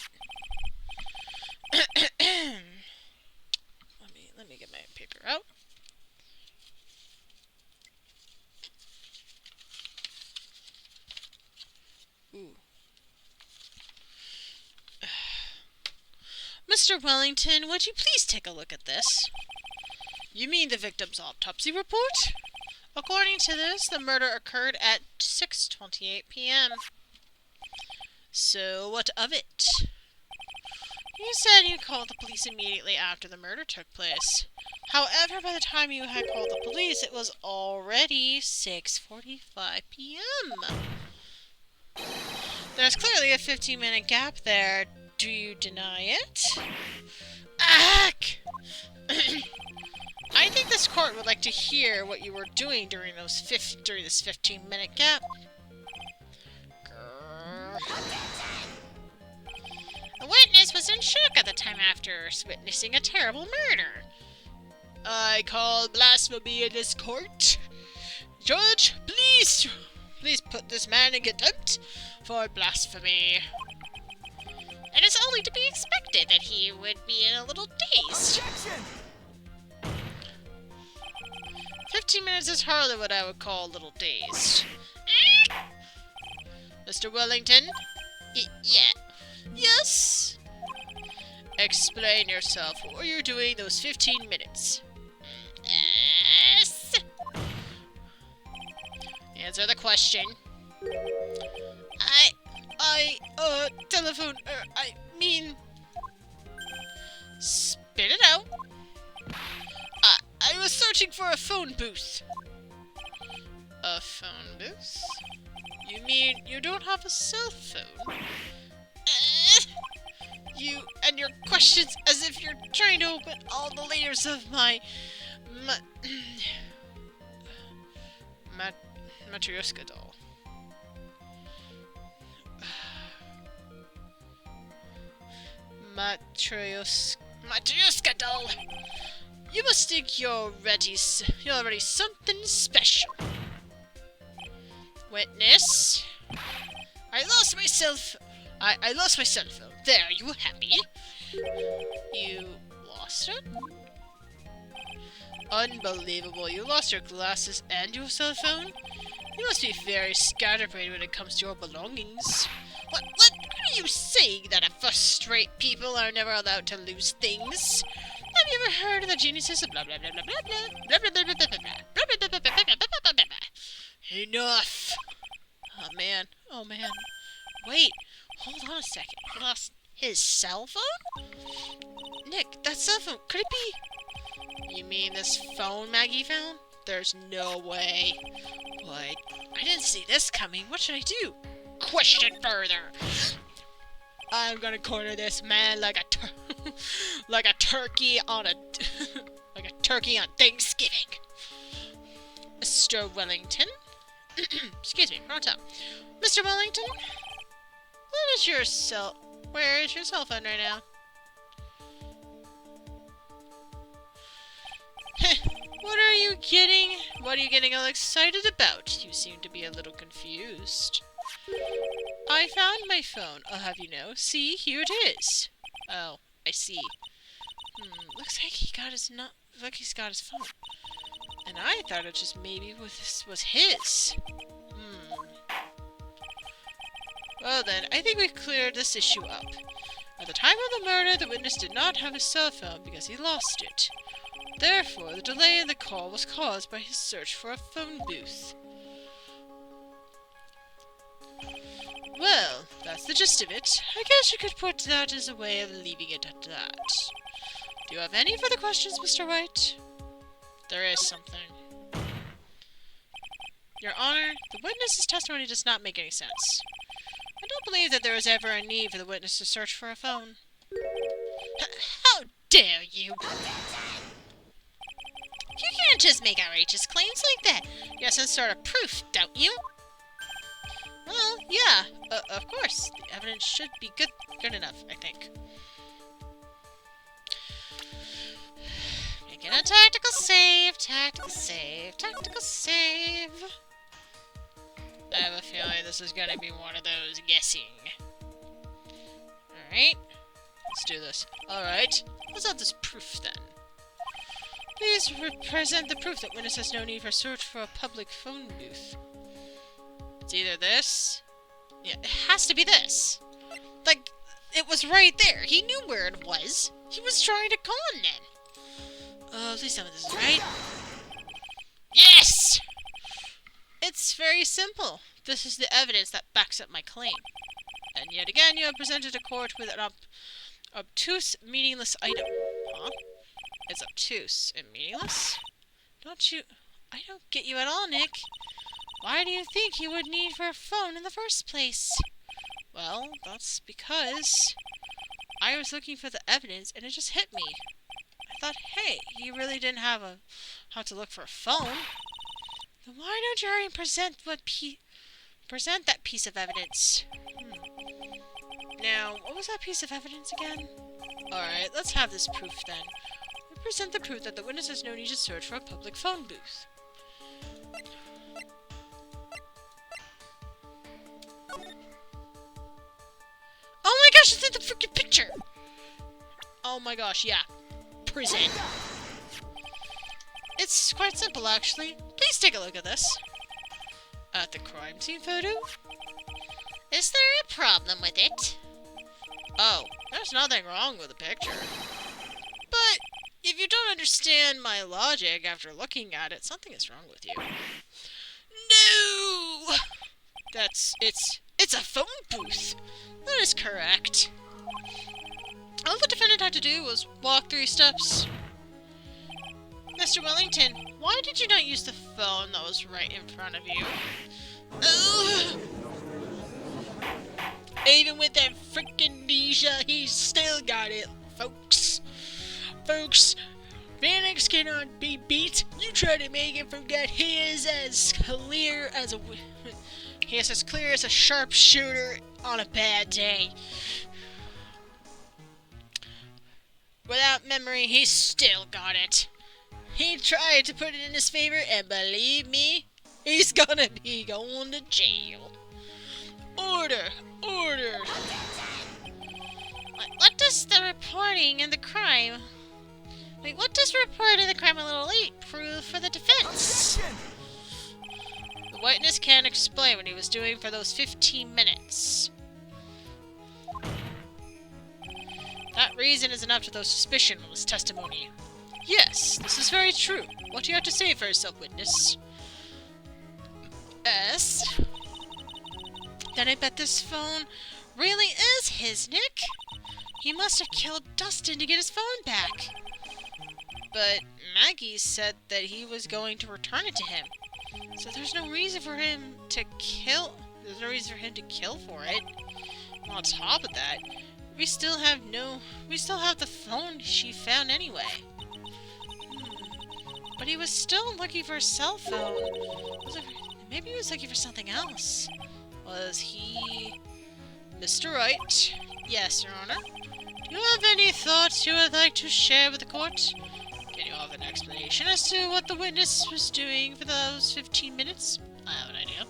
let me get my paper out. Ooh. Mr. Wellington, would you please take a look at this? You mean the victim's autopsy report? According to this, the murder occurred at 6:28 p.m. So, what of it? You said you called the police immediately after the murder took place. However, by the time you had called the police, it was already 6:45 p.m. There's clearly a 15-minute gap there. Do you deny it? Ack! I think this court would like to hear what you were doing during this 15-minute gap. The witness was in shock at the time after witnessing a terrible murder. I call blasphemy in this court. Judge, please put this man in contempt for blasphemy. It is only to be expected that he would be in a little dazed. Objection! 15 minutes is hardly what I would call a little dazed. Mr. Wellington? Yeah. Yes? Explain yourself. What were you doing those 15 minutes? Yes. Answer the question. Telephone, I mean... Spit it out. I was searching for a phone booth. A phone booth? You mean you don't have a cell phone? You and your questions as if you're trying to open all the layers of my... Matryoshka doll. Matryoshka doll! You must think you're already something special. Witness? I lost my cell phone. There, you happy? You lost it? Unbelievable. You lost your glasses and your cell phone? You must be very scatterbrained when it comes to your belongings. What are you saying? That first-rate people are never allowed to lose things? Have you ever heard of the geniuses of blah blah blah blah blah blah blah blah blah blah blah blah blah? Enough! Oh man. Wait, hold on a second. He lost his cell phone? Nick, that cell phone, could it be? You mean this phone Maggie found? There's no way. But I didn't see this coming. What should I do? Question further. I'm gonna corner this man like a turkey on like a turkey on Thanksgiving. Mr. Wellington? Excuse me, wrong time. Mr. Wellington? Where is your cell phone right now? What are you getting all excited about? You seem to be a little confused. I found my phone, I'll have you know. See, here it is. Oh, I see. Looks like he's got his phone. And I thought it just maybe was his. Well then, I think we've cleared this issue up. At the time of the murder, the witness did not have a cell phone because he lost it. Therefore, the delay in the call was caused by his search for a phone booth. Well, that's the gist of it. I guess you could put that as a way of leaving it at that. Do you have any further questions, Mr. Wright? There is something. Your Honor, the witness's testimony does not make any sense. I don't believe that there was ever a need for the witness to search for a phone. How dare you! You can't just make outrageous claims like that. You have some sort of proof, don't you? Well, yeah, of course. The evidence should be good enough, I think. Making a tactical save, tactical save, tactical save. I have a feeling this is gonna be one of those guessing. Alright, let's do this. Alright, let's have this proof then. Please present the proof that witness has no need for search for a public phone booth. It's either this. Yeah, it has to be this. Like, it was right there. He knew where it was. He was trying to con them. Oh, please tell me this is right. Yes! It's very simple. This is the evidence that backs up my claim. And yet again, you have presented a court with an obtuse, meaningless item. Huh? It's obtuse and meaningless? I don't get you at all, Nick. Why do you think he would need for a phone in the first place? Well, that's because I was looking for the evidence and it just hit me. I thought, hey, he really didn't have how to look for a phone. Then why don't you hurry and present that piece of evidence? Now, what was that piece of evidence again? Alright, let's have this proof then. We present the proof that the witness has no need to search for a public phone booth. Oh my gosh, it's in the freaking picture! Oh my gosh, yeah. Present. It's quite simple, actually. Please take a look at this. At the crime scene photo? Is there a problem with it? Oh, there's nothing wrong with the picture. But if you don't understand my logic after looking at it, something is wrong with you. No! It's a phone booth. That is correct. All the defendant had to do was walk 3 steps. Mr. Wellington, why did you not use the phone that was right in front of you? Ugh. Even with that freaking amnesia, he's still got it, folks. Folks, Vanix cannot be beat. You try to make him forget he is as clear as a sharpshooter on a bad day. Without memory, he's still got it. He tried to put it in his favor, and believe me, he's gonna be going to jail. Order! Order! What does the reporting and the crime... Wait, what does reporting the crime a little late prove for the defense? The witness can't explain what he was doing for those 15 minutes. That reason is enough to throw suspicion on his testimony. Yes, this is very true. What do you have to say for yourself, witness? Yes? Then I bet this phone really is his, Nick. He must have killed Dustin to get his phone back. But Maggie said that he was going to return it to him. So there's no reason for him to kill... There's no reason for him to kill for it. And on top of that, we still have the phone she found anyway. But he was still looking for a cell phone. Maybe he was looking for something else. Was he... Mr. Wright? Yes, Your Honor. Do you have any thoughts you would like to share with the court? Can you have an explanation as to what the witness was doing for those 15 minutes? I have an idea.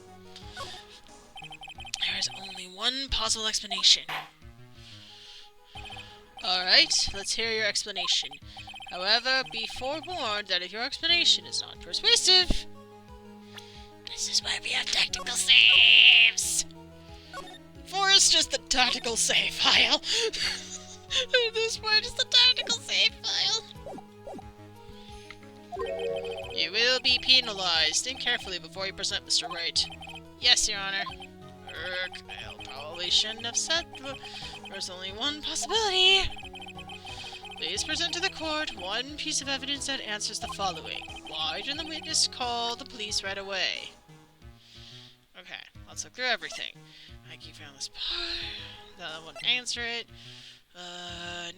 There is only one possible explanation. Alright, let's hear your explanation. However, be forewarned that if your explanation is not persuasive... This is why we have tactical saves! Forrest, just the tactical save file. This part is the tactical save file. You will be penalized. Think carefully before you present, Mr. Wright. Yes, Your Honor. I probably shouldn't have said there's only one possibility. Please present to the court one piece of evidence that answers the following. Why didn't the witness call the police right away? Okay, let's look through everything. Maggie found this part. That one answer it.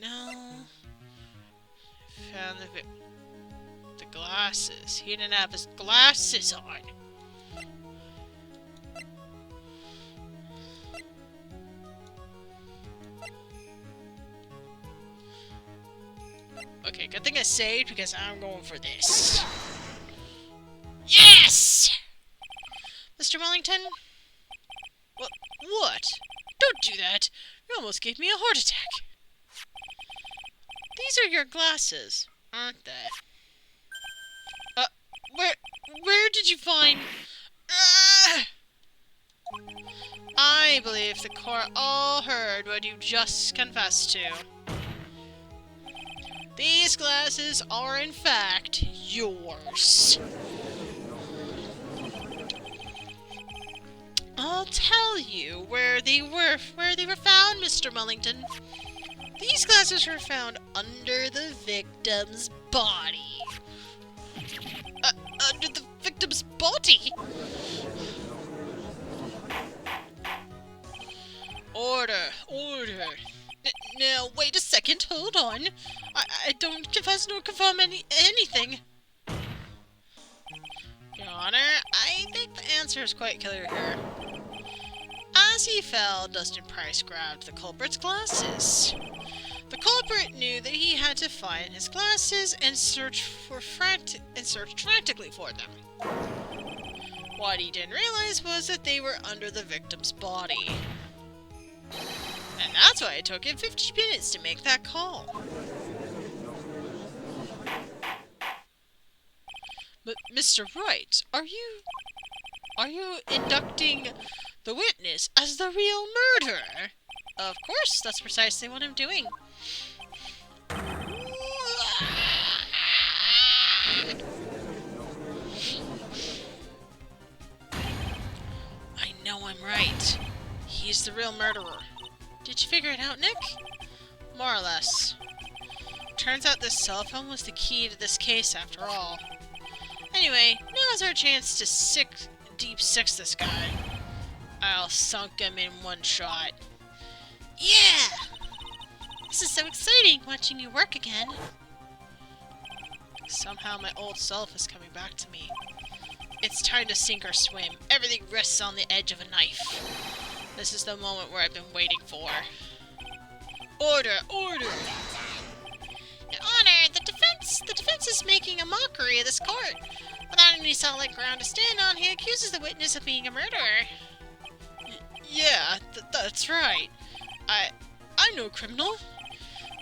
No. Found the glasses. He didn't have his glasses on. Okay, good thing I saved because I'm going for this. Yes! Mr. Wellington? What? Don't do that. You almost gave me a heart attack. These are your glasses, aren't they? Where did you find... I believe the court all heard what you just confessed to. These glasses are in fact yours. I'll tell you where they were found, Mr. Wellington. These glasses were found under the victim's body. Under the victim's body? Order. Now, wait a second, hold on. I don't confess nor confirm anything. Your Honor, I think the answer is quite clear here. As he fell, Dustin Price grabbed the culprit's glasses. The culprit knew that he had to find his glasses and searched frantically for them. What he didn't realize was that they were under the victim's body. And that's why it took him 50 minutes to make that call. But Mr. Wright, are you inducting the witness as the real murderer? Of course, that's precisely what I'm doing. I know I'm right. He's the real murderer. Did you figure it out, Nick? More or less. Turns out this cell phone was the key to this case after all. Anyway, now's our chance to deep six this guy. I'll sunk him in one shot. Yeah! This is so exciting, watching you work again. Somehow my old self is coming back to me. It's time to sink or swim. Everything rests on the edge of a knife. This is the moment where I've been waiting for. Order! Your Honor, the defense is making a mockery of this court. Without any solid ground to stand on, he accuses the witness of being a murderer. Yeah, that's right. I'm no criminal.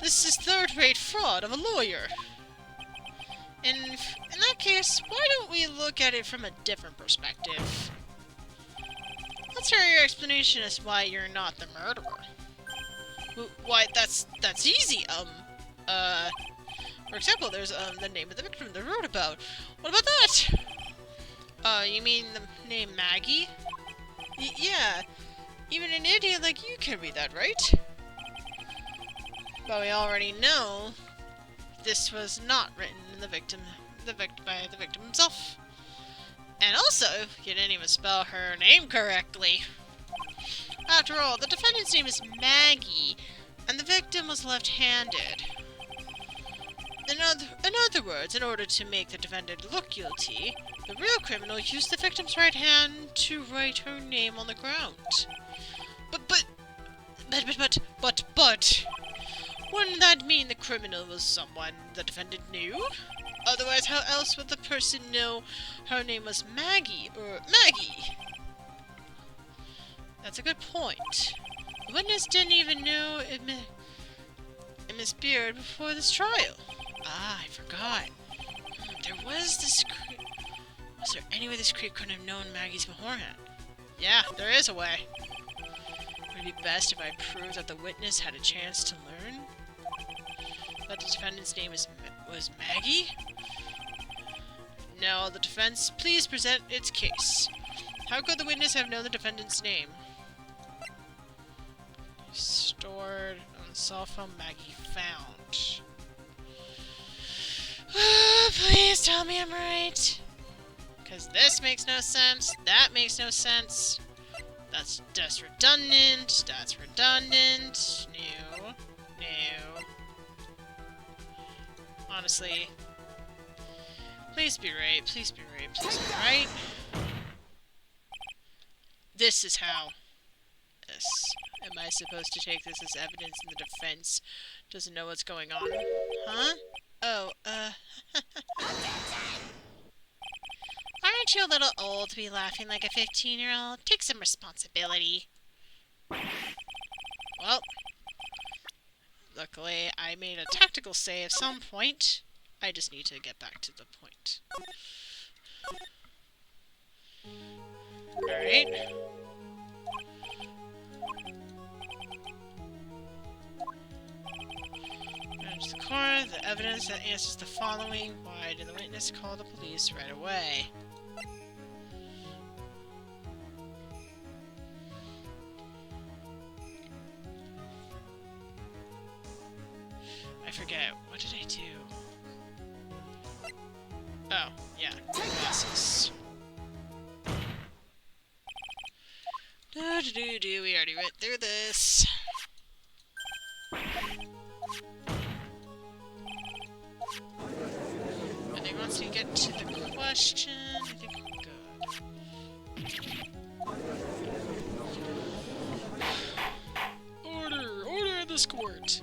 This is third-rate fraud of a lawyer. In that case, why don't we look at it from a different perspective? Let's hear your explanation as why you're not the murderer. Why, that's easy. For example, there's the name of the victim they wrote about. What about that? You mean the name Maggie? Yeah. Even an idiot like you can read that, right? But we already know this was not written in by the victim himself. And also, you didn't even spell her name correctly. After all, the defendant's name is Maggie, and the victim was left-handed. In other words, in order to make the defendant look guilty, the real criminal used the victim's right hand to write her name on the ground. But, wouldn't that mean the criminal was someone the defendant knew? Otherwise, how else would the person know her name was Maggie, or Maggie? That's a good point. The witness didn't even know Miss Beard before this trial. Ah, I forgot. Was there any way this creep couldn't have known Maggie's beforehand? Yeah, there is a way. Would it be best if I proved that the witness had a chance to learn that the defendant's name was Maggie? No, the defense, please present its case. How could the witness have known the defendant's name? Stored on the cell phone Maggie found. Please tell me I'm right. Because this makes no sense. That makes no sense. That's redundant. That's redundant. No. Honestly. Please be right. Please be right. Please be right. This is how. This. Am I supposed to take this as evidence and the defense doesn't know what's going on? Huh? you a little old to be laughing like a 15-year-old? Take some responsibility. Well, luckily I made a tactical save at some point. I just need to get back to the point. Alright. Manage the core, the evidence that answers the following. Why did the witness call the police right away? I forget. What did I do? Oh, yeah. Glasses. Do-do-do-do. We already read through this. I think once we get to the question, I think we're good. Order in this court.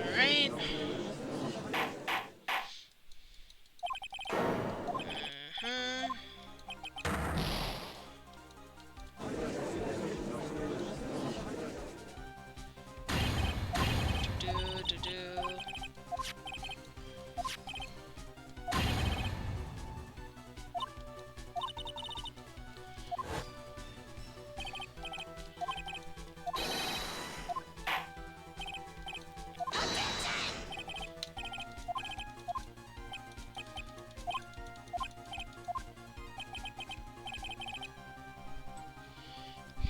Alright.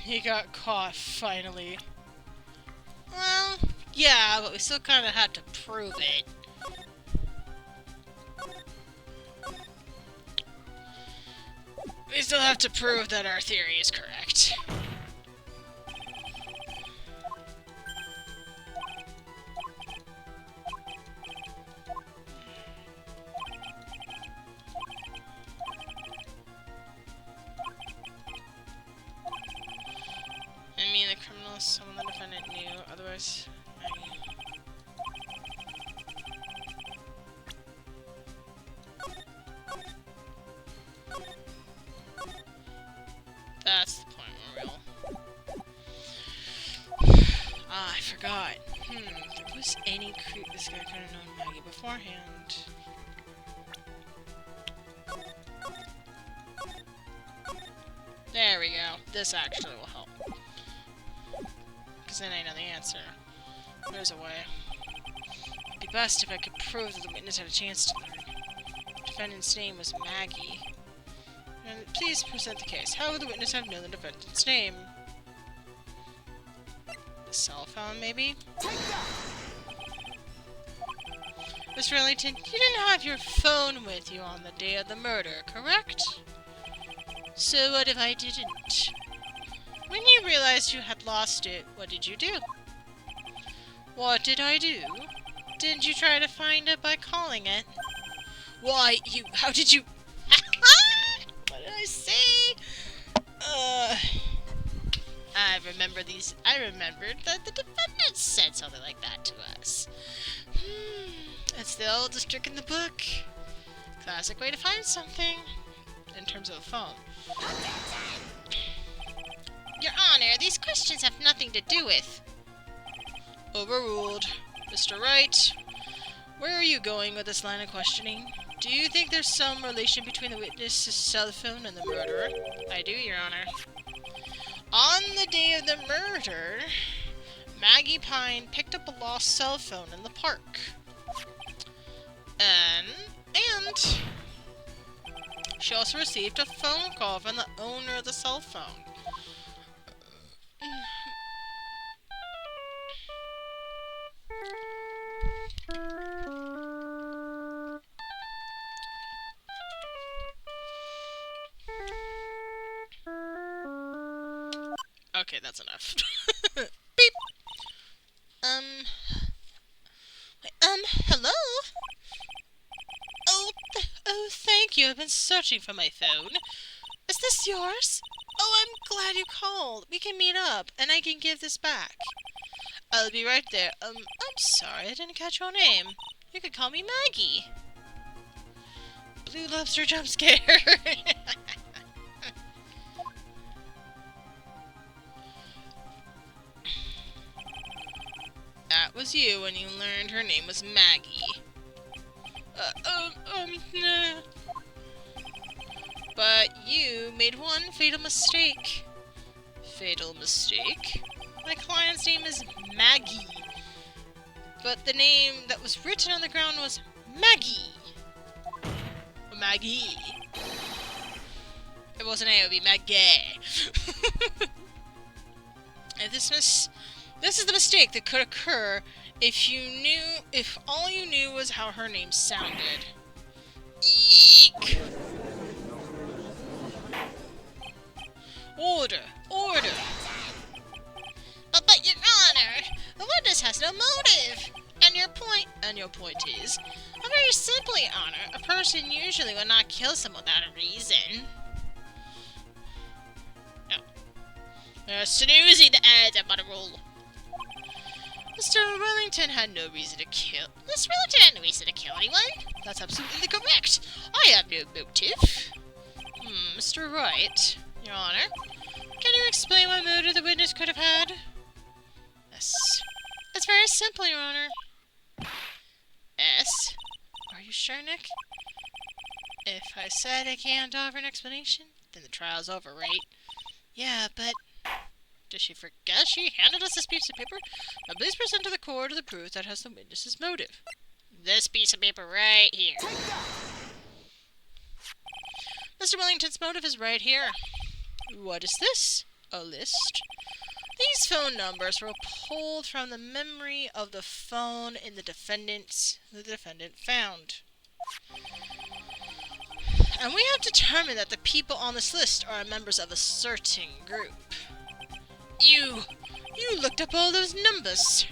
He got caught, finally. Well, yeah, but we still kind of had to prove it. We still have to prove that our theory is correct. I mean, the criminal is someone the defendant knew, otherwise... That's the point where we'll... Ah, I forgot. If there was any clue this guy could have known Maggie beforehand. There we go. This actually will help. Because then I know the answer. There's a way. It'd be best if I could prove that the witness had a chance to learn. The defendant's name was Maggie. And please present the case. How would the witness have known the defendant's name? The cell phone, maybe? Miss Rillington, you didn't have your phone with you on the day of the murder, correct? So what if I didn't? When you realized you had lost it, what did you do? What did I do? Did you try to find it by calling it? Why, how did you... What did I say? I remembered that the defendant said something like that to us. It's the oldest trick in the book. Classic way to find something. In terms of a phone. Your Honor, these questions have nothing to do with... Overruled. Mr. Wright, where are you going with this line of questioning? Do you think there's some relation between the witness's cell phone and the murderer? I do, Your Honor. On the day of the murder, Maggie Pine picked up a lost cell phone in the park. And she also received a phone call from the owner of the cell phone. Okay, that's enough. Beep! Hello? Oh, thank you. I've been searching for my phone. Is this yours? Oh, I'm glad you called. We can meet up, and I can give this back. I'll be right there. I'm sorry, I didn't catch your name. You could call me Maggie. Blue Lobster jump scare. That was you when you learned her name was Maggie. Nah. But you made one fatal mistake. Fatal mistake? My client's name is Maggie. But the name that was written on the ground was Maggie. Maggie. If it wasn't A, it would be Maggie. And this is the mistake that could occur if all you knew was how her name sounded. Eek! Order! Order! But Your Honor, the witness has no motive. And your point is, very simply, Honor, a person usually would not kill someone without a reason. No. Snoozing the ads, I'm on a roll. Mr. Wellington had no reason to kill. Mr. Wellington had no reason to kill anyone. That's absolutely correct. I have no motive. Mr. Wright, Your Honor, can you explain what motive the witness could have had? Yes. It's very simple, Your Honor. S? Are you sure, Nick? If I said I can't offer an explanation, then the trial's over, right? Yeah, but... Did she forget she handed us this piece of paper? Now please present to the court the proof that has the witness's motive. This piece of paper right here. Mr. Wellington's motive is right here. What is this? A list? These phone numbers were pulled from the memory of the phone in the defendant found. And we have determined that the people on this list are members of a certain group. You looked up all those numbers.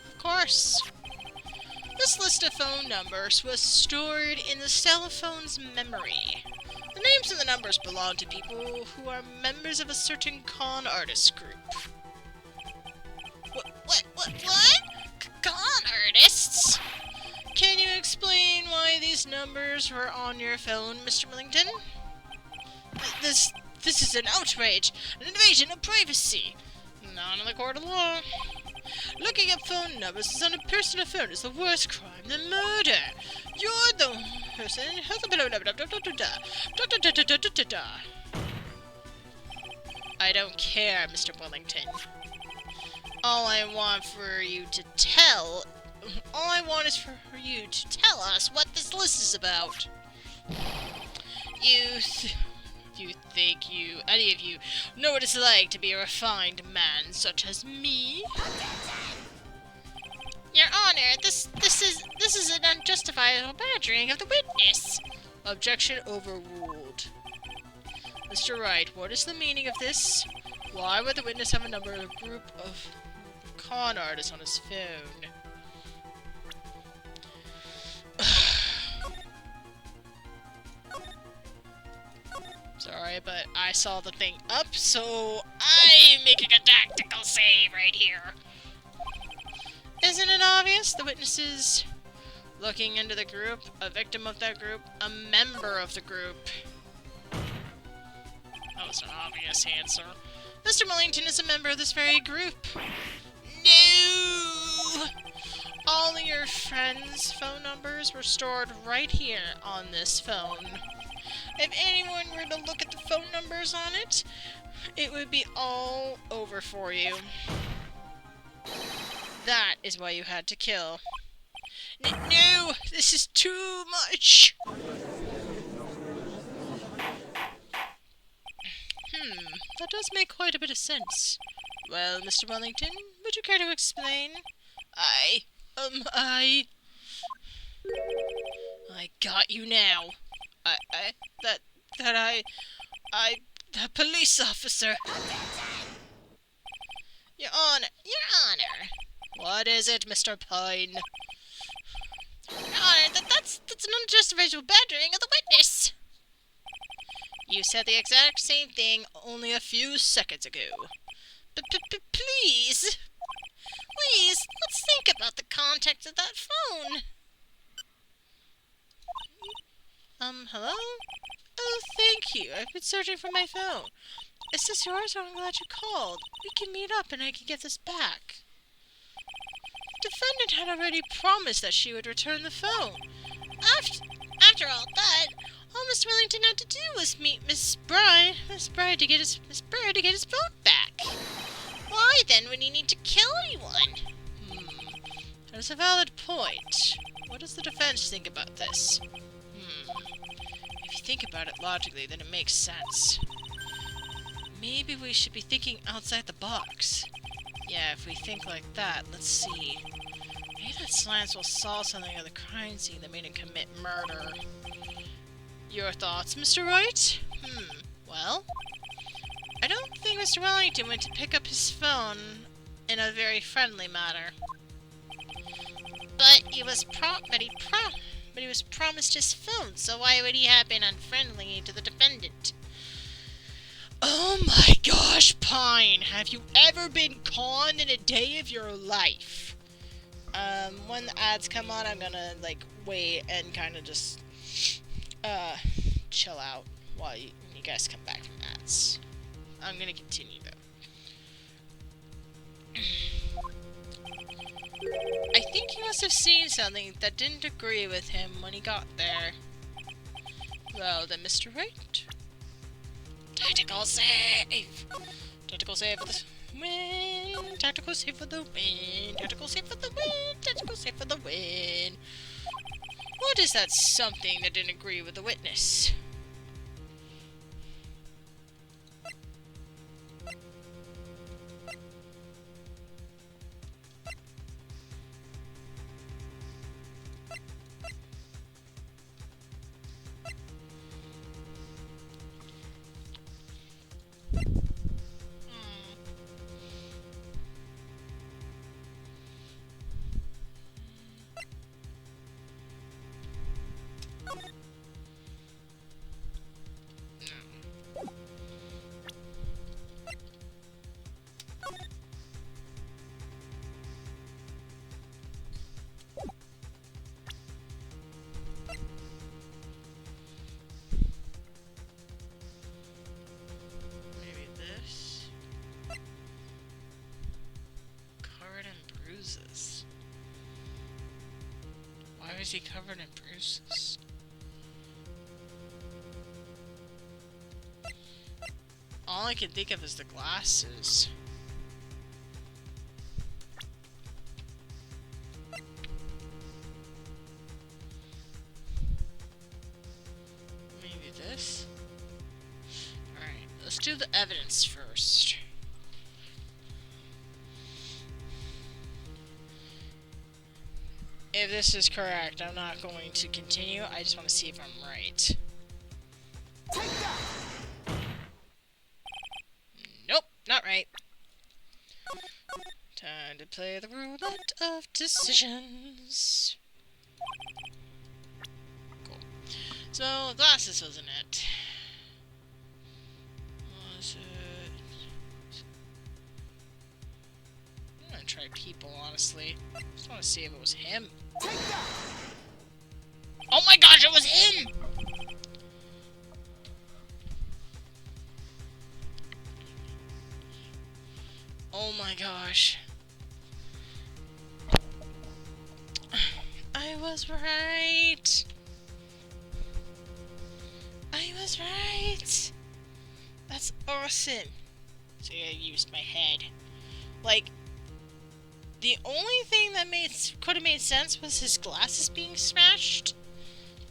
Of course. This list of phone numbers was stored in the cell phone's memory. The names and the numbers belong to people who are members of a certain con artist group. What? Con artists? Can you explain why these numbers were on your phone, Mr. Millington? This is an outrage, an invasion of privacy. Not in the court of law. Looking up phone numbers on a personal phone is the worst crime than murder. You're the person who has I don't care, Mr. Wellington. All I want is for you to tell us what this list is about. You think any of you know what it's like to be a refined man such as me? Your Honor, this is an unjustifiable badgering of the witness. Objection overruled. Mr. Wright, what is the meaning of this? Why would the witness have a number of a group of con artists on his phone? Sorry, but I saw the thing up, so I'm making a tactical save right here. Isn't it obvious? The witness is looking into the group, a victim of that group, a member of the group. That was an obvious answer. Mr. Millington is a member of this very group. No! All of your friends' phone numbers were stored right here on this phone. If anyone were to look at the phone numbers on it, it would be all over for you. That is why you had to kill. No! This is too much! That does make quite a bit of sense. Well, Mr. Wellington, would you care to explain? I got you now. The police officer. Your Honor. What is it, Mr. Pine? Your Honor, that's an unjustifiable badgering of the witness. You said the exact same thing only a few seconds ago. Please? Please, let's think about the context of that phone. Hello? Oh, thank you. I've been searching for my phone. Is this yours? I'm glad you called. We can meet up and I can get this back. The defendant had already promised that she would return the phone. After all that, All Mr. Wellington had to do was meet Miss Bride to get his phone back. why then would he need to kill anyone? That's a valid point. What does the defense think about this? If you think about it logically, then it makes sense. Maybe we should be thinking outside the box. Yeah, if we think like that, let's see. Maybe that science will solve something of the crime scene that made him commit murder. Your thoughts, Mr. Wright? Well, I don't think Mr. Wellington went to pick up his phone in a very friendly manner. But he was promised his phone, so why would he have been unfriendly to the defendant? Oh my gosh, Pine! Have you ever been conned in a day of your life? When the ads come on, I'm gonna, wait and kind of just, chill out while you guys come back from ads. I'm gonna continue, though. I think he must have seen something that didn't agree with him when he got there. Well then, Mr. Wright. Tactical save! Tactical save for the win! Tactical save for the win! Tactical save for the win! Tactical save for the win! What is that something that didn't agree with the witness? Maybe this? Covered in bruises. Why was he covered in bruises? All I can think of is the glasses. Maybe this? Alright, let's do the evidence first. If this is correct, I'm not going to continue. I just want to see if I'm right. Nope, not right. Time to play the roulette of decisions. Cool. So, glasses wasn't it. Was it? I'm gonna try people, honestly. Just want to see if it was him. Oh my gosh, it was him! Oh my gosh. I was right. I was right. That's awesome. See, I used my head. The only thing that could have made sense was his glasses being smashed.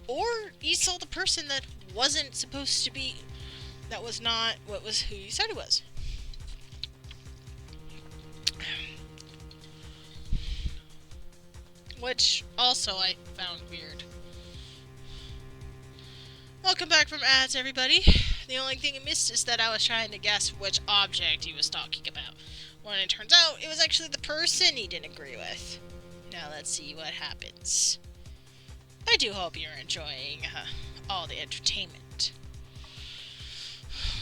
Or he saw the person that wasn't supposed to be, that was not who he said it was. Which also I found weird. Welcome back from ads, everybody. The only thing you missed is that I was trying to guess which object he was talking about. When it turns out, it was actually the person he didn't agree with. Now let's see what happens. I do hope you're enjoying all the entertainment.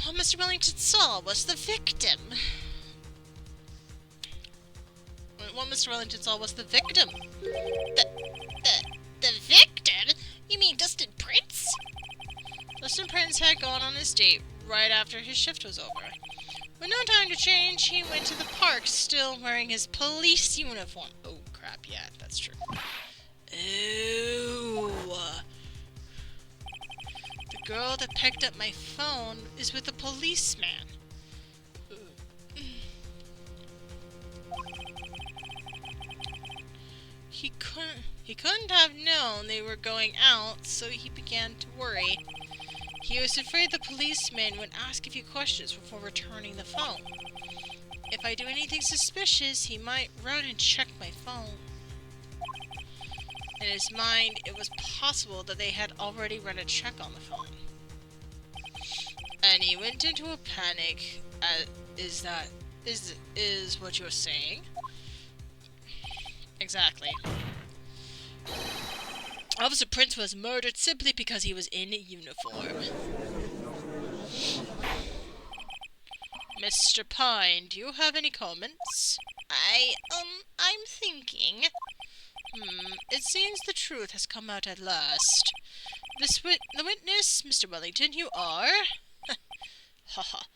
What Mr. Wellington saw was the victim. What Mr. Wellington saw was the victim. The victim? You mean Dustin Prince? Dustin Prince had gone on his date right after his shift was over. With no time to change, he went to the park, still wearing his police uniform. Oh, crap, yeah, that's true. Ooh. The girl that picked up my phone is with a policeman. He couldn't have known they were going out, so he began to worry. He was afraid the policeman would ask a few questions before returning the phone. If I do anything suspicious, he might run and check my phone. In his mind, it was possible that they had already run a check on the phone. And he went into a panic. Is what you're saying? Exactly. Officer Prince was murdered simply because he was in uniform. Mr. Pine, do you have any comments? I'm thinking. It seems the truth has come out at last. The witness, Mr. Wellington, you are... Ha ha.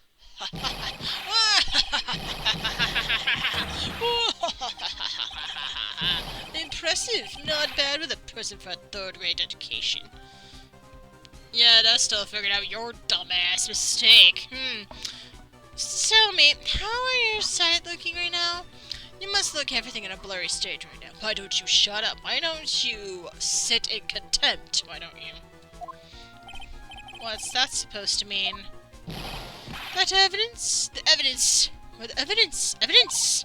Impressive. Not bad with a person for a third-rate education. Yeah, that's still figured out your dumbass mistake. So, tell me, how are your sight looking right now? You must look everything in a blurry state right now. Why don't you shut up? Why don't you sit in contempt? Why don't you? What's that supposed to mean? That evidence? The evidence! Where the evidence? Evidence!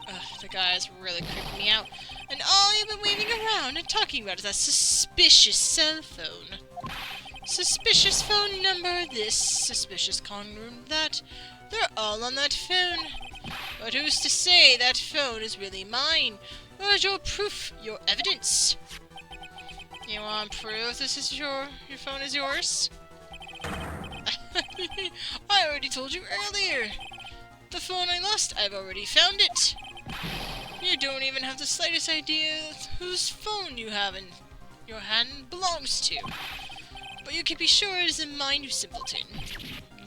Ugh, the guy's really creeping me out. And all you've been waving around and talking about is that suspicious cell phone. Suspicious phone number this, suspicious con room that. They're all on that phone. But who's to say that phone is really mine? Where's your proof? Your evidence? You want proof this is your phone is yours? I already told you earlier. The phone I lost, I've already found it. You don't even have the slightest idea whose phone you have in your hand belongs to. But you can be sure it isn't mine, you simpleton.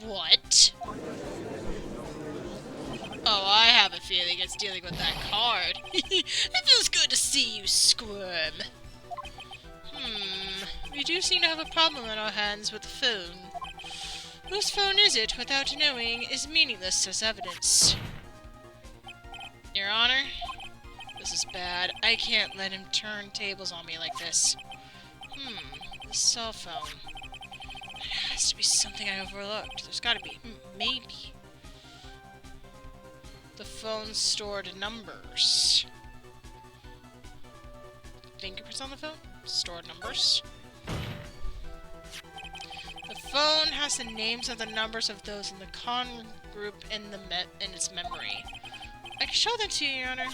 What? Oh, I have a feeling it's dealing with that card. It feels good to see you squirm. We do seem to have a problem on our hands with the phone. Whose phone is it, without knowing, is meaningless as evidence. Your Honor, this is bad. I can't let him turn tables on me like this. The cell phone. It has to be something I overlooked. There's gotta be. Maybe. The phone stored numbers. Fingerprints on the phone? Stored numbers. The phone has the names of the numbers of those in the con group in its memory. I can show them to you, Your Honor.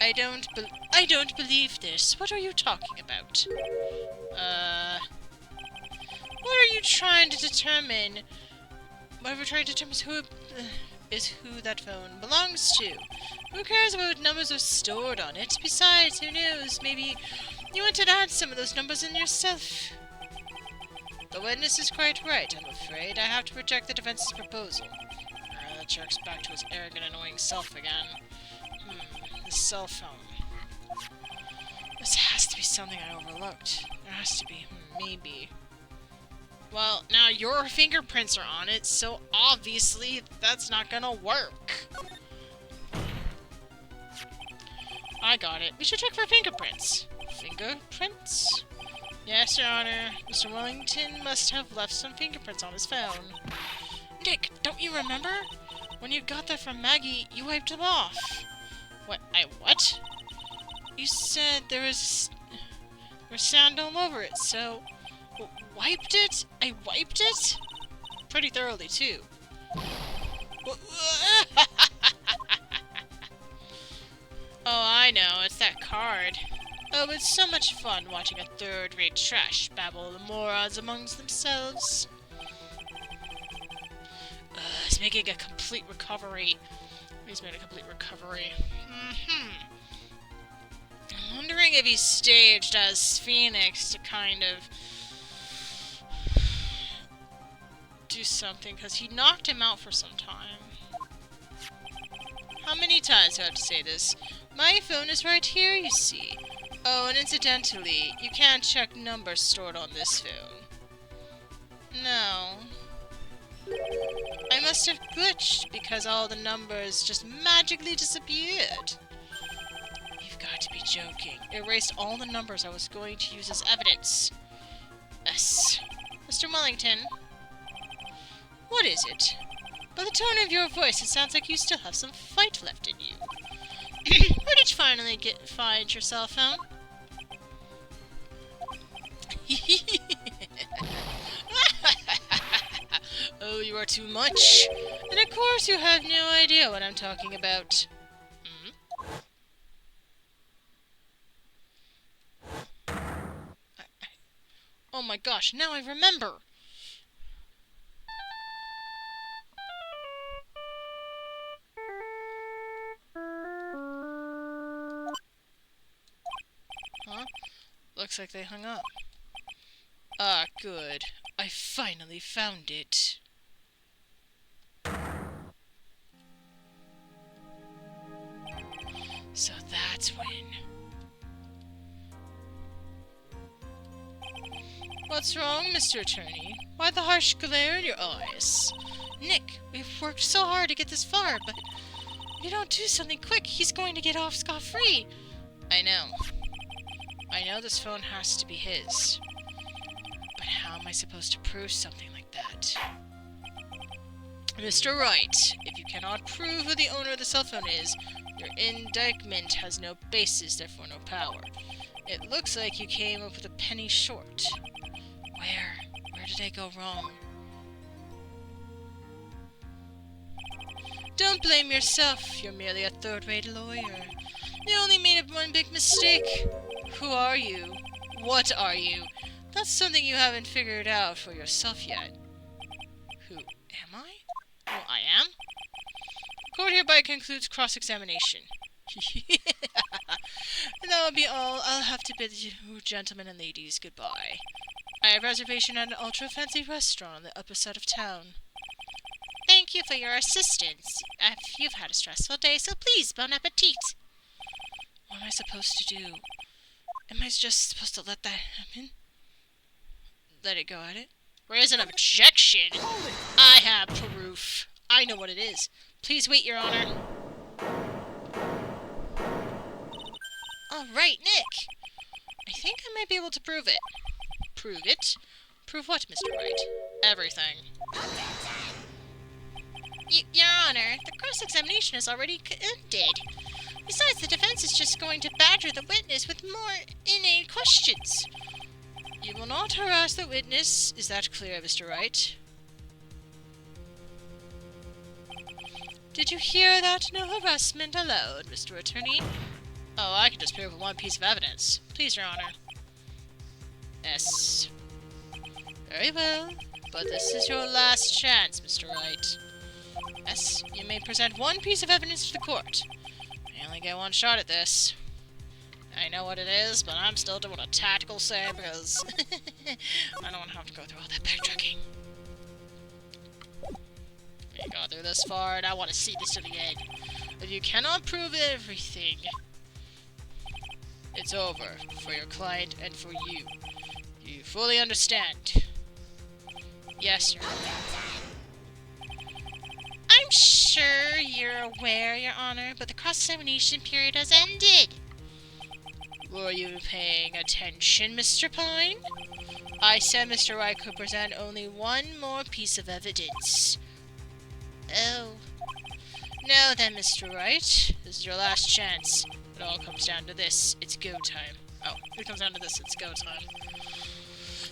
I don't believe this. What are you talking about? What are you trying to determine? What we're trying to determine is who that phone belongs to. Who cares about what numbers are stored on it? Besides, who knows? Maybe you want to add some of those numbers in yourself. The witness is quite right, I'm afraid. I have to reject the defense's proposal. That jerks back to his arrogant, annoying self again. The cell phone. This has to be something I overlooked. There has to be. Maybe. Well, now your fingerprints are on it, so obviously that's not gonna work. I got it. We should check for fingerprints. Fingerprints? Yes, Your Honor. Mr. Wellington must have left some fingerprints on his phone. Nick, don't you remember? When you got that from Maggie, you wiped them off. What? You said there was sand all over it, so... Wiped it? I wiped it? Pretty thoroughly, too. Oh, I know. It's that card. Oh, it's so much fun watching a third-rate trash babble the morons amongst themselves. He's making a complete recovery. He's made a complete recovery. I'm wondering if he's staged as Phoenix to kind of do something, because he knocked him out for some time. How many times do I have to say this? My phone is right here, you see. Oh, and incidentally, you can't check numbers stored on this phone. No. I must have glitched because all the numbers just magically disappeared. You've got to be joking. Erased all the numbers I was going to use as evidence. Yes. Mr. Wellington? What is it? By the tone of your voice, it sounds like you still have some fight left in you. Where did you finally find your cell phone? Oh, you are too much. And of course you have no idea what I'm talking about. Oh my gosh, now I remember! Huh? Looks like they hung up. Ah, good. I finally found it. So that's when... What's wrong, Mr. Attorney? Why the harsh glare in your eyes? Nick, we've worked so hard to get this far, but if you don't do something quick, he's going to get off scot-free. I know. I know this phone has to be his. But how am I supposed to prove something like that? Mr. Wright, if you cannot prove who the owner of the cell phone is, your indictment has no basis, therefore no power. It looks like you came up with a penny short. Where did I go wrong? Don't blame yourself. You're merely a third-rate lawyer. You only made one big mistake. Who are you? What are you? That's something you haven't figured out for yourself yet. Who am I? Well, I am. Court hereby concludes cross-examination. And that will be all. I'll have to bid you gentlemen and ladies goodbye. I have reservation at an ultra-fancy restaurant on the upper side of town. Thank you for your assistance. You've had a stressful day, so please, bon appetit. What am I supposed to do? Am I just supposed to let that happen? Let it go at it? Raise an objection. I have proof. I know what it is. Please wait, Your Honor. All right, Nick. I think I might be able to prove it. Prove it? Prove what, Mr. Wright? Everything. Your Honor, the cross-examination is already ended. Besides, the defense is just going to badger the witness with more inane questions. You will not harass the witness. Is that clear, Mr. Wright? Did you hear that? No harassment allowed, Mr. Attorney. Oh, I can just prove one piece of evidence. Please, Your Honor. Yes. Very well. But this is your last chance, Mr. Wright. Yes, you may present one piece of evidence to the court. I only get one shot at this. I know what it is, but I'm still doing a tactical save because I don't want to have to go through all that backtracking. We got through this far, and I want to see this to the end. If you cannot prove everything, it's over for your client and for you. You fully understand? Yes, Your Honor. I'm sure you're aware, Your Honor, but the cross-examination period has ended. Were you paying attention, Mr. Pine? I said Mr. Wright could present only one more piece of evidence. Oh. Now then, Mr. Wright, this is your last chance. It all comes down to this. It's go time. Oh, it comes down to this. It's go time.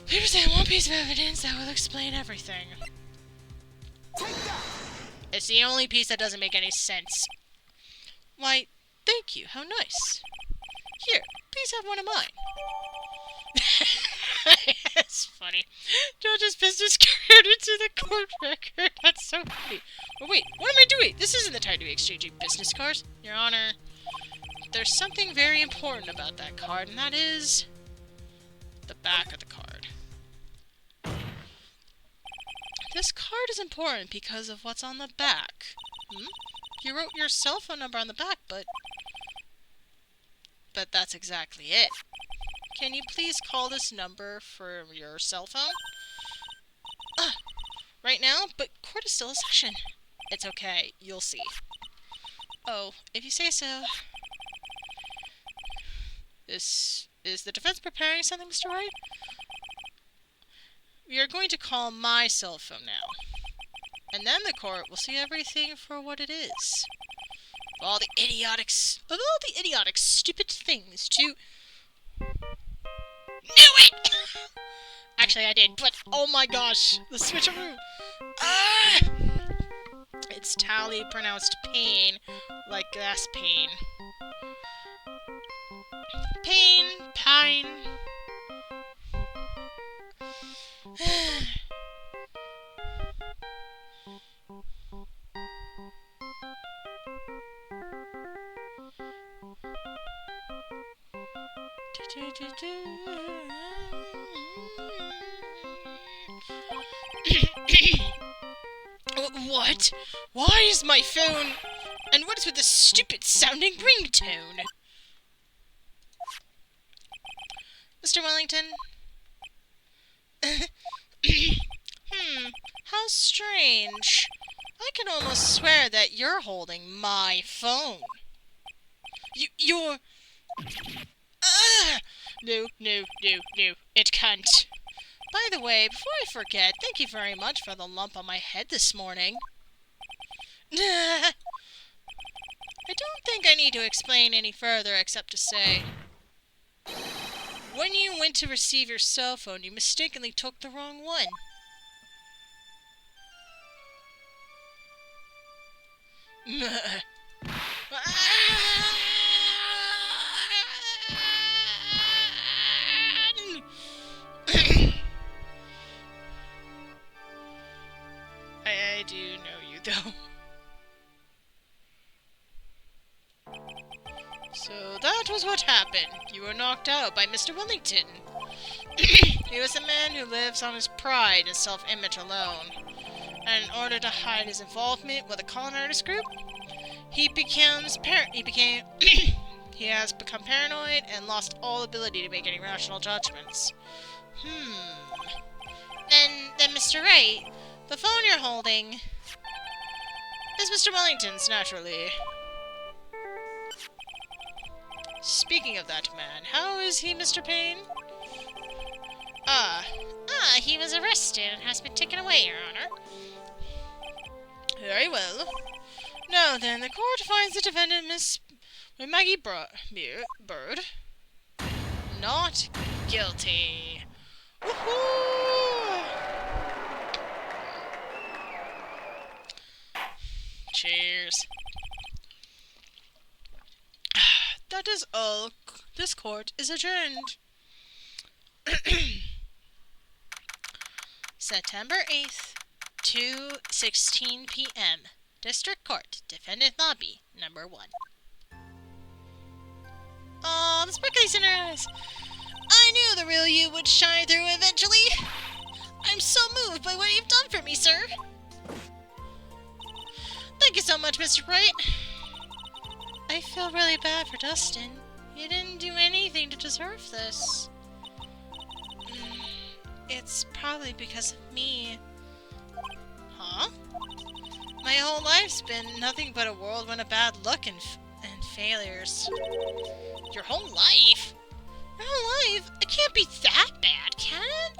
Please present one piece of evidence that will explain everything. It's the only piece that doesn't make any sense. Why, thank you. How nice. Here, please have one of mine? That's funny. Judge's business card into the court record. That's so funny. But wait, what am I doing? This isn't the time to be exchanging business cards. Your Honor, there's something very important about that card, and that is the back of the card. This card is important because of what's on the back. You wrote your cell phone number on the back, but that's exactly it. Can you please call this number for your cell phone? Right now? But court is still in session. It's okay. You'll see. Oh, if you say so. Is the defense preparing something, Mr. Wright? We are going to call my cell phone now. And then the court will see everything for what it is. Of all the idiotic, stupid things to... Knew it! Actually, I did, but oh my gosh, the switcheroo! Ah! It's Tally pronounced pain, like gas pain. Pain, pine. What? Why is my phone... And what is with the stupid sounding ringtone? Mr. Wellington? How strange. I can almost swear that you're holding my phone. You're... No, it can't. By the way, before I forget, thank you very much for the lump on my head this morning. I don't think I need to explain any further except to say... When you went to receive your cell phone, you mistakenly took the wrong one. I do know you, though. So that was what happened. You were knocked out by Mr. Wellington. He was a man who lives on his pride and self-image alone. And in order to hide his involvement with a con artist group, he has become paranoid and lost all ability to make any rational judgments. Then Mr. Wright, the phone you're holding is Mr. Wellington's, naturally. Speaking of that man, how is he, Mr. Payne? He was arrested and has been taken away, Your Honor. Very well. Now then, the court finds the defendant, Miss Maggie Bird, not guilty. Woohoo! Cheers. That is all. This court is adjourned. September 8th, 2:16 p.m. District Court, Defendant Lobby, number 1. Aw, the sparklies in her eyes. I knew the real you would shine through eventually. I'm so moved by what you've done for me, sir. Thank you so much, Mr. Wright. I feel really bad for Dustin. He didn't do anything to deserve this. It's probably because of me. Huh? My whole life's been nothing but a whirlwind of bad luck and failures. Your whole life? My whole life? It can't be that bad, can it?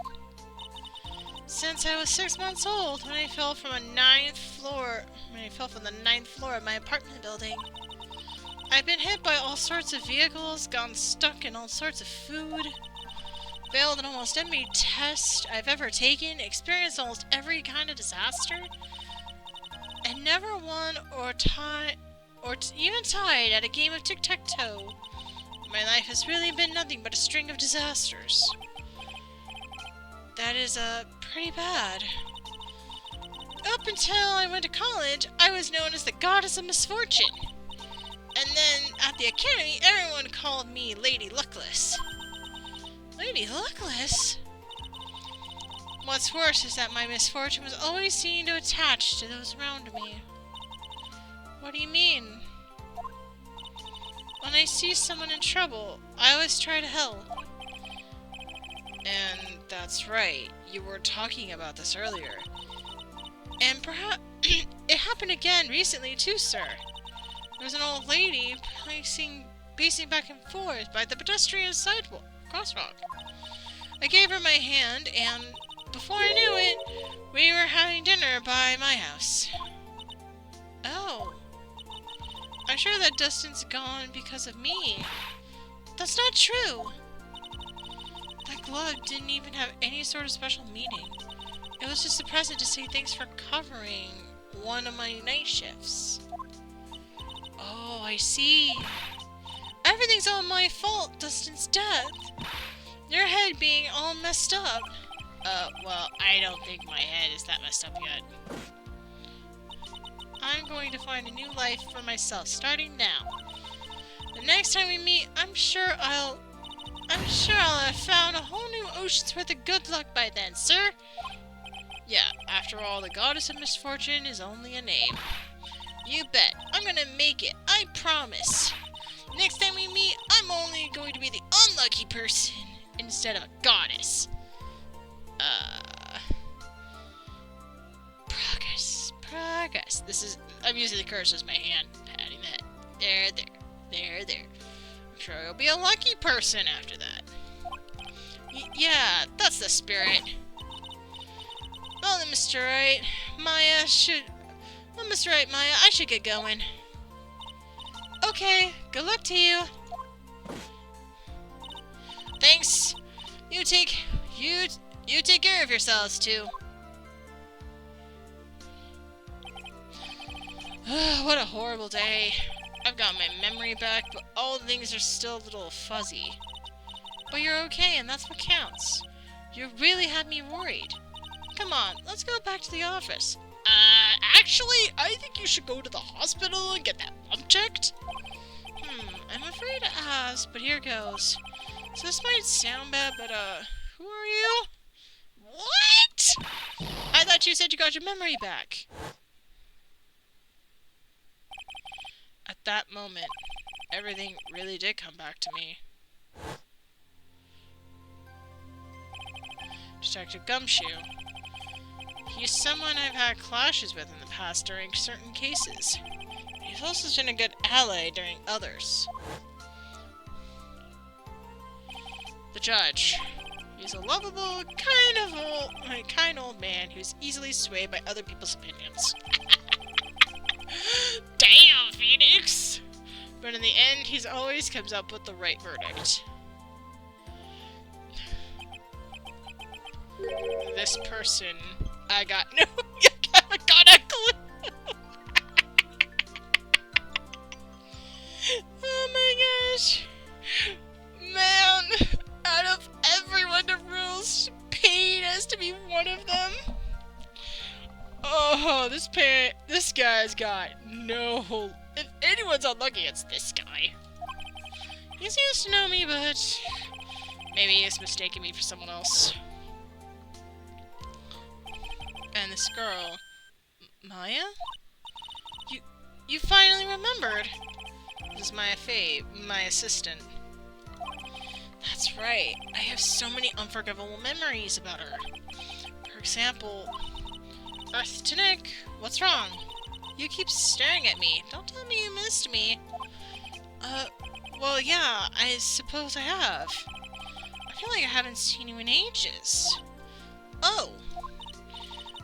Since I was 6 months old, when I fell from the 9th floor of my apartment building. I've been hit by all sorts of vehicles, gotten stuck in all sorts of food, failed in almost every test I've ever taken, experienced almost every kind of disaster, and never won or even tied at a game of tic-tac-toe. My life has really been nothing but a string of disasters. That is, pretty bad. Up until I went to college, I was known as the Goddess of Misfortune. And then, at the academy, everyone called me Lady Luckless. Lady Luckless? What's worse is that my misfortune was always seen to attach to those around me. What do you mean? When I see someone in trouble, I always try to help. And that's right, you were talking about this earlier. And perhaps it happened again recently too, sir. There was an old lady pacing back and forth by the pedestrian sidewalk, crosswalk. I gave her my hand, and before I knew it, we were having dinner by my house. Oh. I'm sure that Dustin's gone because of me. That's not true. That glove didn't even have any sort of special meaning. It was just a present to say thanks for covering one of my night shifts. Oh, I see. Everything's all my fault, Dustin's death. Your head being all messed up. Well, I don't think my head is that messed up yet. I'm going to find a new life for myself, starting now. The next time we meet, I'm sure I'll have found a whole new ocean's worth of good luck by then, sir. Yeah, after all, the Goddess of Misfortune is only a name. You bet. I'm gonna make it. I promise. Next time we meet, I'm only going to be the unlucky person instead of a goddess. Progress. I'm using the curse as my hand, patting that. There. I'm sure you'll be a lucky person after that. Yeah, that's the spirit. Well then, Mr. Wright, Maya, I should get going. Okay, good luck to you. Thanks. You take care of yourselves too. What a horrible day. I've got my memory back, but all things are still a little fuzzy. But you're okay, and that's what counts. You really had me worried. Come on, let's go back to the office. Actually, I think you should go to the hospital and get that lump checked. I'm afraid to ask, but here goes. So this might sound bad, but, who are you? What? I thought you said you got your memory back. At that moment, everything really did come back to me. Detective Gumshoe. He's someone I've had clashes with in the past during certain cases. He's also been a good ally during others. The judge. He's a lovable, kind old man who's easily swayed by other people's opinions. Damn, Phoenix! But in the end, he always comes up with the right verdict. This person, I haven't got a clue. Oh my gosh. Man, out of everyone the rules, Payne has to be one of them. Oh, this guy's got no... If anyone's unlucky, it's this guy. He seems to know me, but maybe he's mistaken me for someone else. And this girl, Maya? You finally remembered. This is Maya Faye, my assistant. That's right. I have so many unforgivable memories about her. For example, Earth to Nick, what's wrong? You keep staring at me. Don't tell me you missed me. Well, yeah, I suppose I have. I feel like I haven't seen you in ages. Oh.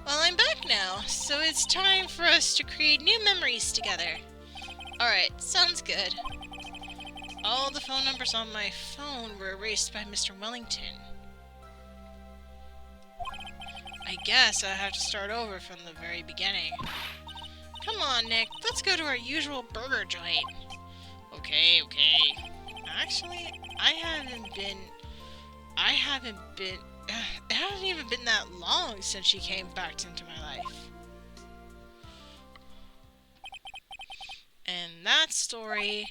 Well, I'm back now, so it's time for us to create new memories together. Alright, sounds good. All the phone numbers on my phone were erased by Mr. Wellington. I guess I have to start over from the very beginning. Come on, Nick, let's go to our usual burger joint. Okay. Actually, I haven't been, it hasn't even been that long since she came back into my life. And that story,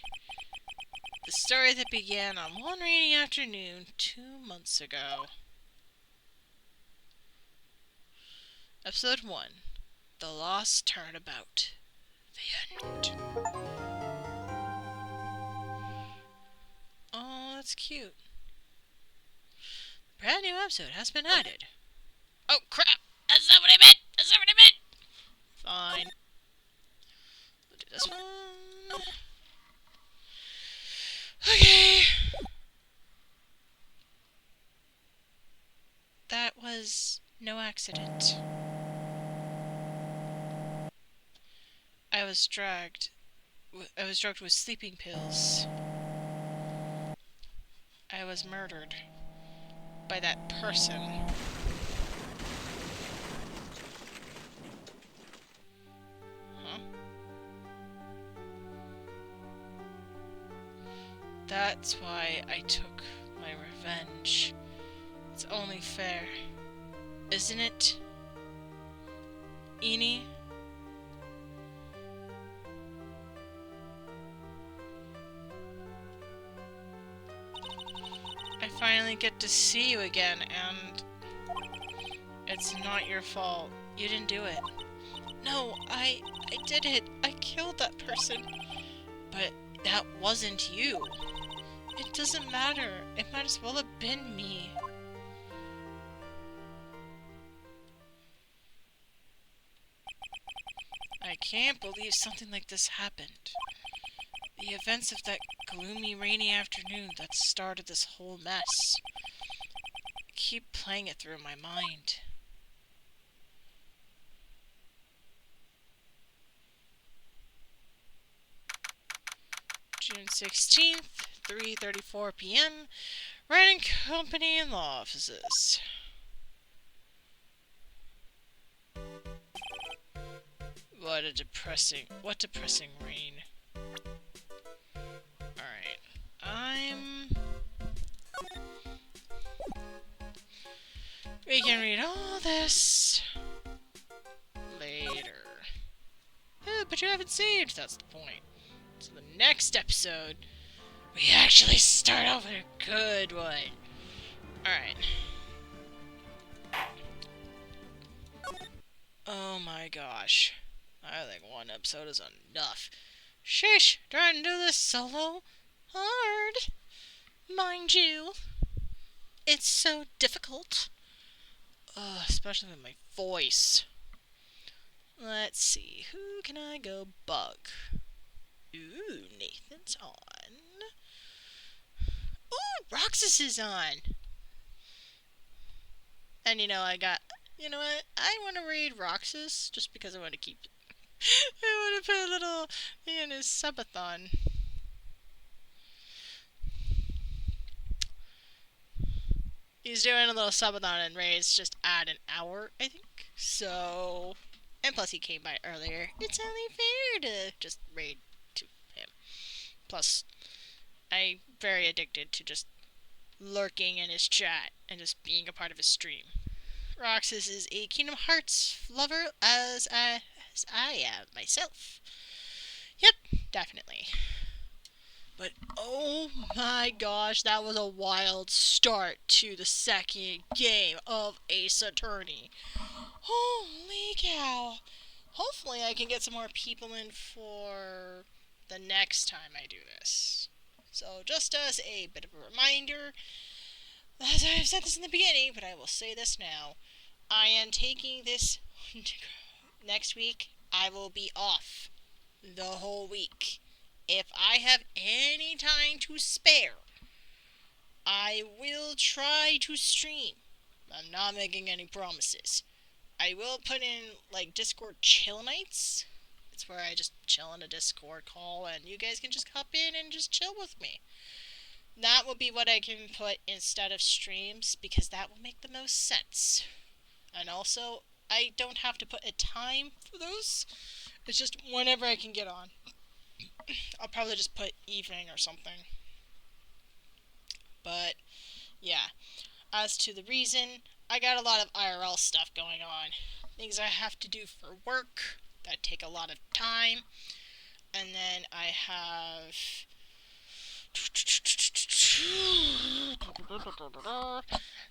the story that began on one rainy afternoon 2 months ago. Episode 1, The Lost Turnabout. The end. Oh, that's cute. A brand new episode has been added. Oh crap! That's not what I meant! That's not what I meant! Fine. We'll do this one. Okay. That was no accident. I was drugged with sleeping pills. I was murdered by that person. Huh? That's why I took my revenge. It's only fair, isn't it, Eni? I finally get to see you again, and it's not your fault. You didn't do it. No, I did it. I killed that person. But that wasn't you. It doesn't matter. It might as well have been me. I can't believe something like this happened. The events of that gloomy, rainy afternoon that started this whole mess. I keep playing it through my mind. June 16th, 3:34 p.m. Wright & Company in law offices. What depressing rain. Alright. We can read all this later. But you haven't saved, that's the point. So the next episode, we actually start off with a good one. Alright. Oh my gosh. I think one episode is enough. Sheesh, trying to do this solo? Hard. Mind you. It's so difficult. Especially with my voice. Let's see, who can I go bug? Ooh, Nathan's on. Ooh, Roxas is on. And you know what? I want to raid Roxas just because I want to keep it. I want to put a little thing in his subathon. He's doing a little subathon and raids just add an hour, I think. So, and plus he came by earlier. It's only fair to just raid to him. Plus, I'm very addicted to just lurking in his chat and just being a part of his stream. Roxas is a Kingdom Hearts lover as I am myself. Yep, definitely. But oh my gosh, that was a wild start to the second game of Ace Attorney. Holy cow. Hopefully I can get some more people in for the next time I do this. So just as a bit of a reminder, as I've said this in the beginning, but I will say this now, I am taking this next week. I will be off the whole week. If I have any time to spare, I will try to stream. I'm not making any promises. I will put in, like, Discord chill nights. It's where I just chill in a Discord call and you guys can just hop in and just chill with me. That will be what I can put instead of streams because that will make the most sense. And also, I don't have to put a time for those. It's just whenever I can get on. I'll probably just put evening or something. But yeah, as to the reason, I got a lot of IRL stuff going on. Things I have to do for work that take a lot of time. And then I have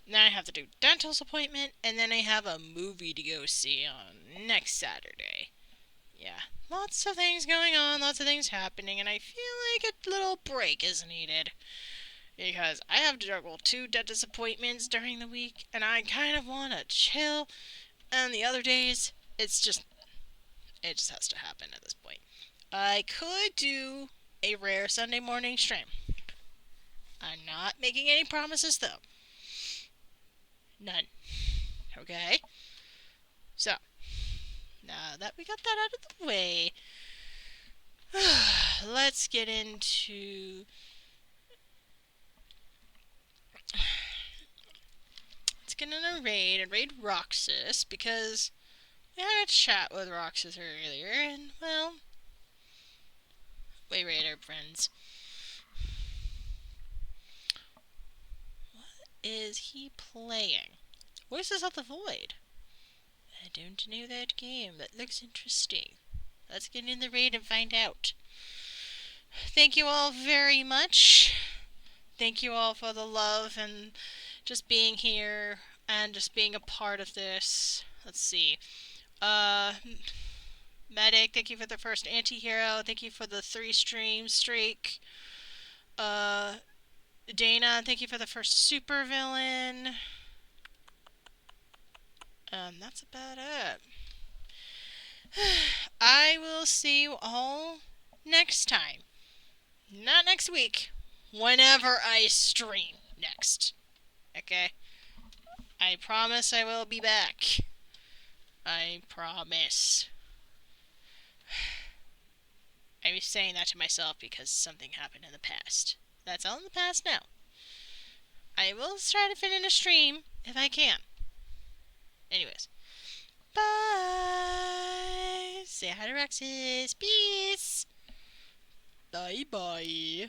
then I have to do dental appointment, and then I have a movie to go see on next Saturday. Yeah, lots of things going on, lots of things happening, and I feel like a little break is needed. Because I have to juggle 2 dentist appointments during the week, and I kind of want to chill. And the other days, it just has to happen at this point. I could do a rare Sunday morning stream. I'm not making any promises, though. None. Okay? So, now that we got that out of the way, let's get into... Let's get in a raid and raid Roxas, because we had a chat with Roxas earlier, and, well, we raid our friends. What is he playing? Voices of the Void. I don't know that game. That looks interesting. Let's get in the raid and find out. Thank you all very much. Thank you all for the love and just being here and just being a part of this. Let's see. Medic, thank you for the first anti-hero. Thank you for the 3 stream streak. Dana, thank you for the first super villain. That's about it. I will see you all next time. Not next week. Whenever I stream next. Okay? I promise I will be back. I promise. I was saying that to myself because something happened in the past. That's all in the past now. I will try to fit in a stream if I can. Anyways. Bye! Say hi to Rexus. Peace! Bye bye.